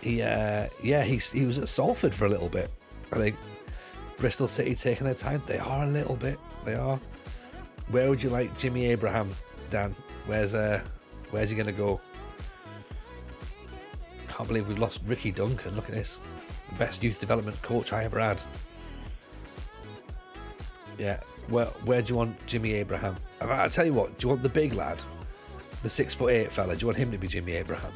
He was at Salford for a little bit. I think Bristol City taking their time. They are a little bit. They are. Where would you like Jimmy Abraham, Dan? Where's he going to go? Can't believe we've lost Ricky Duncan. Look at this. The best youth development coach I ever had. Yeah. Where do you want Jimmy Abraham? I'll tell you what. Do you want the big lad? The 6'8" fella? Do you want him to be Jimmy Abraham?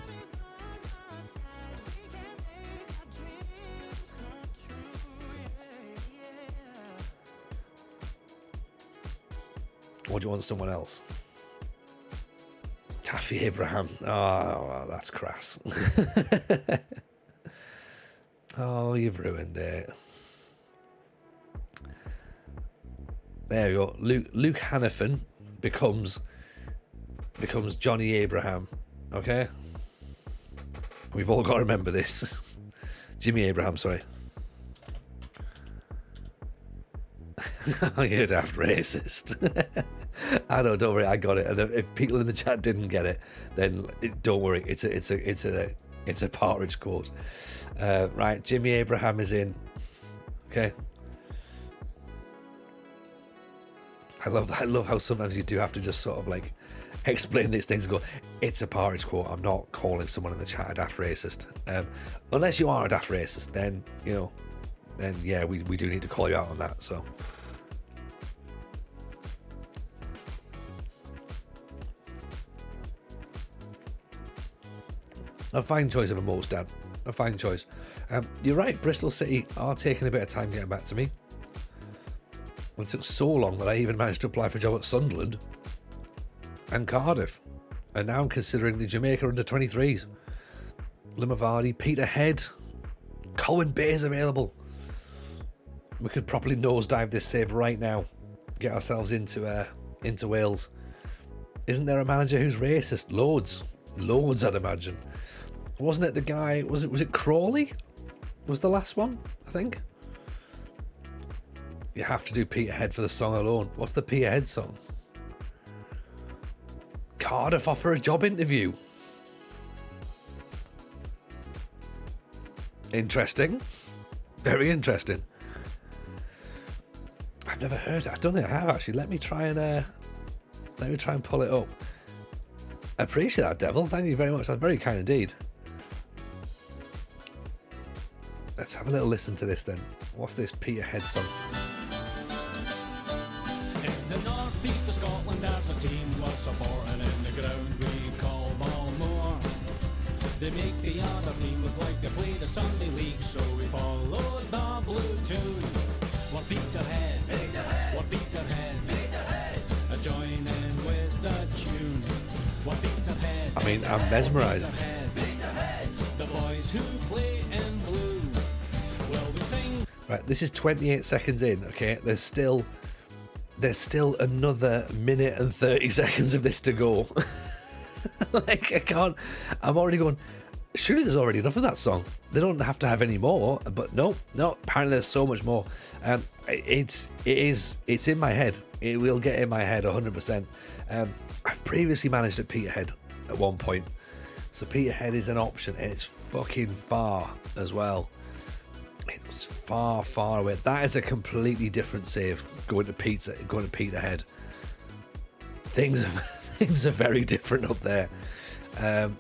Or do you want someone else? Taffy Abraham. Oh, well, that's crass. Oh, you've ruined it. There you go. Luke Hannafin becomes Johnny Abraham. Okay? We've all got to remember this. Jimmy Abraham, sorry. You're daft racist. I know, don't worry, I got it. And if people in the chat didn't get it, then don't worry. It's a Partridge quote. Right, Jimmy Abraham is in. Okay. I love how sometimes you do have to just sort of like explain these things and go, it's a Partridge quote. I'm not calling someone in the chat a daft racist. Unless you are a daft racist, then yeah, we do need to call you out on that. So a fine choice of emotes, Dan. A fine choice. You're right, Bristol City are taking a bit of time getting back to me. Well, it took so long that I even managed to apply for a job at Sunderland and Cardiff. And now I'm considering the Jamaica under-23s. Limavady, Peterhead. Colwyn Bay is available. We could properly nosedive this save right now. Get ourselves into Wales. Isn't there a manager who's racist? Loads, I'd imagine. Wasn't it the guy? Was it Crawley? Was the last one? I think. You have to do Peterhead for the song alone. What's the Peterhead song? Cardiff offer a job interview. Interesting. Very interesting. I've never heard it. I don't think I have actually. Let me try and pull it up. I appreciate that, Devil. Thank you very much. That's very kind indeed. Let's have a little listen to this then. What's this Peterhead song? In the northeast of Scotland there's a team was supporting in the ground we call Balmore. They make the other team look like they play the Sunday League, so we followed the blue tune. We're Peterhead, we're Peterhead, join in with the tune. We're Peterhead. I mean, I'm mesmerised. The boys who play in blue. Will we sing? Right, this is 28 seconds in. Okay, there's still another minute and 30 seconds of this to go. Like, I can't. I'm already going. Surely there's already enough of that song. They don't have to have any more. But no. Apparently there's so much more. It's in my head. It will get in my head 100%. I've previously managed at Peterhead at one point, so Peterhead is an option, and it's fucking far as well. It was far away. That is a completely different save. Going to Peterhead. Things are very different up there. I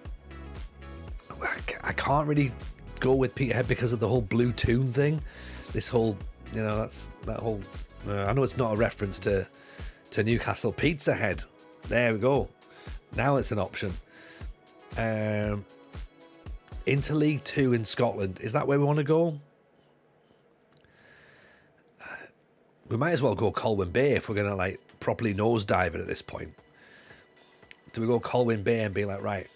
can't really go with Peterhead because of the whole blue tune thing. This whole, that whole. I know it's not a reference to Newcastle. Pizza Head. There we go. Now it's an option. Into League 2 in Scotland. Is that where we want to go? We might as well go Colwyn Bay if we're going to properly nosedive it at this point. Do we go Colwyn Bay and be like, right,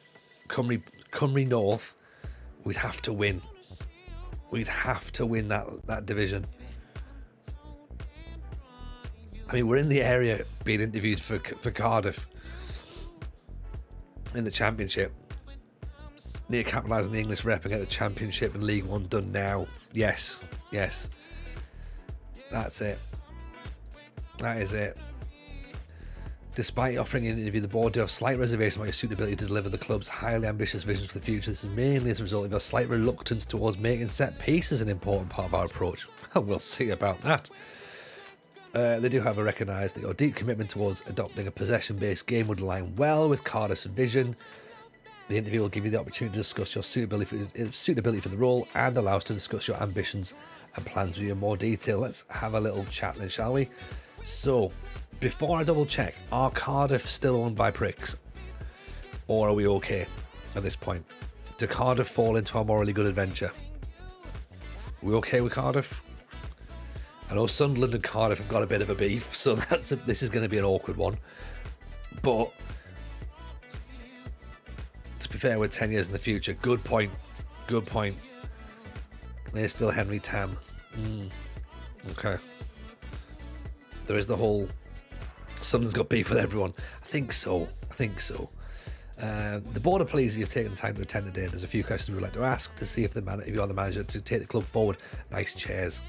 Cymru North, we'd have to win. We'd have to win that division. I mean, we're in the area being interviewed for Cardiff in the Championship. Need to capitalise on the English rep and get the Championship and League One done now. Yes. That's it. That is it. Despite offering an interview, the board do have slight reservations about your suitability to deliver the club's highly ambitious visions for the future. This is mainly as a result of your slight reluctance towards making set pieces an important part of our approach. We'll see about that. They do, however, recognise that your deep commitment towards adopting a possession-based game would align well with Cardiff's vision. The interview will give you the opportunity to discuss your suitability for the role and allow us to discuss your ambitions and plans with you in more detail. Let's have a little chat then, shall we? So, before I double check, are Cardiff still owned by pricks? Or are we okay at this point? Do Cardiff fall into our morally good adventure? Are we okay with Cardiff? I know Sunderland and Cardiff have got a bit of a beef, so this is going to be an awkward one. But to be fair, we're 10 years in the future. Good point. There's still Henry Tam. Okay. There is the whole Sunderland's got beef with everyone. I think so. The board are pleased you've taken the time to attend today. There's a few questions we'd like to ask to see if you're the manager to take the club forward. Nice chairs.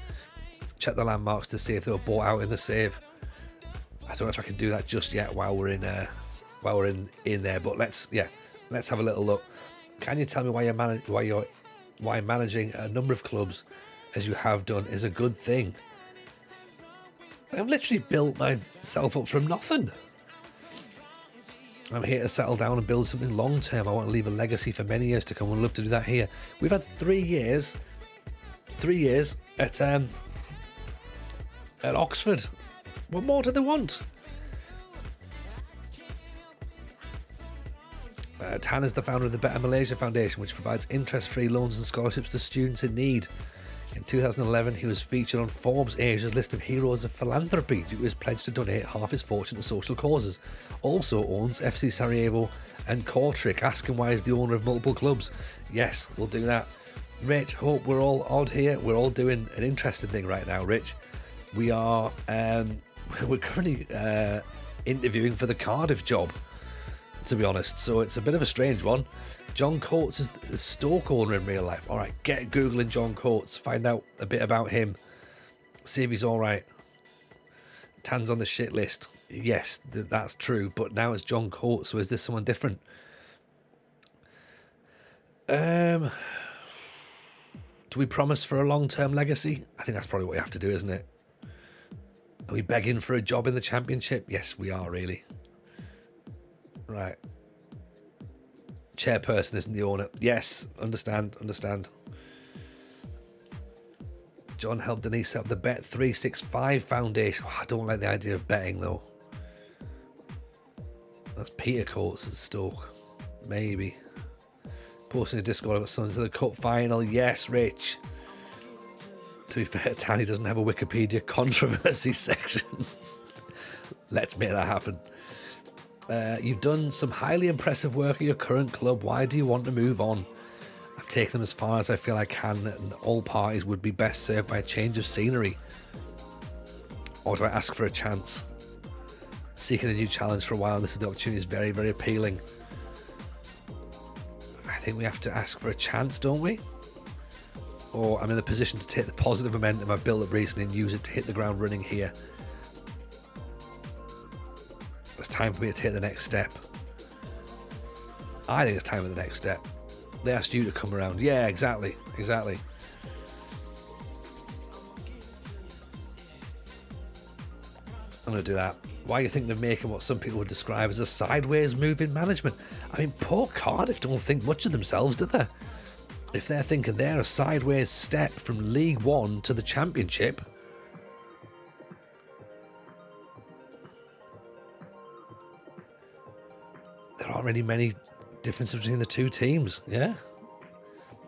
Check the landmarks to see if they were bought out in the save. I don't know if I can do that just yet while we're in there. But let's have a little look. Can you tell me why managing a number of clubs as you have done is a good thing? I've literally built myself up from nothing. I'm here to settle down and build something long term. I want to leave a legacy for many years to come. I'd love to do that here. We've had 3 years at Oxford. What more do they want? Tan is the founder of the Better Malaysia Foundation, which provides interest-free loans and scholarships to students in need. In 2011, he was featured on Forbes Asia's list of heroes of philanthropy due to his pledge to donate half his fortune to social causes. Also owns FC Sarajevo and Kortrijk. Ask him why he's the owner of multiple clubs. Yes, we'll do that. Rich, hope we're all odd here. We're all doing an interesting thing right now, Rich. We are, we're currently interviewing for the Cardiff job, to be honest. So it's a bit of a strange one. John Coates is the Stoke owner in real life. All right, get Googling John Coates, find out a bit about him, see if he's all right. Tan's on the shit list. Yes, that's true. But now it's John Coates. So is this someone different? Do we promise for a long-term legacy? I think that's probably what we have to do, isn't it? Are we begging for a job in the Championship? Yes, we are, really. Right. Chairperson isn't the owner. Yes, understand. John helped Denise set up the Bet365 Foundation. Oh, I don't like the idea of betting, though. That's Peter Coates at Stoke. Maybe. Posting a Discord about Sons of the Cup final. Yes, Rich. To be fair, Tanny doesn't have a Wikipedia controversy section. Let's make that happen. You've done some highly impressive work at your current club. Why do you want to move on? I've taken them as far as I feel I can, and all parties would be best served by a change of scenery. Or do I ask for a chance? Seeking a new challenge for a while, and this is the opportunity is very, very appealing. I think we have to ask for a chance, don't we? Or I'm in the position to take the positive momentum I've built up recently and use it to hit the ground running here. It's time for me to take the next step. I think it's time for the next step. They asked you to come around. Yeah, exactly. I'm going to do that. Why are you thinking of making what some people would describe as a sideways move in management? I mean, poor Cardiff don't think much of themselves, do they? If they're thinking they're a sideways step from League One to the Championship, there aren't really many differences between the two teams, yeah?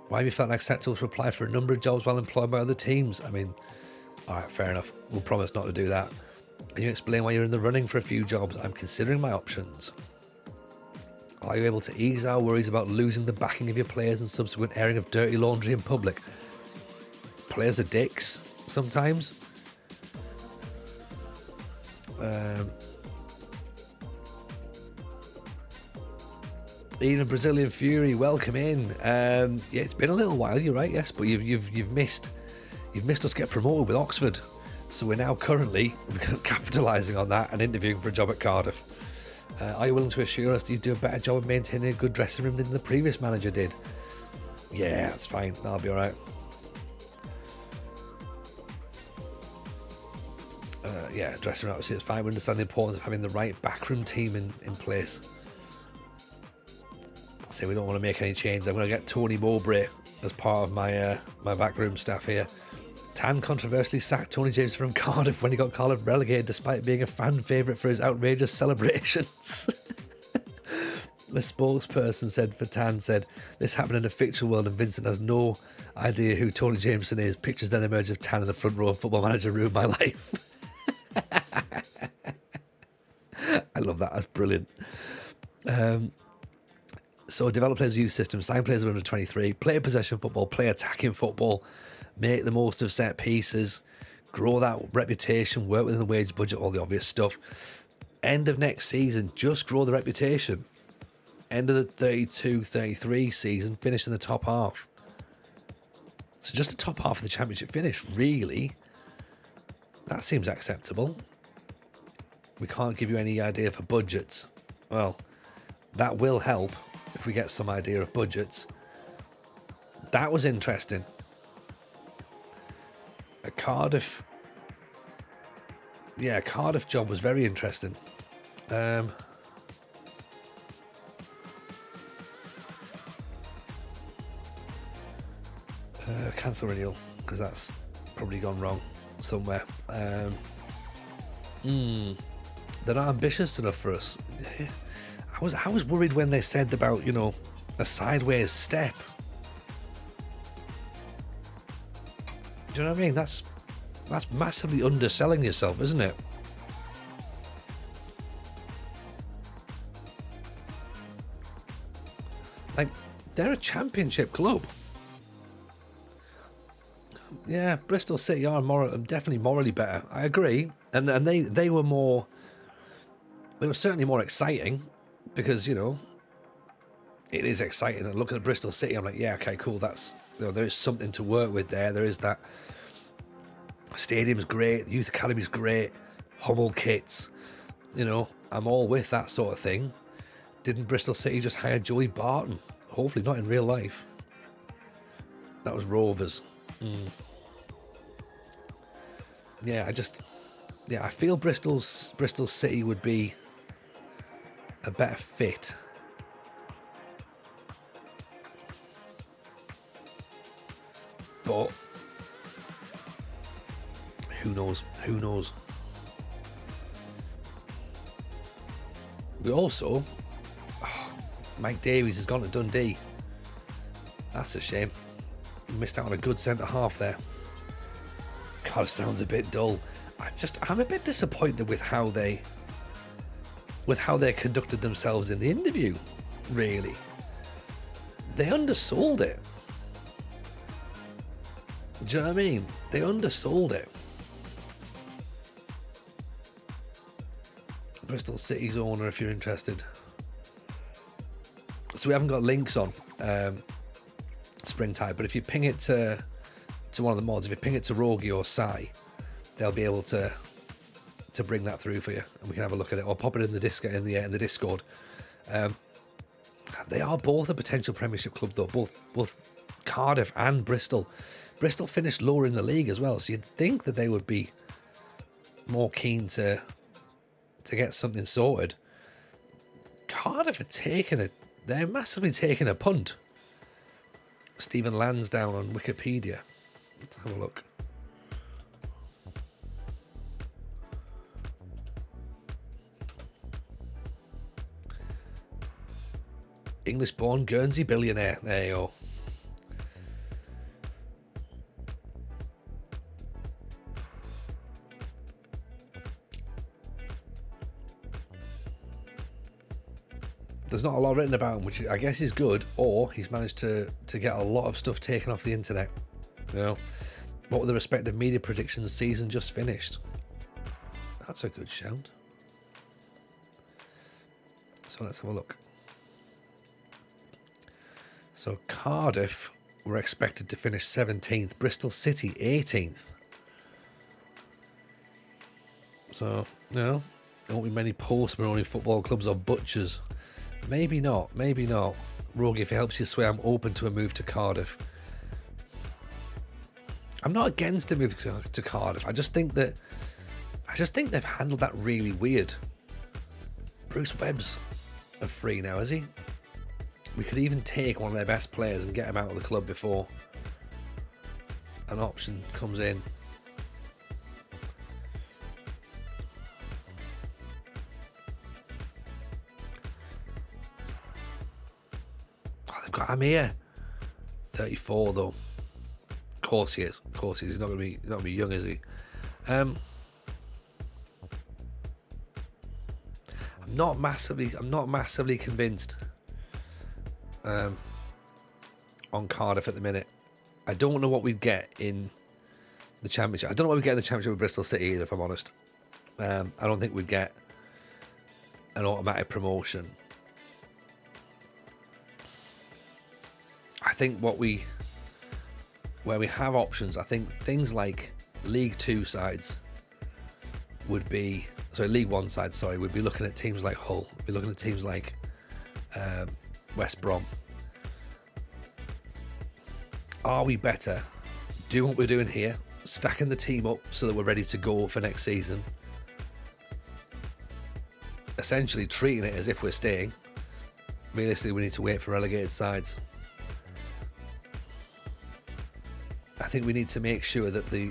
Why have you felt acceptable to apply for a number of jobs while employed by other teams? I mean, alright, fair enough. We'll promise not to do that. Can you explain why you're in the running for a few jobs? I'm considering my options. Are you able to ease our worries about losing the backing of your players and subsequent airing of dirty laundry in public? Players are dicks sometimes. Even Brazilian Fury, welcome in. Yeah, it's been a little while. You're right, yes, but you've missed us get promoted with Oxford, so we're now currently capitalising on that and interviewing for a job at Cardiff. Are you willing to assure us that you do a better job of maintaining a good dressing room than the previous manager did? Yeah, that's fine. That'll be all right. Yeah, dressing room obviously it's fine. We understand the importance of having the right backroom team in place. So we don't want to make any changes. I'm going to get Tony Mowbray as part of my my backroom staff here. Tan controversially sacked Tony James from Cardiff when he got Cardiff relegated despite being a fan favourite for his outrageous celebrations. The spokesperson for Tan said, this happened in a fictional world and Vincent has no idea who Tony Jameson is. Pictures then emerge of Tan in the front row of Football Manager ruined my life. I love that. That's brilliant. So develop players' youth system, sign players under 23, play possession football, play attacking football, make the most of set pieces, grow that reputation, work within the wage budget, all the obvious stuff. End of next season, just grow the reputation. End of the 32-33 season, finish in the top half. So just the top half of the Championship finish, really. That seems acceptable. We can't give you any idea for budgets. Well, that will help if we get some idea of budgets. That was interesting. A Cardiff job was very interesting. Cancel renewal, because that's probably gone wrong somewhere. They're not ambitious enough for us. I was worried when they said about, a sideways step. Do you know what I mean? That's massively underselling yourself, isn't it? Like, they're a Championship club. Yeah, Bristol City are definitely morally better. I agree, and they were more. They were certainly more exciting because it is exciting. And looking at Bristol City, I'm like, yeah, okay, cool. That's there is something to work with there. There is that. Stadium's great. The youth academy's great. Hummel kits. I'm all with that sort of thing. Didn't Bristol City just hire Joey Barton? Hopefully not in real life. That was Rovers. Yeah, I feel Bristol City would be a better fit. But who knows? We also, Mike Davies has gone to Dundee. That's a shame. Missed out on a good centre half there. God, it sounds a bit dull. I'm a bit disappointed with how they conducted themselves in the interview. Really, they undersold it. Do you know what I mean? They undersold it. Bristol City's owner, if you're interested. So we haven't got links on Springtide, but if you ping it to one of the mods, if you ping it to Rogi or Sai, they'll be able to bring that through for you, and we can have a look at it, or pop it in the Discord. They are both a potential Premiership club, though. Both Cardiff and Bristol. Bristol finished lower in the league as well, so you'd think that they would be more keen to get something sorted. Cardiff are they're massively taking a punt. Stephen Lansdowne on Wikipedia. Let's have a look. English-born Guernsey billionaire. There you go. There's not a lot written about him, which I guess is good, or he's managed to get a lot of stuff taken off the internet. What were the respective media predictions? Season just finished. That's a good shout. So let's have a look. So Cardiff were expected to finish 17th, Bristol City 18th. So, there won't be many postman-only football clubs or butchers. Maybe not. Rogi, if it helps you sway, I'm open to a move to Cardiff. I'm not against a move to Cardiff. I just think they've handled that really weird. Bruce Webb's free now, is he? We could even take one of their best players and get him out of the club before an option comes in. They've got Amir, 34 though. Of course he is. He's not going to be young, is he? I'm not massively convinced on Cardiff at the minute. I don't know what we'd get in the Championship. I don't know what we'd get in the Championship with Bristol City either, if I'm honest. I don't think we'd get an automatic promotion. I think where we have options, I think things like League 2 sides would be, League 1 sides, would be looking at teams like Hull, we'd be looking at teams like West Brom. Are we better doing what we're doing here, stacking the team up so that we're ready to go for next season, essentially treating it as if we're staying? Realistically, we need to wait for relegated sides. I think we need to make sure that the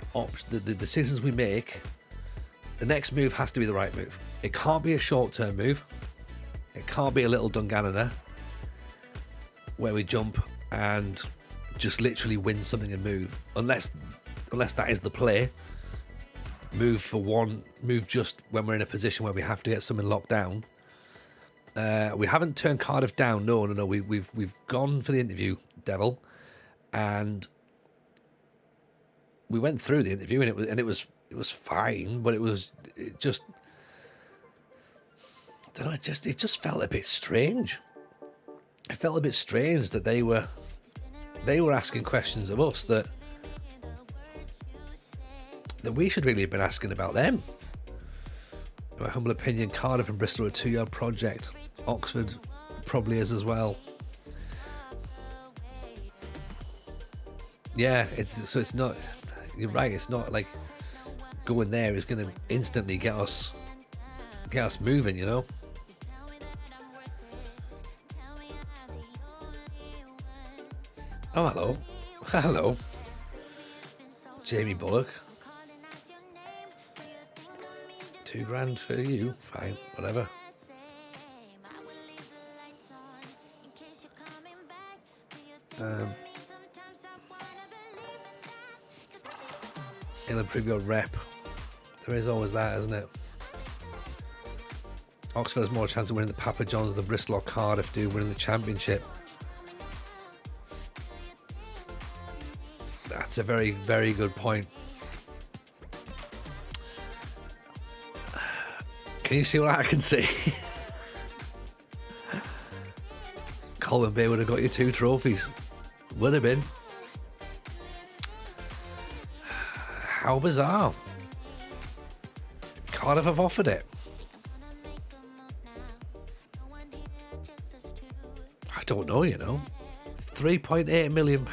decisions we make, the next move has to be the right move. It can't be a short-term move. It can't be a little Dungannon where we jump and just literally win something and move. Unless that is the play. Move just when we're in a position where we have to get something locked down. We haven't turned Cardiff down. No. We've gone for the interview, Devil, and we went through the interview and it was fine, but it just I don't know, it just felt a bit strange. It felt a bit strange that they were asking questions of us that we should really have been asking about them. In my humble opinion, Cardiff and Bristol are a 2-year project. Oxford probably is as well. Yeah, it's not. You're right. It's not like going there is going to instantly get us moving. You know. Oh, hello, Jamie Bullock. $2,000 for you, fine, whatever. It'll improve your rep. There is always that, isn't it? Oxford has more chance of winning the Papa John's than Bristol or Cardiff do winning the championship. That's a very, very good point. Can you see what I can see? Colin Bay would have got you 2 trophies. Would have been. How bizarre. Cardiff have offered it. I don't know, you know. £3.8 million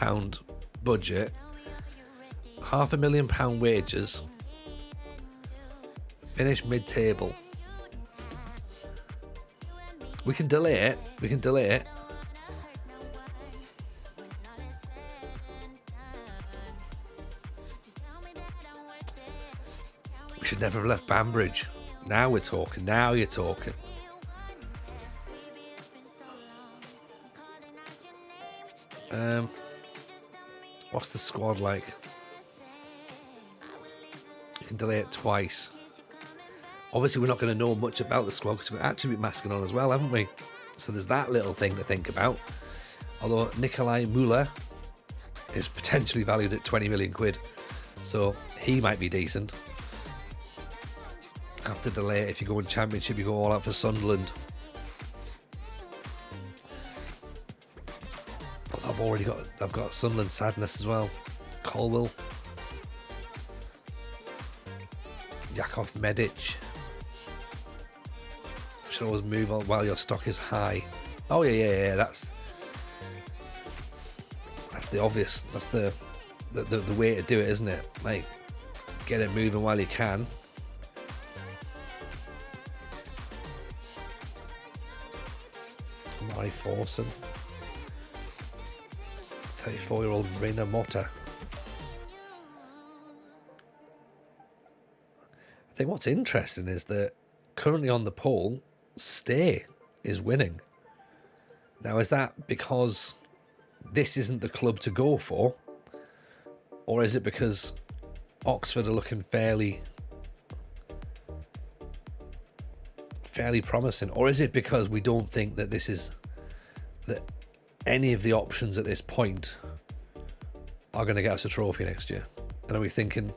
budget. £500,000 wages. Finish mid-table. We can delay it. We should never have left Banbridge. Now we're talking. Now you're talking. What's the squad like? You can delay it twice. Obviously, we're not going to know much about the squad because we've actually been masking on as well, haven't we? So there's that little thing to think about. Although Nikolai Müller is potentially valued at 20 million quid. So he might be decent. Have to delay it. If you go in Championship, you go all out for Sunderland. I've got Sunderland sadness as well. Colwell. Yakov Medic. Should always move on while your stock is high. Oh yeah. That's the obvious. That's the way to do it, isn't it? Like, get it moving while you can. Mari Forson. 34-year-old Reina Motta. I think what's interesting is that currently on the poll, Stay is winning. Now, is that because this isn't the club to go for? Or is it because Oxford are looking fairly promising? Or is it because we don't think that that any of the options at this point are going to get us a trophy next year? And are we thinking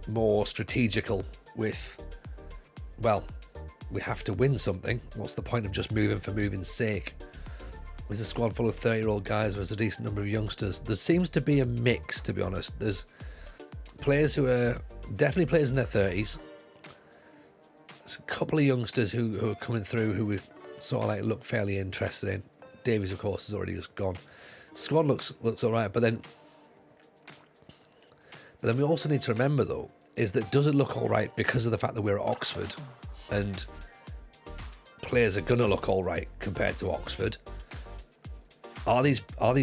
more strategical with, well, we have to win something. What's the point of just moving for moving's sake? Is a squad full of 30-year-old guys or is a decent number of youngsters? There seems to be a mix, to be honest. There's players who are definitely players in their 30s. There's a couple of youngsters who are coming through who we sort of like look fairly interested in. Davies, of course, is already just gone. Squad looks all right, but then we also need to remember, though, is that does it look all right because of the fact that we're at Oxford and players are going to look all right compared to Oxford? Are these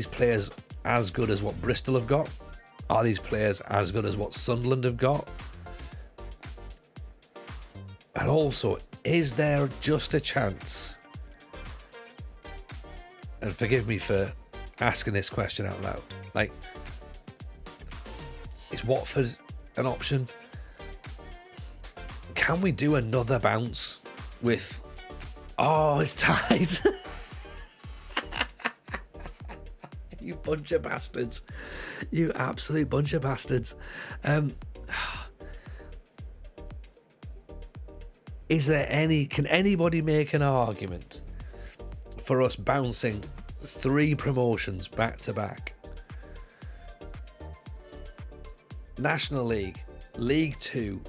players as good as what Bristol have got? Are these players as good as what Sunderland have got? And also, is there just a chance? And forgive me for asking this question out loud. Like, is Watford an option? Can we do another bounce with... Oh, it's tied. You bunch of bastards. You absolute bunch of bastards. Can anybody make an argument for us bouncing 3 promotions back to back? National League, League 2,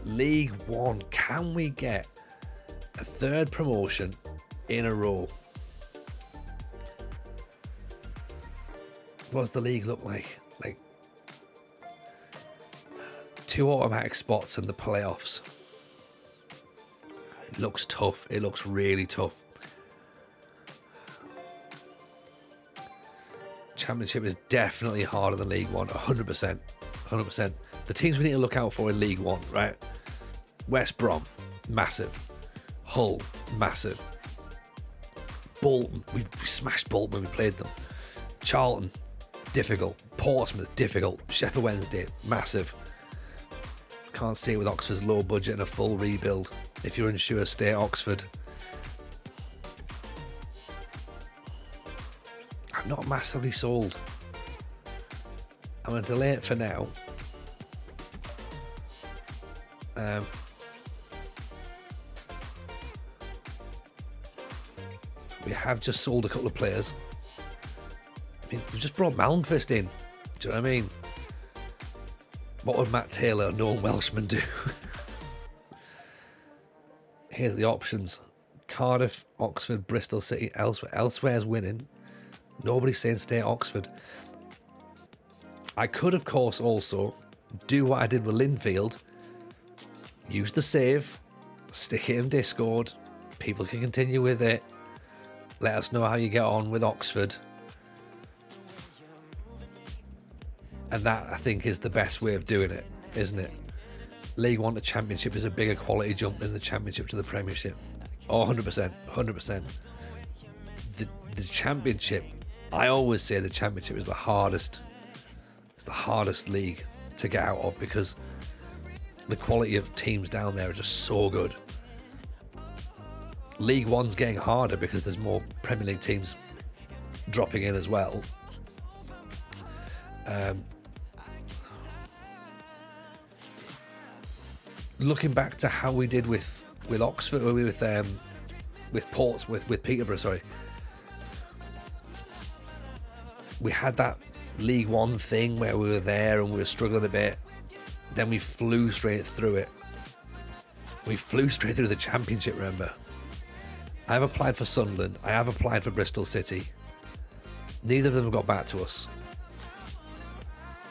League 1. Can we get a 3rd promotion in a row? What does the league look like? Like 2 automatic spots in the playoffs. It looks tough. It looks really tough. Championship is definitely harder than League 1, 100%. 100%. The teams we need to look out for in League 1, right? West Brom, massive. Hull, massive. Bolton, we smashed Bolton when we played them. Charlton, difficult. Portsmouth, difficult. Sheffield Wednesday, massive. Can't see it with Oxford's low budget and a full rebuild. If you're unsure, stay at Oxford. I'm not massively sold. I'm going to delay it for now. We have just sold a couple of players. I mean, we just brought Malmquist in. Do you know what I mean? What would Matt Taylor, a known Welshman, do? Here's the options. Cardiff, Oxford, Bristol City, elsewhere's winning. Nobody's saying stay at Oxford. I could, of course, also do what I did with Linfield. Use the save. Stick it in Discord. People can continue with it. Let us know how you get on with Oxford. And that, I think, is the best way of doing it, isn't it? League 1 to Championship is a bigger quality jump than the Championship to the Premiership. Oh, 100%. 100%. The Championship, I always say the Championship is the hardest. It's the hardest league to get out of because the quality of teams down there are just so good. League 1's getting harder because there's more Premier League teams dropping in as well. Looking back to how we did with Oxford, or with Portsmouth, with Peterborough, sorry. We had that League 1 thing where we were there and we were struggling a bit. Then we flew straight through it. We flew straight through the Championship, remember? I've applied for Sunderland. I have applied for Bristol City. Neither of them have got back to us.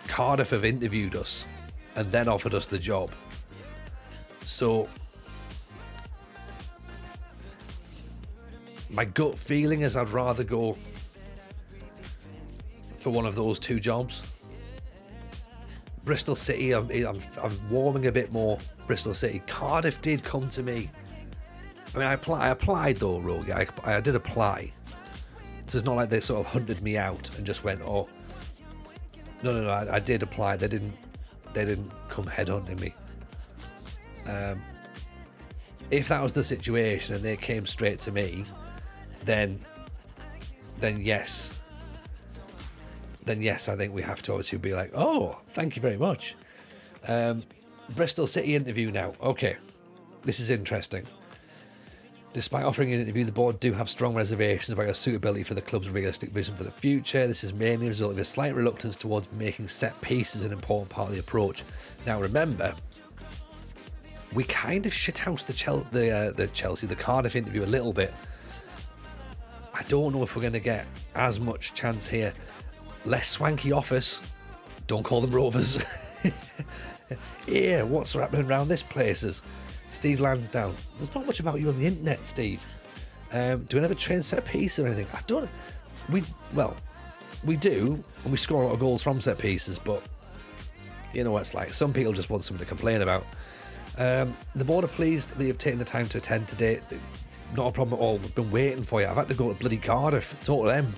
Cardiff have interviewed us and then offered us the job. So my gut feeling is I'd rather go for one of those 2 jobs. Bristol City, I'm warming a bit more. Bristol City. Cardiff did come to me. I mean, I applied though, Rogue. I did apply. So it's not like they sort of hunted me out and just went, oh, no, I did apply. They didn't come headhunting me. If that was the situation and they came straight to me, then yes. Then yes, I think we have to obviously be like, oh, thank you very much. Bristol City interview now. Okay, this is interesting. Despite offering an interview, the board do have strong reservations about your suitability for the club's realistic vision for the future. This is mainly a result of a slight reluctance towards making set pieces an important part of the approach. Now remember, we kind of shithoused the Cardiff interview a little bit. I don't know if we're going to get as much chance here. Less swanky office. Don't call them Rovers. Yeah, what's happening around this place is Steve Lansdowne. There's not much about you on the internet, Steve. Do we have a train set piece or anything? I don't. We do, and we score a lot of goals from set pieces, but you know what it's like. Some people just want something to complain about. The board are pleased that you've taken the time to attend today. Not a problem at all. We've been waiting for you. I've had to go to bloody Cardiff. Talk to them.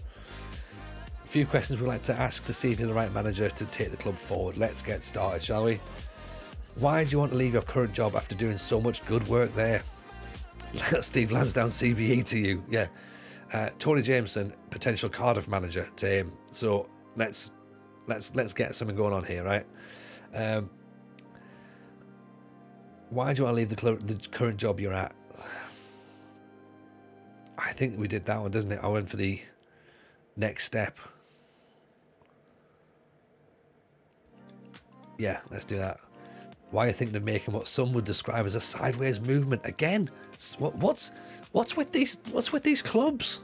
A few questions we'd like to ask to see if you're the right manager to take the club forward. Let's get started, shall we? Why do you want to leave your current job after doing so much good work there? Steve Lansdowne CBE to you. Yeah. Tony Jameson, potential Cardiff manager to him. So let's get something going on here, right? Why do you want to leave the current job you're at? I think we did that one, didn't it? I went for the next step. Yeah, let's do that. Why are you thinking of making what some would describe as a sideways movement again? What's with these clubs?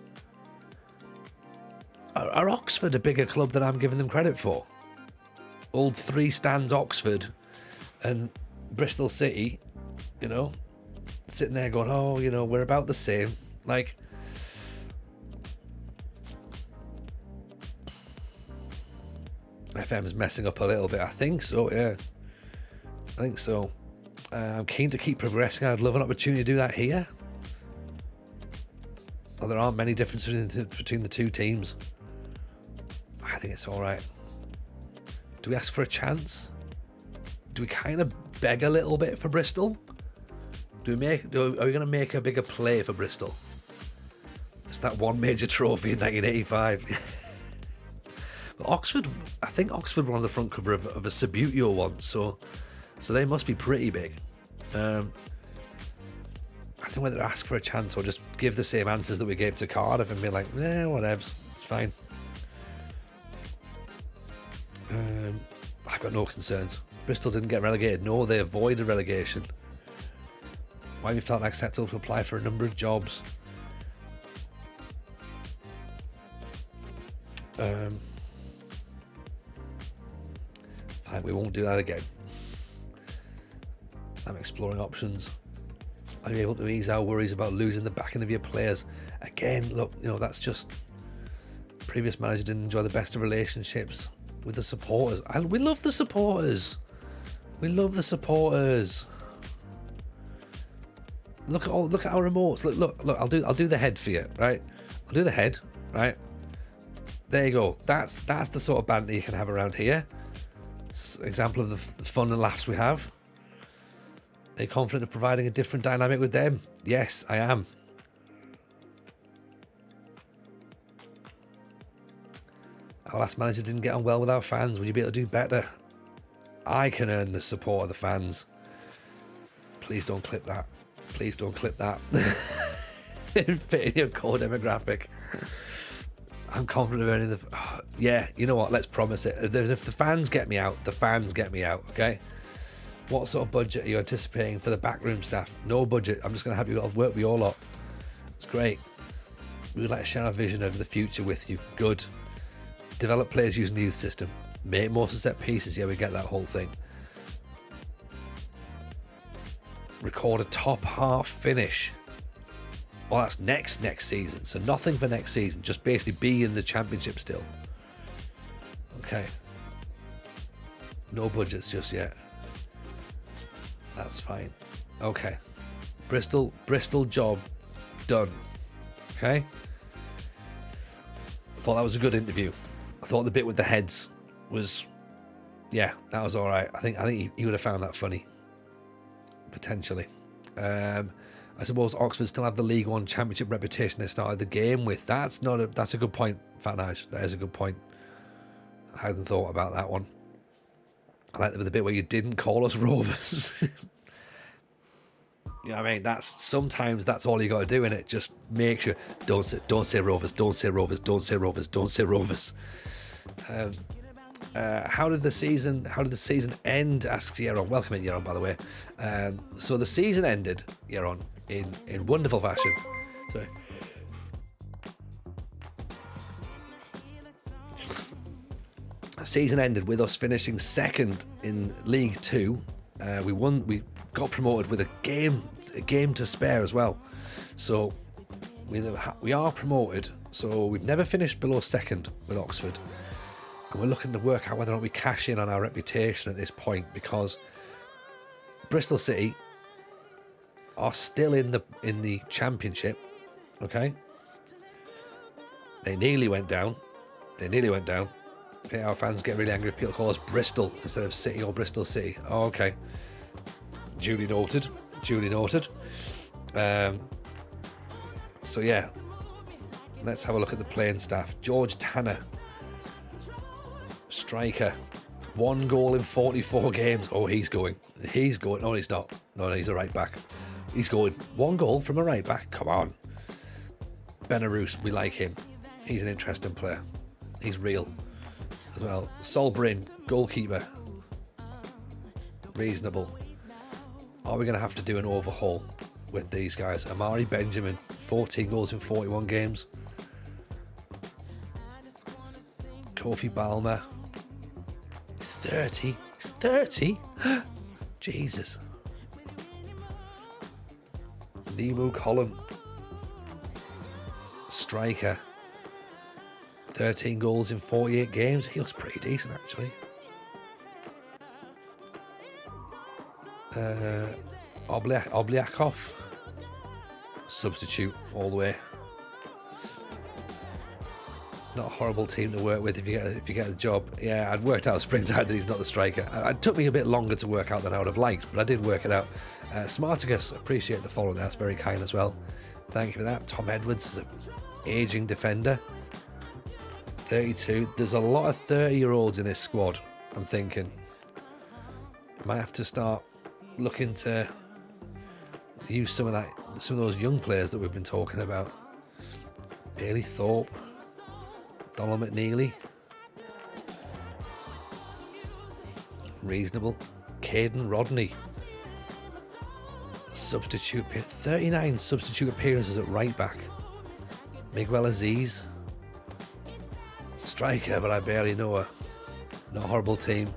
Are Oxford a bigger club than I'm giving them credit for? Old three stands Oxford and Bristol City, you know, sitting there going, oh, you know, we're about the same. Like, FM's messing up a little bit. I think so, yeah. I think so. I'm keen to keep progressing. I'd love an opportunity to do that here. Well, there aren't many differences between the two teams. I think it's all right. Do we ask for a chance? Do we kind of beg a little bit for Bristol? Are we going to make a bigger play for Bristol? It's that one major trophy in 1985. But Oxford, I think Oxford were on the front cover of a Subbuteo once, so they must be pretty big. I don't know whether to ask for a chance or just give the same answers that we gave to Cardiff and be like, whatever, it's fine. I've got no concerns. Bristol didn't get relegated. No, they avoided relegation. Why have you felt acceptable to apply for a number of jobs? Fine, we won't do that again. I'm exploring options. Are you able to ease our worries about losing the backing of your players? Again, look, you know, that's just... Previous manager didn't enjoy the best of relationships with the supporters. We love the supporters. We love the supporters. Look at our remotes. Look. I'll do the head for you, right? I'll do the head, right? There you go. That's the sort of banter you can have around here. It's an example of the fun and laughs we have. Are you confident of providing a different dynamic with them? Yes, I am. Our last manager didn't get on well with our fans. Will you be able to do better? I can earn the support of the fans. Please don't clip that. Please don't clip that. It fit in your core demographic. I'm confident of earning the... yeah, you know what? Let's promise it. If the fans get me out, the fans get me out, okay? What sort of budget are you anticipating for the backroom staff? No budget. I'm just going to have you all work with you all lot. It's great. We would like to share our vision of the future with you. Good. Develop players using the youth system. Make most of set pieces. Yeah, we get that whole thing. Record a top half finish. Well, that's next season. So nothing for next season. Just basically be in the championship still. Okay. No budgets just yet. That's fine. Okay. Bristol job done. Okay. I thought that was a good interview. I thought the bit with the heads was, yeah, that was all right. I think he would have found that funny. Potentially. I suppose Oxford still have the League One Championship reputation they started the game with. That's a good point, Fatnage. That is a good point. I hadn't thought about that one. I like the bit where you didn't call us Rovers. You know what I mean? Sometimes that's all you got to do, innit? Just make sure don't say Rovers, don't say Rovers, don't say Rovers, don't say Rovers. How did the season end? Asks Yeron. Welcome in, Yeron, by the way. So the season ended, Yeron, in wonderful fashion. Sorry. The season ended with us finishing second in League Two. We got promoted with a game to spare as well. So we are promoted. So we've never finished below second with Oxford. And we're looking to work out whether or not we cash in on our reputation at this point, because Bristol City are still in the championship. Okay, they nearly went down. Okay, our fans get really angry if people call us Bristol instead of City or Bristol City. Oh, okay, duly noted. So yeah, Let's have a look at the playing staff. George Tanner, striker, 1 goal in 44 games. Oh, he's going. He's going. No, he's not. No, he's a right back. He's going. 1 goal from a right back. Come on. Benarouz, we like him. He's an interesting player. He's real as well. Sol Bryn, goalkeeper. Reasonable. Are we going to have to do an overhaul with these guys? Amari Benjamin, 14 goals in 41 games. Kofi Balmer. He's 30. He's 30? Jesus. Nemo Collin. Striker. 13 goals in 48 games. He looks pretty decent, actually. Obliakov. Substitute all the way. Not a horrible team to work with if you get the job. Yeah, I'd worked out springtime that he's not the striker. It took me a bit longer to work out than I would have liked, but I did work it out. Smarticus, appreciate the follow. That's very kind as well. Thank you for that. Tom Edwards is an aging defender. 32. There's a lot of 30-year-olds in this squad, I'm thinking. Might have to start looking to use some of those young players that we've been talking about. Bailey Thorpe, Donald McNeely, reasonable. Caden Rodney, substitute, 39 substitute appearances at right back. Miguel Aziz, striker, but I barely know her. Not a horrible team.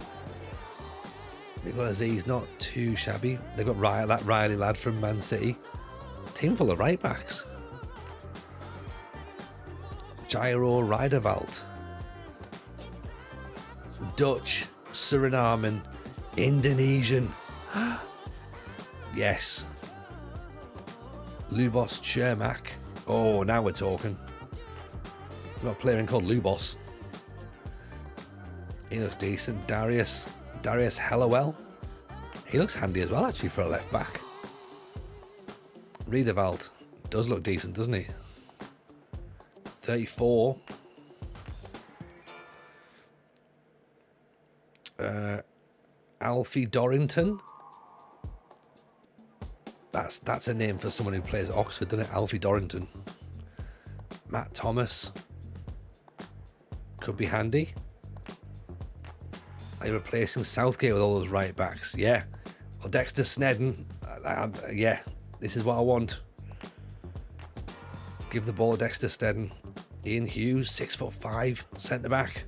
Miguel Aziz, not too shabby. They've got that Riley lad from Man City. Team full of right backs. Jairo Rijderveld. Dutch, Surinaman, Indonesian. Yes. Lubos Chermak. Oh, now we're talking. We've got a player in called Lubos. He looks decent. Darius Hellawell. He looks handy as well, actually, for a left back. Riedewald does look decent, doesn't he? 34. Alfie Dorrington. That's a name for someone who plays at Oxford, doesn't it? Alfie Dorrington. Matt Thomas. Could be handy. Are you replacing Southgate with all those right backs? Yeah. Well, Dexter Snedden. Yeah. This is what I want. Give the ball to Dexter Snedden. Ian Hughes, 6'5", centre back.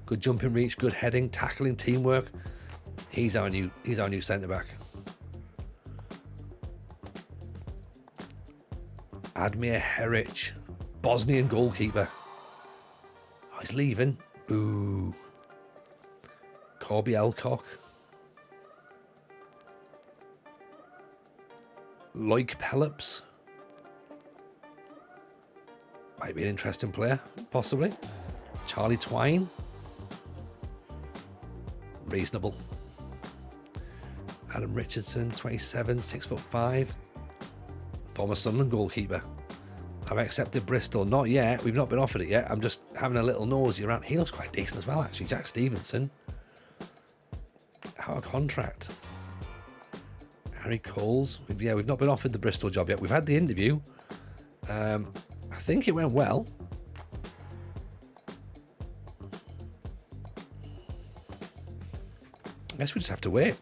Good jumping reach, good heading, tackling, teamwork. He's our new centre back. Admir Heric, Bosnian goalkeeper. Oh, he's leaving. Boo. Corby Elcock. Loic Pelops. Might be an interesting player, possibly. Charlie Twine. Reasonable. Adam Richardson, 27, 6'5". Former Sunderland goalkeeper. I've accepted Bristol. Not yet. We've not been offered it yet. I'm just having a little nosy around. He looks quite decent as well, actually. Jack Stevenson. Out of contract. Harry Coles. We've not been offered the Bristol job yet. We've had the interview. I think it went well. I guess we just have to wait.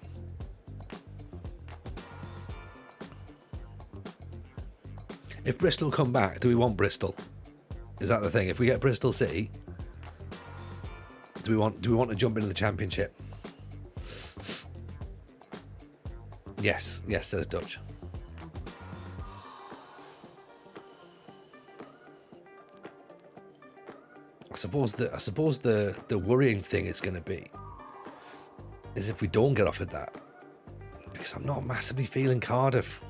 If Bristol come back, do we want Bristol? Is that the thing? If we get Bristol City, do we want to jump into the Championship? Yes, says Dutch. I suppose the worrying thing is going to be is if we don't get offered that, because I'm not massively feeling Cardiff.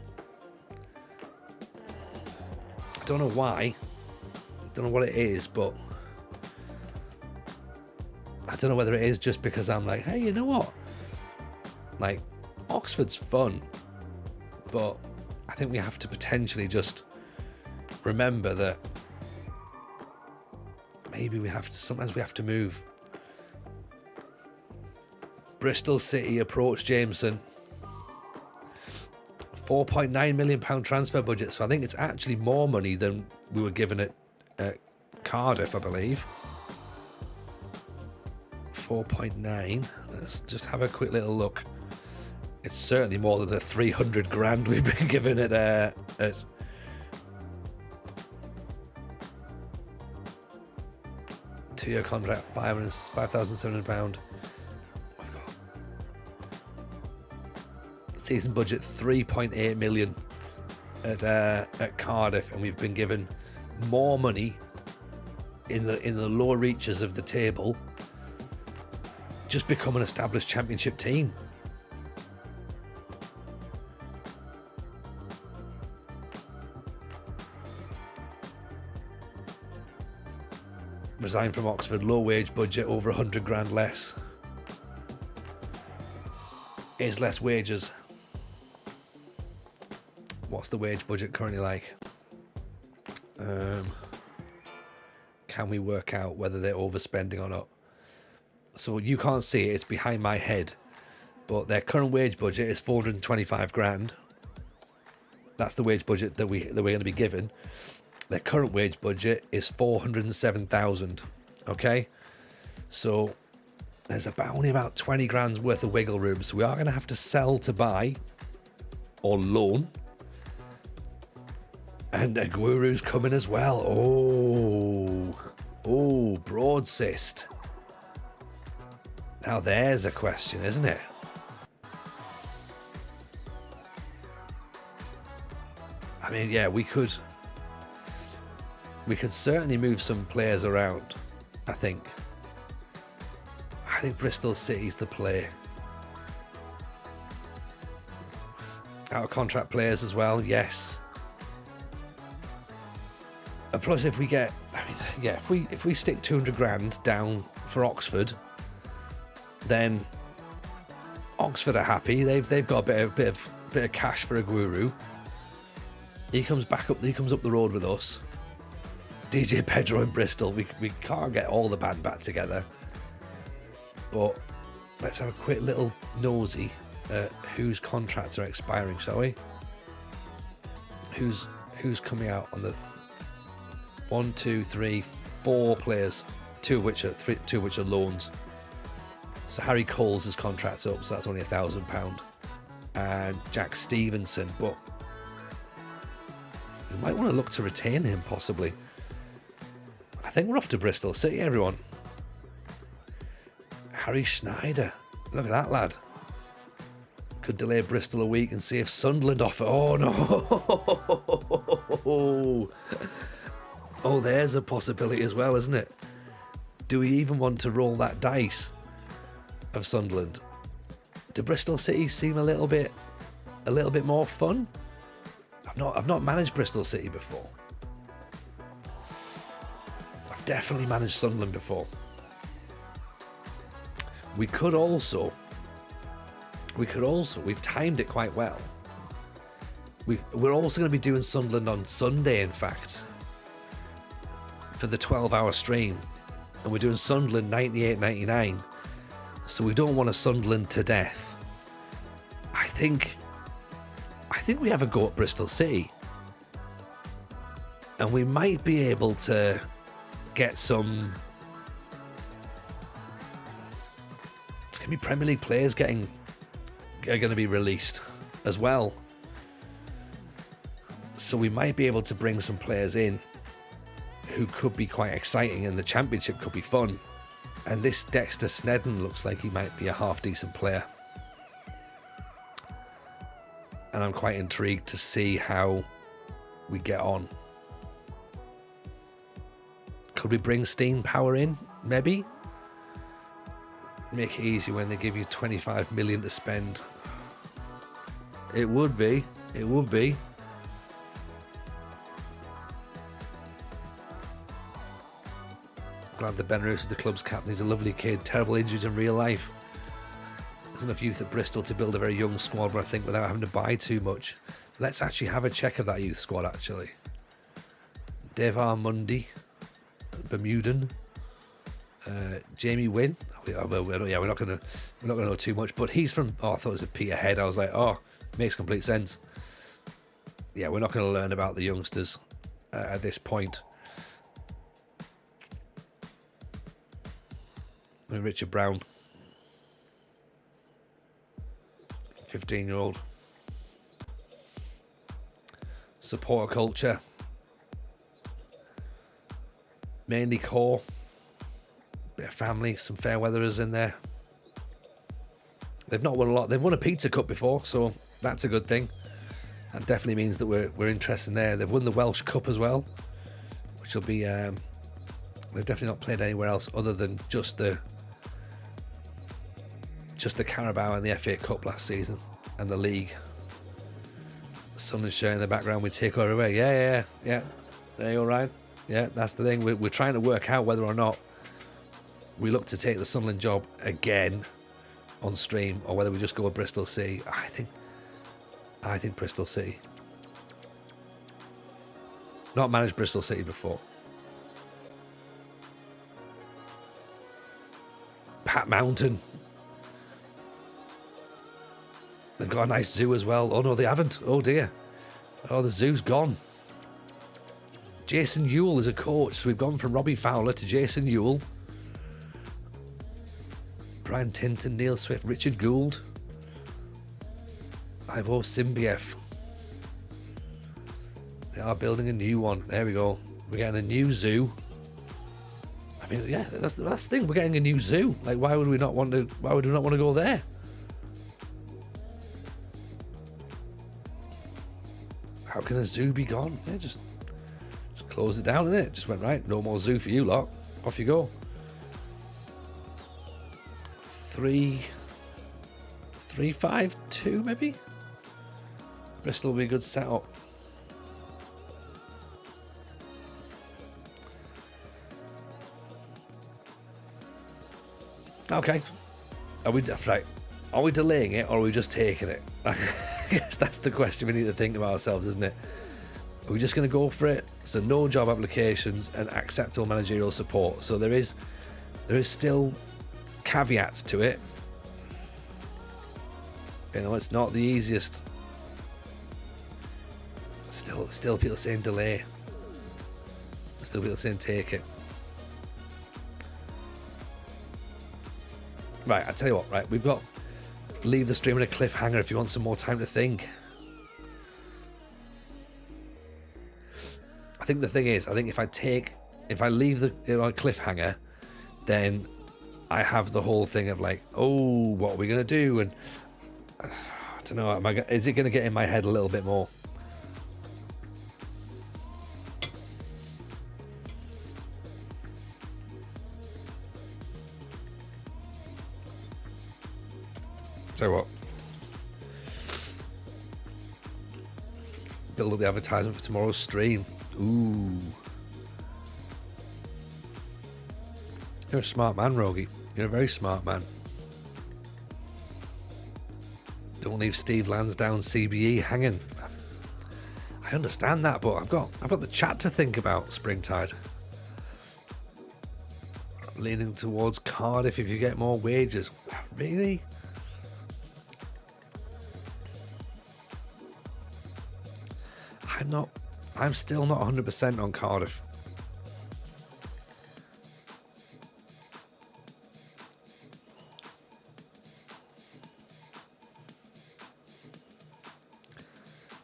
I don't know why. I don't know what it is, but I don't know whether it is just because I'm like, hey, you know what? Like, Oxford's fun, but I think we have to potentially just remember that maybe we have to, sometimes we have to move. Bristol City approach Jameson. £4.9 million transfer budget. So I think it's actually more money than we were given at Cardiff, I believe. 4.9. Let's just have a quick little look. It's certainly more than the 300 grand we've been given at 2-year contract, £5,700. Season budget 3.8 million at Cardiff, and we've been given more money in the lower reaches of the table. Just become an established championship team. Resigned from Oxford, low wage budget, over 100 grand less. Is less wages. What's the wage budget currently like? Can we work out whether they're overspending or not? So you can't see it, it's behind my head. But their current wage budget is 425 grand. That's the wage budget that we're going to be given. Their current wage budget is 407,000. Okay? So there's only about 20 grand's worth of wiggle room. So we are going to have to sell to buy or loan. And Aguero's coming as well. Oh, broad cyst. Now there's a question, isn't it? I mean, yeah, we could certainly move some players around, I think. I think Bristol City's the play. Out of contract players as well, yes. And plus, if we get, I mean, yeah, if we stick 200 grand down for Oxford, then Oxford are happy. They've got a bit of cash for Aguero. He comes up the road with us. DJ Pedro in Bristol. We can't get all the band back together, but let's have a quick little nosy at whose contracts are expiring, shall we? Who's coming out on the 1, 2, 3, 4 players, two of which are loans. So Harry Cole's contract's up, so that's only £1,000, and Jack Stevenson. But we might want to look to retain him, possibly. I think we're off to Bristol City, everyone. Harry Schneider, look at that lad. Could delay Bristol a week and see if Sunderland offer. Oh no! Oh, there's a possibility as well, isn't it? Do we even want to roll that dice of Sunderland? Do Bristol City seem a little bit more fun? I've not managed Bristol City before. I've definitely managed Sunderland before. We've timed it quite well. We're also going to be doing Sunderland on Sunday, in fact, for the 12-hour stream, and we're doing Sunderland 98-99. So we don't want a Sunderland to death. I think we have a go at Bristol City, and we might be able to get some. It's going to be Premier League players are going to be released as well. So we might be able to bring some players in who could be quite exciting, and the Championship could be fun. And this Dexter Snedden looks like he might be a half-decent player. And I'm quite intrigued to see how we get on. Could we bring Steam Power in? Maybe? Make it easy when they give you 25 million to spend. It would be. It would be. Glad that Ben Roos is the club's captain. He's a lovely kid. Terrible injuries in real life. There's enough youth at Bristol to build a very young squad, but I think without having to buy too much. Let's actually have a check of that youth squad, actually. Devar Mundy, Bermudan. Jamie Wynn. We're not gonna know too much, but he's from. Oh, I thought it was a Peterhead. I was like, oh, makes complete sense. Yeah, we're not going to learn about the youngsters at this point. I mean, Richard Brown, 15-year-old. Supporter culture. Mainly core. Bit of family, some fair weatherers in there. They've not won a lot. They've won a Pizza Cup before, so that's a good thing. That definitely means that we're interested in there. They've won the Welsh Cup as well, which will be. They've definitely not played anywhere else other than just the Carabao and the FA Cup last season and the league. The sun is shining in the background. We take her away. Yeah. There you all right. Yeah, that's the thing. We're trying to work out whether or not we look to take the Sunderland job again on stream or whether we just go with Bristol City. I think Bristol City. Not managed Bristol City before. Pat Mountain. They've got a nice zoo as well. Oh no, they haven't. Oh dear. Oh, the zoo's gone. Jason Ewell is a coach. So we've gone from Robbie Fowler to Jason Ewell. Brian Tinton, Neil Swift, Richard Gould. Ivo Simbiev. They are building a new one. There we go. We're getting a new zoo. I mean, yeah, that's the thing. We're getting a new zoo. Like, why would we not want to go there? How can a zoo be gone? Yeah, just close it down, innit? Just went, right, no more zoo for you lot. Off you go. 3-5-2 maybe? Bristol will be a good setup. Okay. Are we delaying it or are we just taking it? I guess that's the question we need to think about ourselves, isn't it? Are we just going to go for it? So no job applications and acceptable managerial support. So there is still caveats to it. You know, it's not the easiest. Still people saying delay. Still people saying take it. Right, I tell you what, right, we've got leave the stream on a cliffhanger if you want some more time to think. I think the thing is, if I leave it on a cliffhanger, then I have the whole thing of like, oh, what are we going to do? And I don't know, is it going to get in my head a little bit more? Tell you what, build up the advertisement for tomorrow's stream. Ooh. You're a smart man, Rogie. You're a very smart man. Don't leave Steve Lansdowne CBE hanging. I understand that, but I've got the chat to think about, Springtide. Leaning towards Cardiff if you get more wages. Really? I'm still not 100% on Cardiff.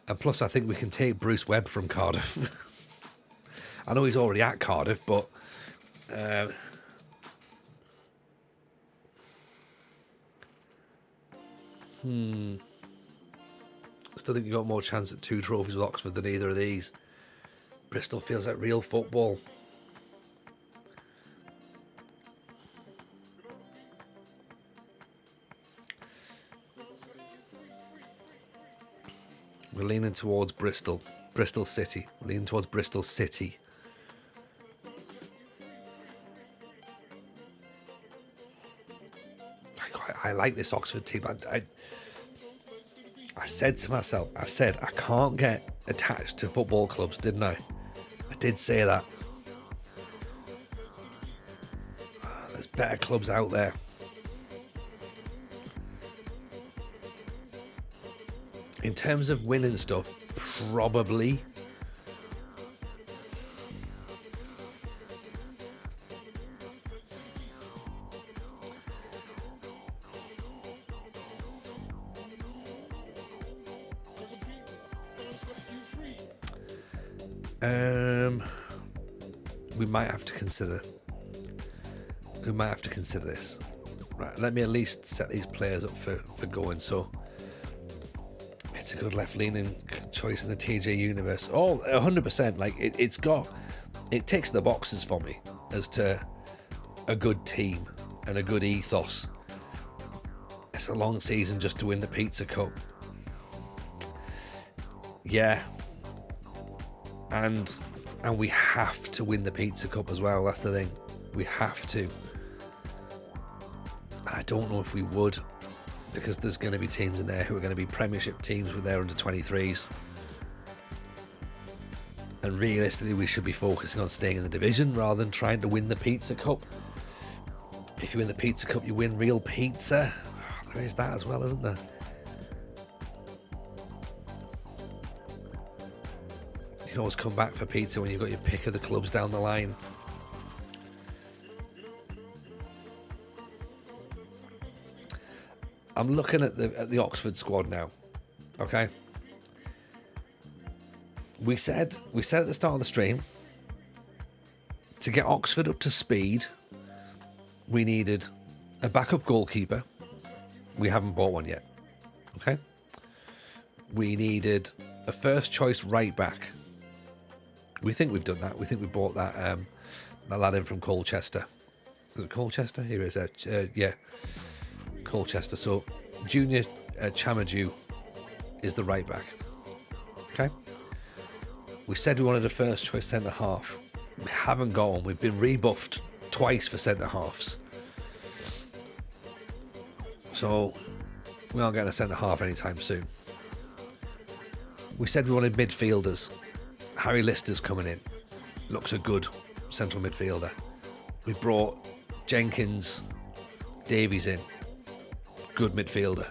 And plus, I think we can take Bruce Webb from Cardiff. I know he's already at Cardiff, but still think you've got more chance at 2 trophies with Oxford than either of these. Bristol feels like real football. We're leaning towards Bristol City. We're leaning towards Bristol City. I like this Oxford team. I said to myself, I can't get attached to football clubs, didn't I? I did say that. Let's better clubs out there. In terms of winning stuff, probably. We might have to consider this. Right, let me at least set these players up for going. So it's a good left-leaning choice in the TJ universe. Oh, 100%. Like it ticks the boxes for me as to a good team and a good ethos. It's a long season just to win the Pizza Cup. Yeah. And we have to win the Pizza Cup as well. That's the thing. We have to. I don't know if we would, because there's going to be teams in there who are going to be Premiership teams with their under-23s. And realistically, we should be focusing on staying in the division rather than trying to win the Pizza Cup. If you win the Pizza Cup, you win real pizza. There is that as well, isn't there? You can always come back for pizza when you've got your pick of the clubs down the line. I'm looking at the Oxford squad now. Okay. We said at the start of the stream, to get Oxford up to speed, we needed a backup goalkeeper. We haven't bought one yet. Okay. We needed a first choice right back. We think we've done that. We think we bought that lad in from Colchester. Is it Colchester? Here it is. Yeah. Colchester. So Junior Chamadou is the right back. Okay. We said we wanted a first choice centre half. We haven't got one. We've been rebuffed twice for centre halves. So we aren't getting a centre half anytime soon. We said we wanted midfielders. Harry Lister's coming in. Looks a good central midfielder. We brought Jenkins, Davies in. Good midfielder.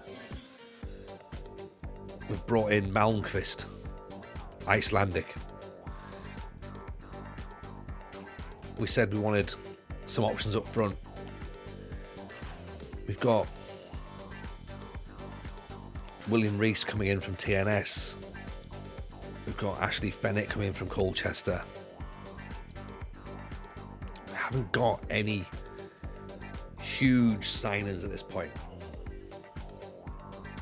We've brought in Malmqvist, Icelandic. We said we wanted some options up front. We've got William Rees coming in from TNS. We've got Ashley Fennick coming in from Colchester. We haven't got any huge signings at this point.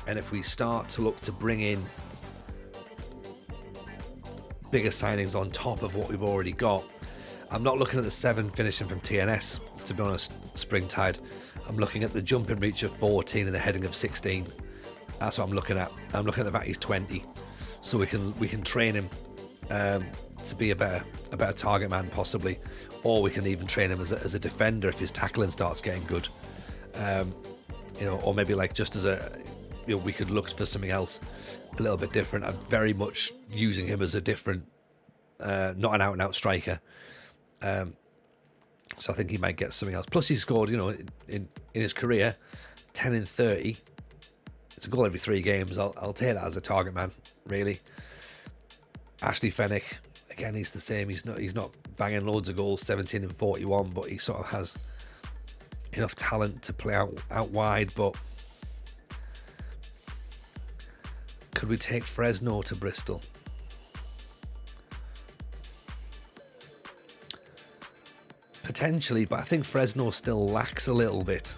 And if we start to look to bring in bigger signings on top of what we've already got, I'm not looking at the 7 finishing from TNS, to be honest, Springtide. I'm looking at the jumping reach of 14 and the heading of 16. That's what I'm looking at. I'm looking at the fact he's 20. So we can train him to be a better target man possibly, or we can even train him as a defender if his tackling starts getting good, or maybe like just as we could look for something else a little bit different. I'm very much using him as a different, not an out and out striker. So I think he might get something else. Plus he scored, in his career, 10 in 30. It's a goal every 3 games. I'll take that as a target man, really. Ashley Fennick, again, he's the same. He's not banging loads of goals, 17 and 41, but he sort of has enough talent to play out wide. But could we take Fresno to Bristol? Potentially, but I think Fresno still lacks a little bit.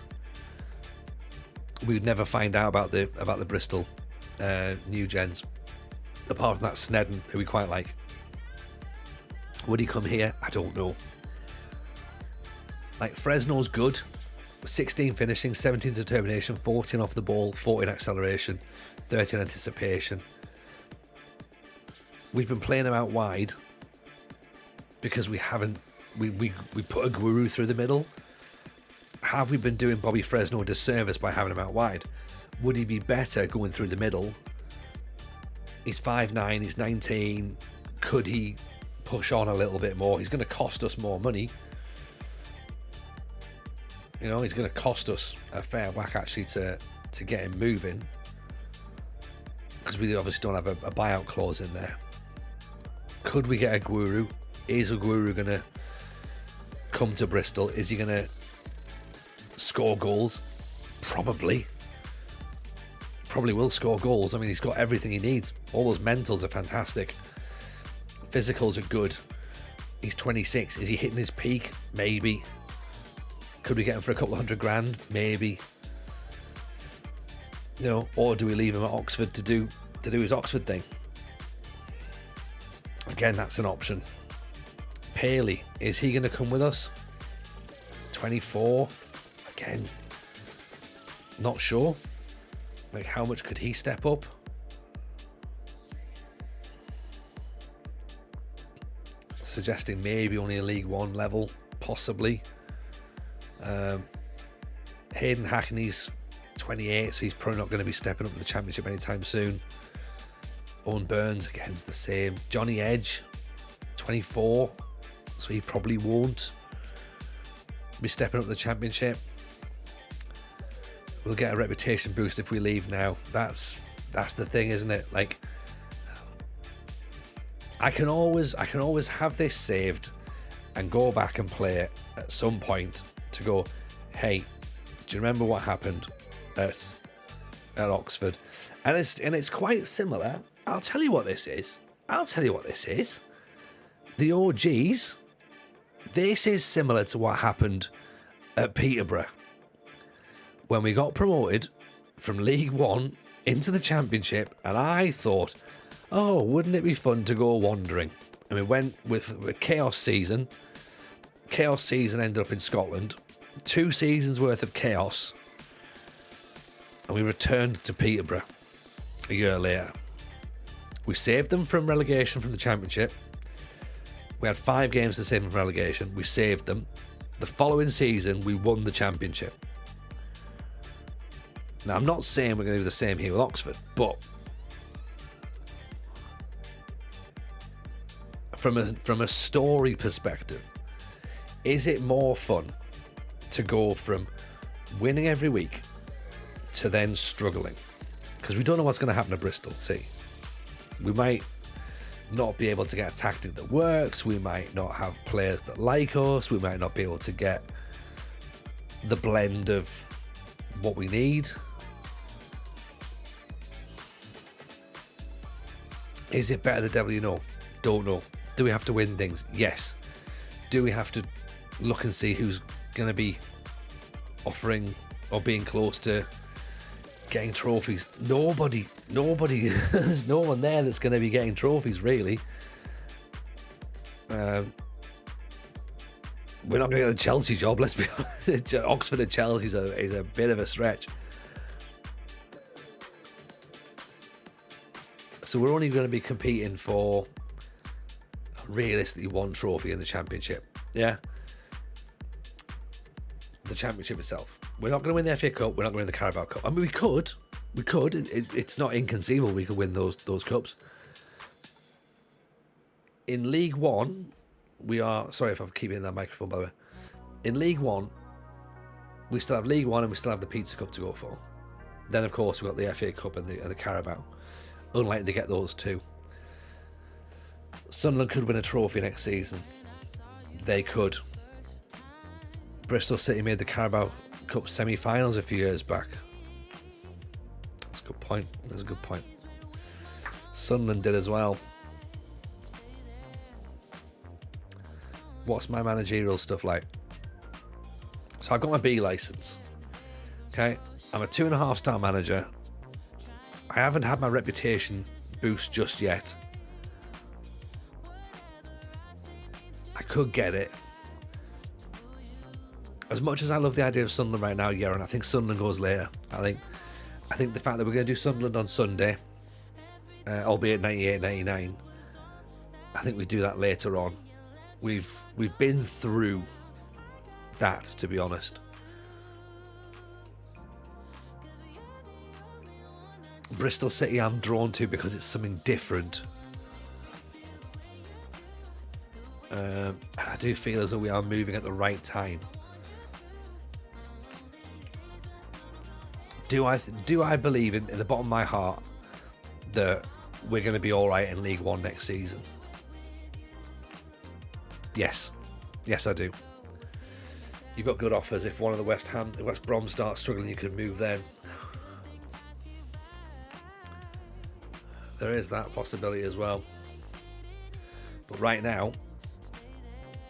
We'd never find out about the Bristol new gens, apart from that Snedden, who we quite like. Would he come here? I don't know. Like, Fresno's good. 16 finishing, 17 determination, 14 off the ball, 14 acceleration, 13 anticipation. We've been playing him out wide because we haven't. We put a guru through the middle. Have we been doing Bobby Fresno a disservice by having him out wide? Would he be better going through the middle? He's 5'9", he's 19. Could he push on a little bit more? He's going to cost us more money. You know, he's going to cost us a fair whack actually to get him moving, because we obviously don't have a buyout clause in there. Could we get Aguero? Is Aguero going to come to Bristol? Is he going to score goals? Probably will score goals. I mean, he's got everything he needs. All those mentals are fantastic. Physicals are good. He's 26. Is he hitting his peak? Maybe. Could we get him for a couple of $100,000? Maybe. You know, or do we leave him at Oxford to do his Oxford thing? Again, that's an option. Paley, is he going to come with us? 24. Again, not sure. Like, how much could he step up? Suggesting maybe only a League One level, possibly. Hayden Hackney's 28, so he's probably not going to be stepping up to the Championship anytime soon. Owen Burns, again, is the same. Johnny Edge, 24, so he probably won't be stepping up to the Championship. We'll get a reputation boost if we leave now. That's the thing, isn't it? Like, I can always have this saved and go back and play it at some point to go, hey, do you remember what happened at Oxford? And it's quite similar. I'll tell you what this is. The OGs. This is similar to what happened at Peterborough when we got promoted from League One into the Championship, and I thought, oh, wouldn't it be fun to go wandering? And we went with a Chaos season. Chaos season ended up in Scotland. 2 seasons worth of chaos. And we returned to Peterborough a year later. We saved them from relegation from the Championship. We had 5 games to save them from relegation. We saved them. The following season, we won the Championship. Now, I'm not saying we're going to do the same here with Oxford, but from a story perspective, is it more fun to go from winning every week to then struggling? Because we don't know what's going to happen to Bristol. See, we might not be able to get a tactic that works. We might not have players that like us. We might not be able to get the blend of what we need. Is it better the devil you know? Don't know. Do we have to win things? Yes. Do we have to look and see who's going to be offering or being close to getting trophies? Nobody. There's no one there that's going to be getting trophies, really. We're not going to get the Chelsea job, let's be honest. Oxford and Chelsea is a bit of a stretch. So we're only going to be competing for realistically 1 trophy in the Championship. Yeah. The Championship itself. We're not going to win the FA Cup. We're not going to win the Carabao Cup. I mean, we could. It's not inconceivable we could win those cups. In League One, we are... Sorry if I'm keeping that microphone, by the way. In League One, we still have League One and we still have the Pizza Cup to go for. Then, of course, we've got the FA Cup and the Carabao. Unlikely to get those 2. Sunderland could win a trophy next season. They could. Bristol City made the Carabao Cup semi-finals a few years back. That's a good point. Sunderland did as well. What's my managerial stuff like? So I've got my B licence. Okay, I'm a 2.5-star manager. I haven't had my reputation boost just yet. I could get it. As much as I love the idea of Sunderland right now, yeah, and I think Sunderland goes later. I think the fact that we're going to do Sunderland on Sunday, albeit 98-99, I think we do that later on. We've been through that, to be honest. Bristol City I'm drawn to because it's something different. I do feel as though we are moving at the right time. Do I believe in the bottom of my heart that we're going to be all right in League One next season? Yes, I do. You've got good offers. If one of the West Brom starts struggling, you could move then. There is that possibility as well. But right now,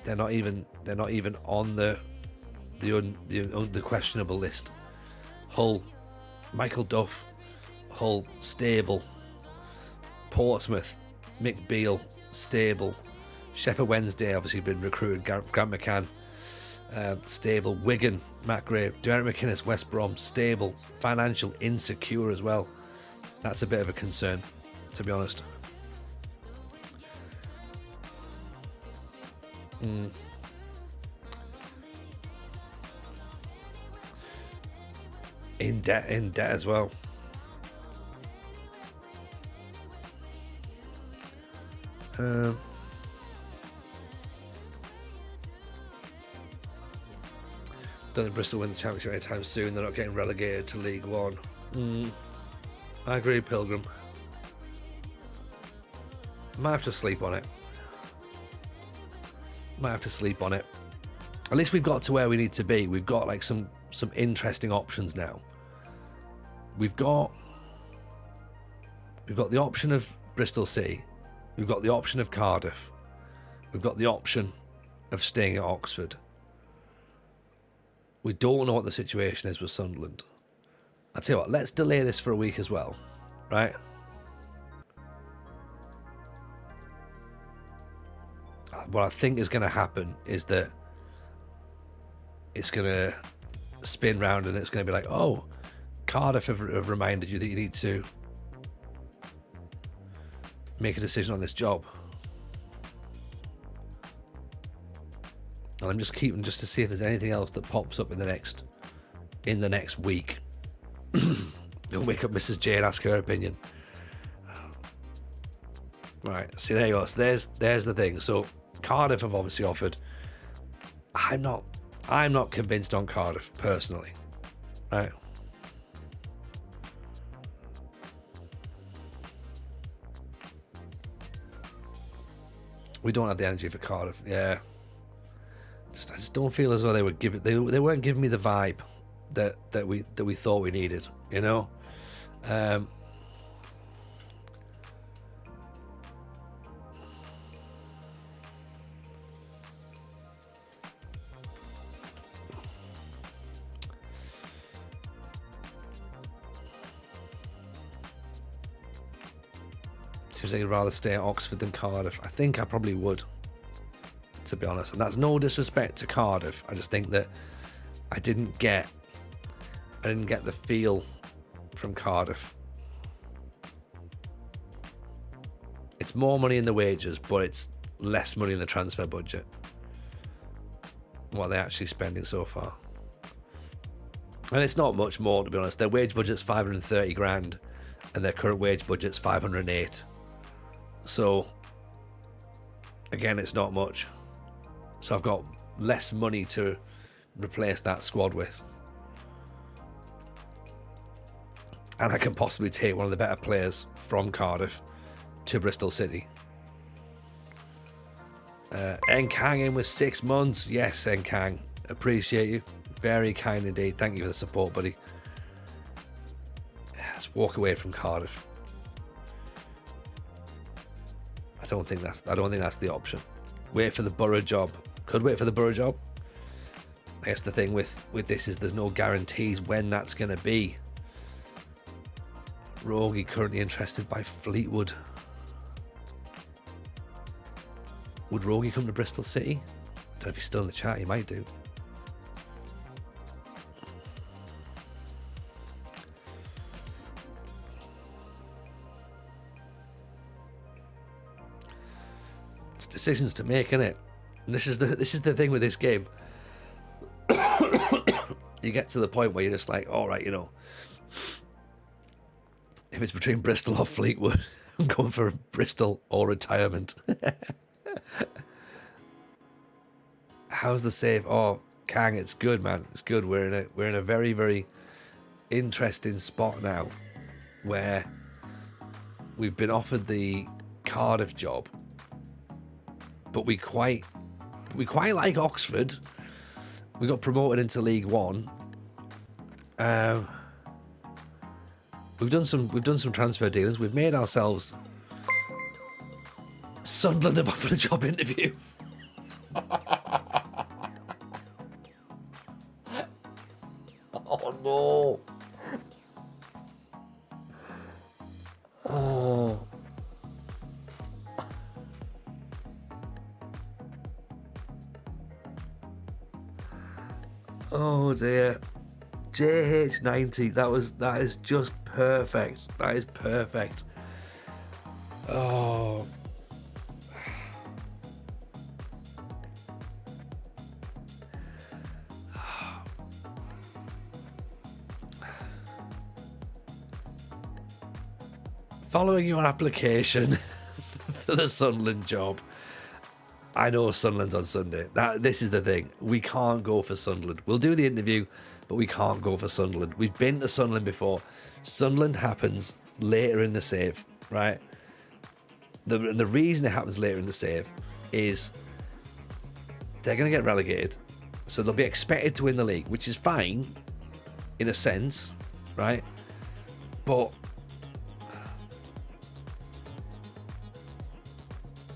they're not even on the questionable list. Hull, Michael Duff, Hull, stable. Portsmouth, Mick Beale, stable. Sheffield Wednesday, obviously been recruited. Grant McCann, stable. Wigan, Matt Gray, Derek McInnes, West Brom, stable. Financial insecure as well. That's a bit of a concern, to be honest. In debt as well. Don't think Bristol win the championship anytime soon. They're not getting relegated to League One. I agree, Pilgrim. Might have to sleep on it. At least we've got to where we need to be. We've got like some interesting options now. We've got the option of Bristol City. We've got the option of Cardiff. We've got the option of staying at Oxford. We don't know what the situation is with Sunderland. I'll tell you what, let's delay this for a week as well, right? What I think is going to happen is that it's going to spin round and it's going to be like, oh, Cardiff have reminded you that you need to make a decision on this job. And I'm just keeping just to see if there's anything else that pops up in the next week. You'll wake up Mrs. J and ask her opinion. Right, see, there you go. So there's the thing. So Cardiff have obviously offered. I'm not convinced on Cardiff personally. Right. We don't have the energy for Cardiff. Yeah. I just don't feel as though they would give it. They weren't giving me the vibe that we thought we needed. You know. Seems like I'd rather stay at Oxford than Cardiff. I think I probably would, to be honest. And that's no disrespect to Cardiff. I just think that I didn't get the feel from Cardiff. It's more money in the wages, but it's less money in the transfer budget. What they're actually spending so far. And it's not much more, to be honest. Their wage budget's 530 grand and their current wage budget's 508. So, again, it's not much. So I've got less money to replace that squad with. And I can possibly take one of the better players from Cardiff to Bristol City. Nkang in with 6 months. Yes, Nkang. Appreciate you. Very kind indeed. Thank you for the support, buddy. Let's walk away from Cardiff. I don't think that's the option. Wait for the Borough job. Could wait for the Borough job. I guess the thing with this is there's no guarantees when that's going to be. Rogie currently interested by Fleetwood. Would Rogie come to Bristol City? Don't know if he's still in the chat. He might do. Decisions to make, innit? And this is the thing with this game. You get to the point where you're just like, all right, you know, if it's between Bristol or Fleetwood, I'm going for Bristol or retirement. How's the save? Oh, Kang, it's good, man. It's good. We're in a very, very interesting spot now where we've been offered the Cardiff job, but we quite like Oxford. We got promoted into League One. We've done some transfer dealings. We've made ourselves. Sunderland have offered a job interview. Oh no. Oh. Oh dear. JH90, that is just perfect. That is perfect. Oh. Following your application for the Sunderland job, I know Sunderland's on Sunday. This is the thing. We can't go for Sunderland. We'll do the interview, but we can't go for Sunderland. We've been to Sunderland before. Sunderland happens later in the save, right? The reason it happens later in the save is they're going to get relegated. So they'll be expected to win the league, which is fine in a sense, right? But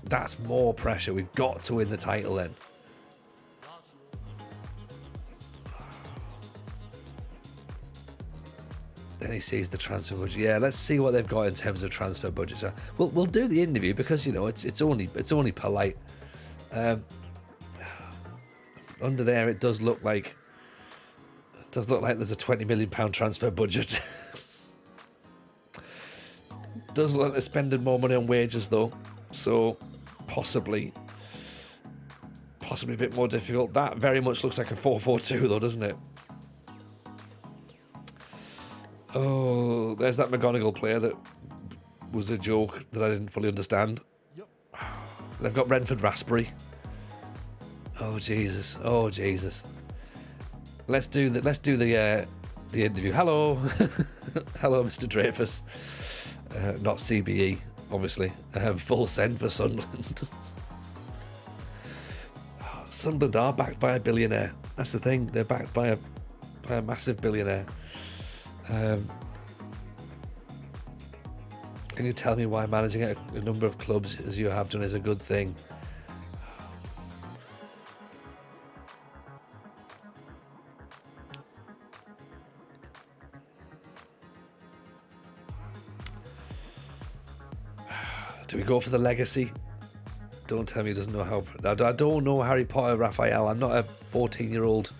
that's more pressure. We've got to win the title then. Then he sees the transfer budget. Yeah, let's see what they've got in terms of transfer budgets. We'll do the interview because it's only polite. Under there, it does look like there's a £20 million transfer budget. Does look like they're spending more money on wages though, so possibly a bit more difficult. That very much looks like a 4-4-2 though, doesn't it? Oh, there's that McGonagall player that was a joke that I didn't fully understand. Yep. They've got Renford Raspberry. Oh Jesus! Oh Jesus! Let's do the interview. Hello, hello, Mr. Dreyfus. Not CBE, obviously. Full send for Sunderland. Sunderland are backed by a billionaire. That's the thing. They're backed by a massive billionaire. Can you tell me why managing a number of clubs as you have done is a good thing? Do we go for the legacy? Don't tell me he doesn't know how. I don't know Harry Potter, Raphael. I'm not a 14-year-old.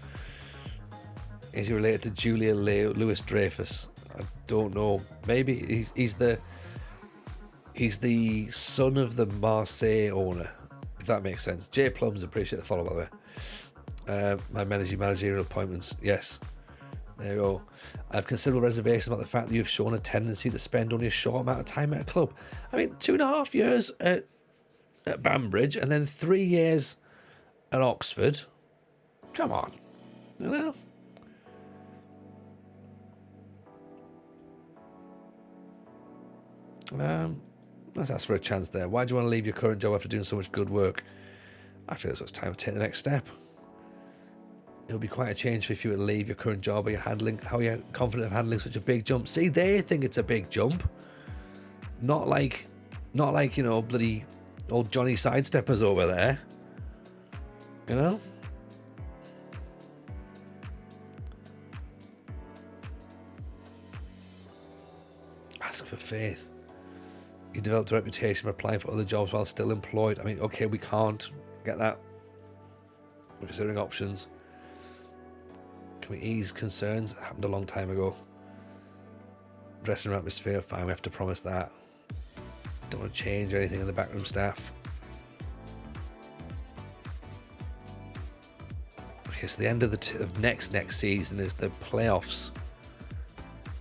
Is he related to Julia Louis Dreyfus? I don't know. Maybe he's the son of the Marseille owner, if that makes sense. J Plums, appreciate the follow, by the way. My managerial appointments, yes. There you go. I have considerable reservations about the fact that you've shown a tendency to spend only a short amount of time at a club. I mean, 2.5 years at Banbridge and then 3 years at Oxford. Come on. You know? Let's ask for a chance there. Why do you want to leave your current job after doing so much good work? I feel it's time to take the next step. It would be quite a change if you were to leave your current job. How are you confident of handling such a big jump? See, they think it's a big jump. Not like bloody old Johnny Sidesteppers over there. You know? Ask for faith. You developed a reputation for applying for other jobs while still employed. I mean, okay, we can't get that. We're considering options. Can we ease concerns? It happened a long time ago. Dressing room atmosphere, fine, we have to promise that. Don't want to change anything in the backroom staff. Okay, so the end of next season is the playoffs.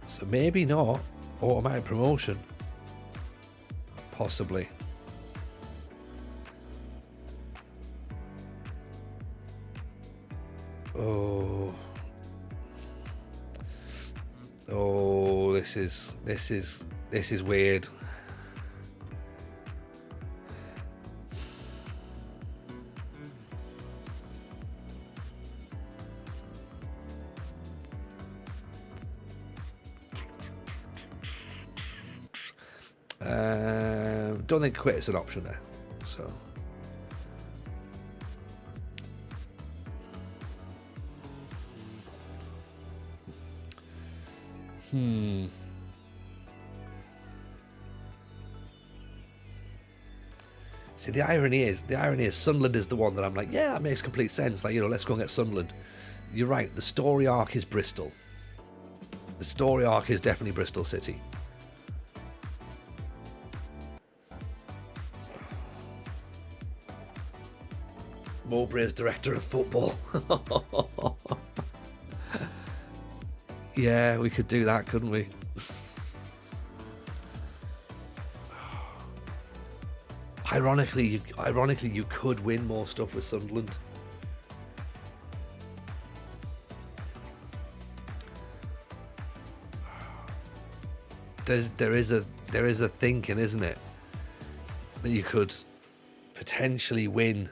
So maybe not automatic promotion. Possibly. Oh, this is weird. Don't think quit is an option there. So. See, the irony is Sunderland is the one that I'm like, yeah, that makes complete sense. Like, let's go and get Sunderland. You're right. The story arc is Bristol. The story arc is definitely Bristol City. Mowbray as director of football. Yeah, we could do that, couldn't we? Ironically, you could win more stuff with Sunderland. There is a thinking, isn't it, that you could potentially win.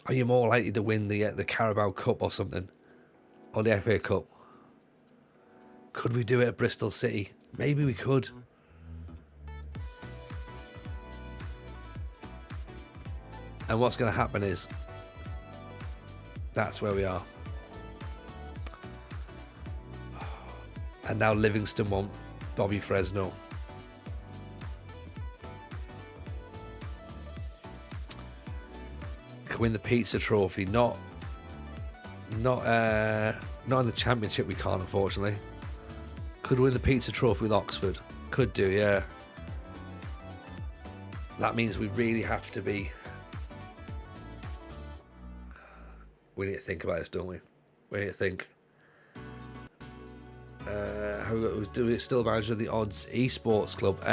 Are you more likely to win the Carabao Cup or something, or the FA Cup? Could we do it at Bristol City? Maybe we could. And what's going to happen is that's where we are. And now Livingston want Bobby Fresno. Can win the pizza trophy. Not in the championship. We can't, unfortunately. Could win the pizza trophy with Oxford. Could do, yeah. That means we really have to be. We need to think about this, don't we? We need to think. Do we still manage the Odds Esports Club?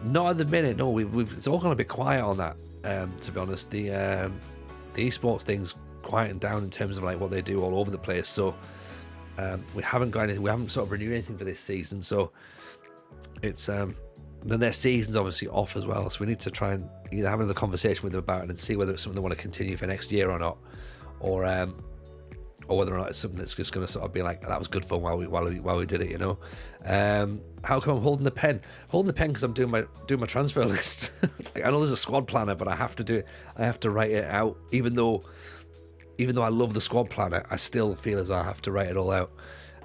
Not at the minute. No, it's all gone a bit quiet on that. To be honest, the esports thing's quieting down in terms of like what they do all over the place. So we haven't got anything. We haven't sort of renewed anything for this season. So it's then their season's obviously off as well. So we need to try and either have another conversation with them about it and see whether it's something they want to continue for next year or not, or whether or not it's something that's just going to sort of be like, that was good fun while we did it, How come I'm holding the pen? Holding the pen because I'm doing my transfer list. Like, I know there's a squad planner, but I have to do it. I have to write it out. Even though I love the squad planner, I still feel as though I have to write it all out.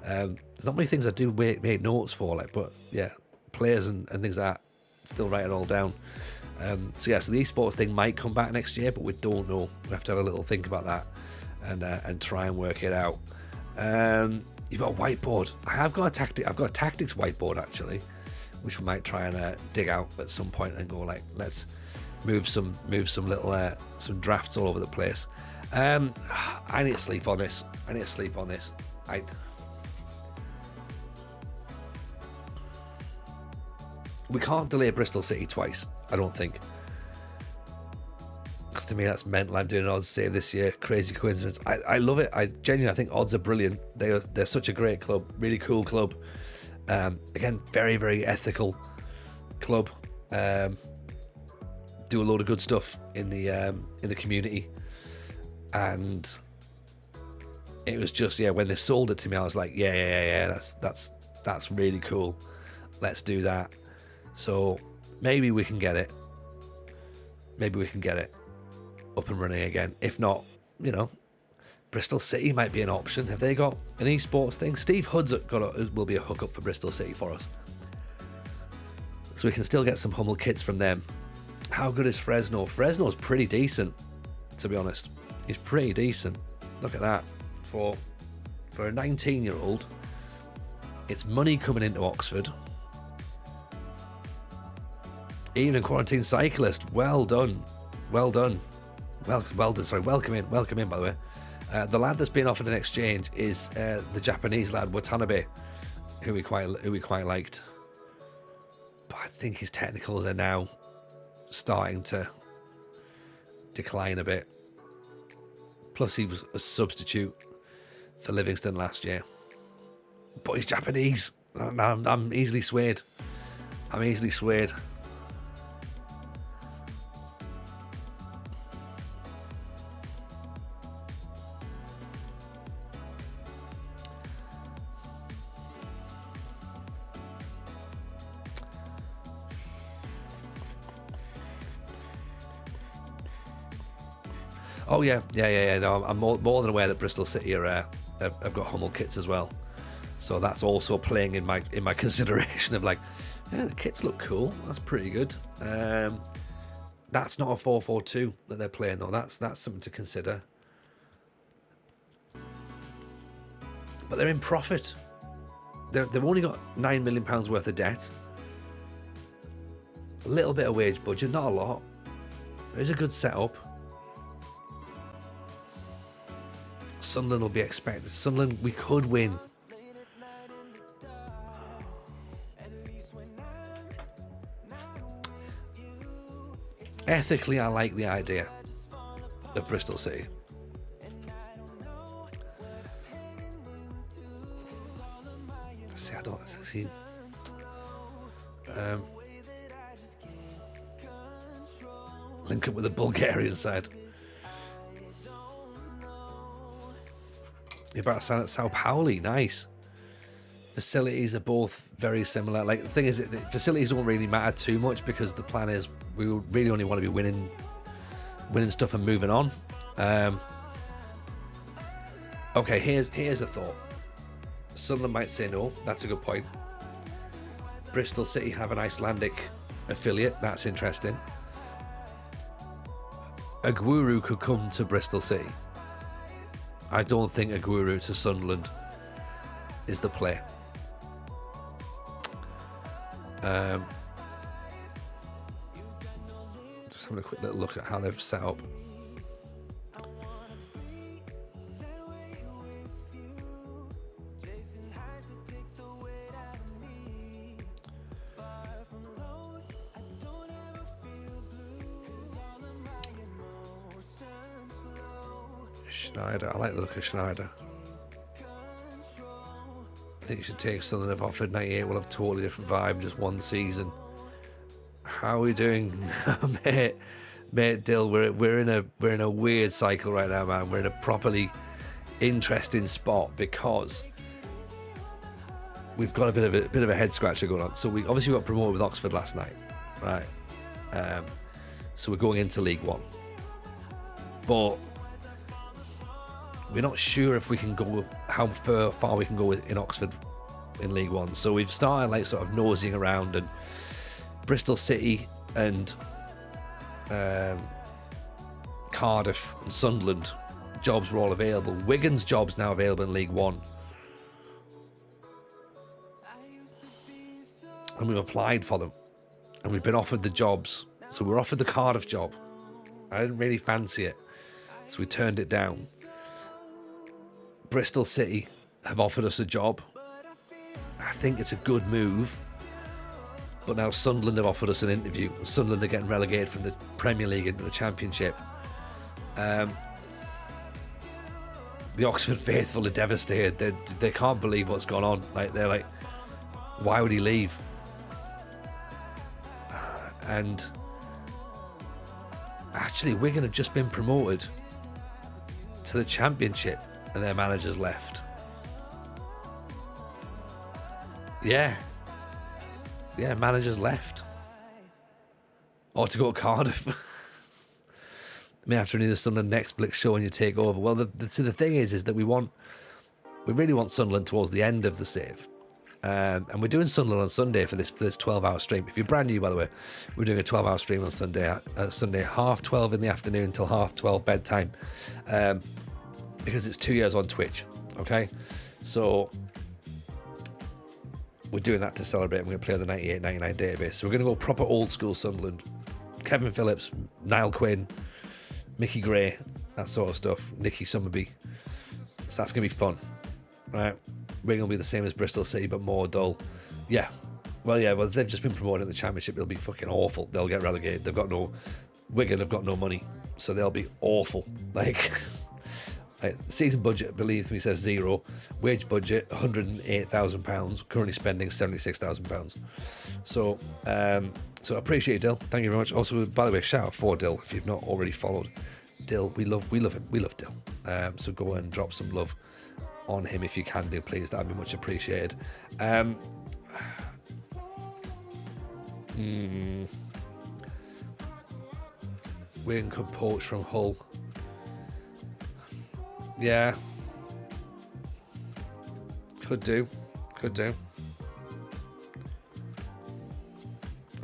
There's not many things I do make notes for, but yeah, players and things like that, still write it all down. So the esports thing might come back next year, but we don't know. We have to have a little think about that. And try and work it out. You've got a whiteboard. I've got a tactics whiteboard actually, which we might try and dig out at some point and go like, let's move some little some drafts all over the place. I need to sleep on this. We can't delay Bristol City twice, I don't think. Because to me that's mental. I'm doing an odds save this year. Crazy coincidence. I love it. I genuinely think odds are brilliant. They're such a great club. Really cool club. Again, very, very ethical club. Do a load of good stuff in the community. And it was just, when they sold it to me, I was like, yeah, that's really cool. Let's do that. So maybe we can get it. Up and running again. If not, Bristol City might be an option. Have they got an esports thing? Steve Hood's will be a hookup for Bristol City for us, so we can still get some Hummel kits from them. How good is Fresno? Fresno's pretty decent, to be honest. He's pretty decent. Look at that. For a 19-year-old, it's money coming into Oxford. Even a quarantine cyclist. Well done. Sorry, welcome in, by the way. The lad that's been offered an exchange is the Japanese lad Watanabe, who we quite liked. But I think his technicals are now starting to decline a bit. Plus, he was a substitute for Livingston last year. But he's Japanese. I'm easily swayed. Oh yeah. No, I'm more than aware that Bristol City have got Hummel kits as well, so that's also playing in my consideration of like, yeah, the kits look cool. That's pretty good. That's not a 4-4-2 that they're playing though. That's something to consider. But they're in profit. They've only got £9 million worth of debt. A little bit of wage budget, not a lot. There's a good setup. Sunderland will be expected. Sunderland, we could win. Ethically, I like the idea of Bristol City. See, I don't see. Link up with the Bulgarian side. You're about to sign at Sao Paulo, nice. Facilities are both very similar. Like, the thing is, the facilities don't really matter too much because the plan is we really only want to be winning stuff and moving on. Okay, here's a thought. Sunderland might say no. That's a good point. Bristol City have an Icelandic affiliate. That's interesting. Aguero could come to Bristol City. I don't think Aguero to Sunderland is the play. Just having a quick little look at how they've set up. Schneider, I like the look of Schneider. I think you should take Sunderland. If offered 98, we'll have a totally different vibe, just one season. How are we doing, mate Dill? We're in a weird cycle right now, man. We're in a properly interesting spot because we've got a bit of a head scratcher going on. So we obviously got promoted with Oxford last night, right? So we're going into League One, but we're not sure if we can go how far we can go in Oxford in League One. So we've started like sort of nosing around, and Bristol City and Cardiff and Sunderland jobs were all available. Wigan's jobs now available in League One, and we've applied for them, and we've been offered the jobs. So we're offered the Cardiff job. I didn't really fancy it, so we turned it down. Bristol City have offered us a job. I think it's a good move. But now Sunderland have offered us an interview. Sunderland are getting relegated from the Premier League into the Championship. The Oxford faithful are devastated. They can't believe what's gone on. Like, they're like, why would he leave? And actually, Wigan have just been promoted to the Championship, and their manager's left. Yeah, manager's left. Or to go to Cardiff. May have to renew this Sunderland Netflix show and you take over. Well, the thing is that we really want Sunderland towards the end of the save. And we're doing Sunderland on Sunday for this 12-hour stream. If you're brand new, by the way, we're doing a 12-hour stream on Sunday, 12:30 in the afternoon till 12:30 bedtime. Because it's 2 years on Twitch, okay? So we're doing that to celebrate. I'm going to play on the 98-99 database. So we're going to go proper old school Sunderland. Kevin Phillips, Niall Quinn, Mickey Gray, that sort of stuff. Nicky Summerby. So that's going to be fun, right? We're going to be the same as Bristol City, but more dull. Yeah. Well, they've just been promoted in the Championship. It'll be fucking awful. They'll get relegated. Wigan have got no money, so they'll be awful. Like... Season budget, believe me, says 0. Wage budget, £108,000. Currently spending £76,000. So, so appreciate it, Dill. Thank you very much. Also, by the way, shout out for Dill if you've not already followed Dill. We love him. We love Dill. So go and drop some love on him if you can do, please. That'd be much appreciated. Wigan could poach from Hull. Yeah. Could do.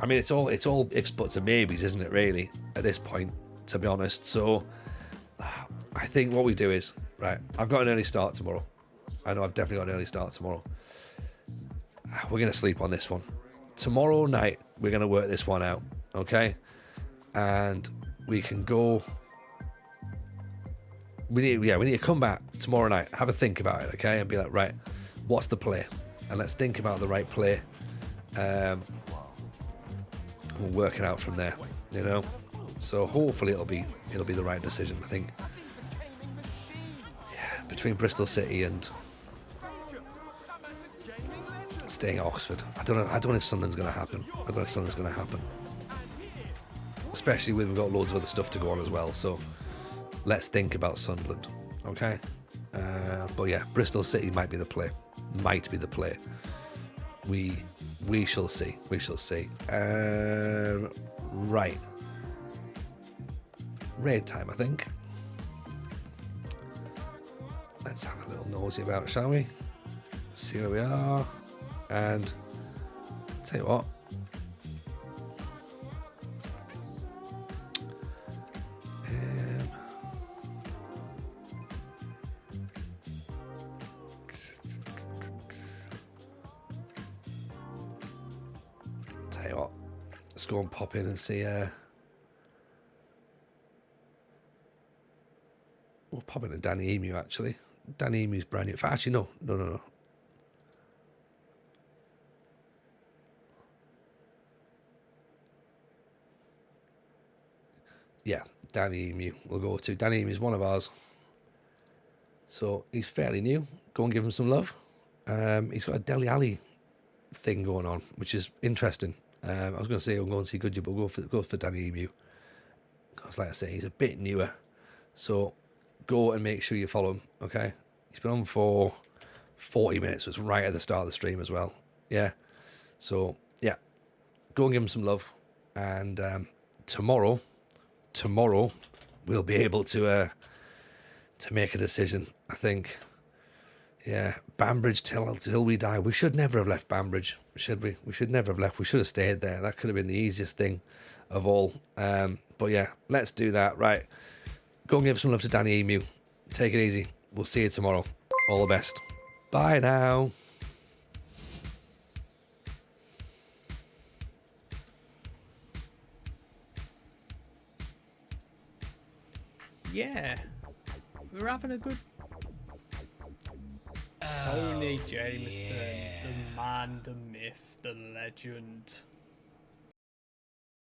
I mean, it's all ifs, buts and maybes, isn't it, really, at this point, to be honest. So I think what we do is, right, I've got an early start tomorrow. I know I've definitely got an early start tomorrow. We're going to sleep on this one. Tomorrow night, we're going to work this one out, okay? And we can go... We need to come back tomorrow night, have a think about it, okay? And be like, right, what's the play? And let's think about the right play. We'll work it out from there, you know? So hopefully it'll be the right decision, I think. Yeah, between Bristol City and staying at Oxford. I don't know if something's going to happen. Especially when we've got loads of other stuff to go on as well, so let's think about Sunderland, okay? But yeah, Bristol City might be the play. We shall see. Right. Raid time, I think. Let's have a little nosy about, shall we? See where we are. And tell you what. Tell you what. Let's go and pop in and see. We'll pop into Danny Emu, actually. Danny Emu's brand new. Actually, no. Yeah, Danny Emu we'll go to. Danny Emu's one of ours. So he's fairly new. Go and give him some love. He's got a Deli Alley thing going on, which is interesting. I was going to say I'll go and see Goodyear, but go for Danny Emu. Because like I say, he's a bit newer. So go and make sure you follow him, okay? He's been on for 40 minutes, so it's right at the start of the stream as well. Yeah. So, yeah. Go and give him some love. And tomorrow, we'll be able to make a decision, I think. Yeah, Banbridge till we die. We should never have left Banbridge, should we? We should never have left. We should have stayed there. That could have been the easiest thing of all. But yeah, let's do that. Right. Go and give some love to Danny Emu. Take it easy. We'll see you tomorrow. All the best. Bye now. Yeah. We're having a good... Tony Jameson, the man, the myth, the legend.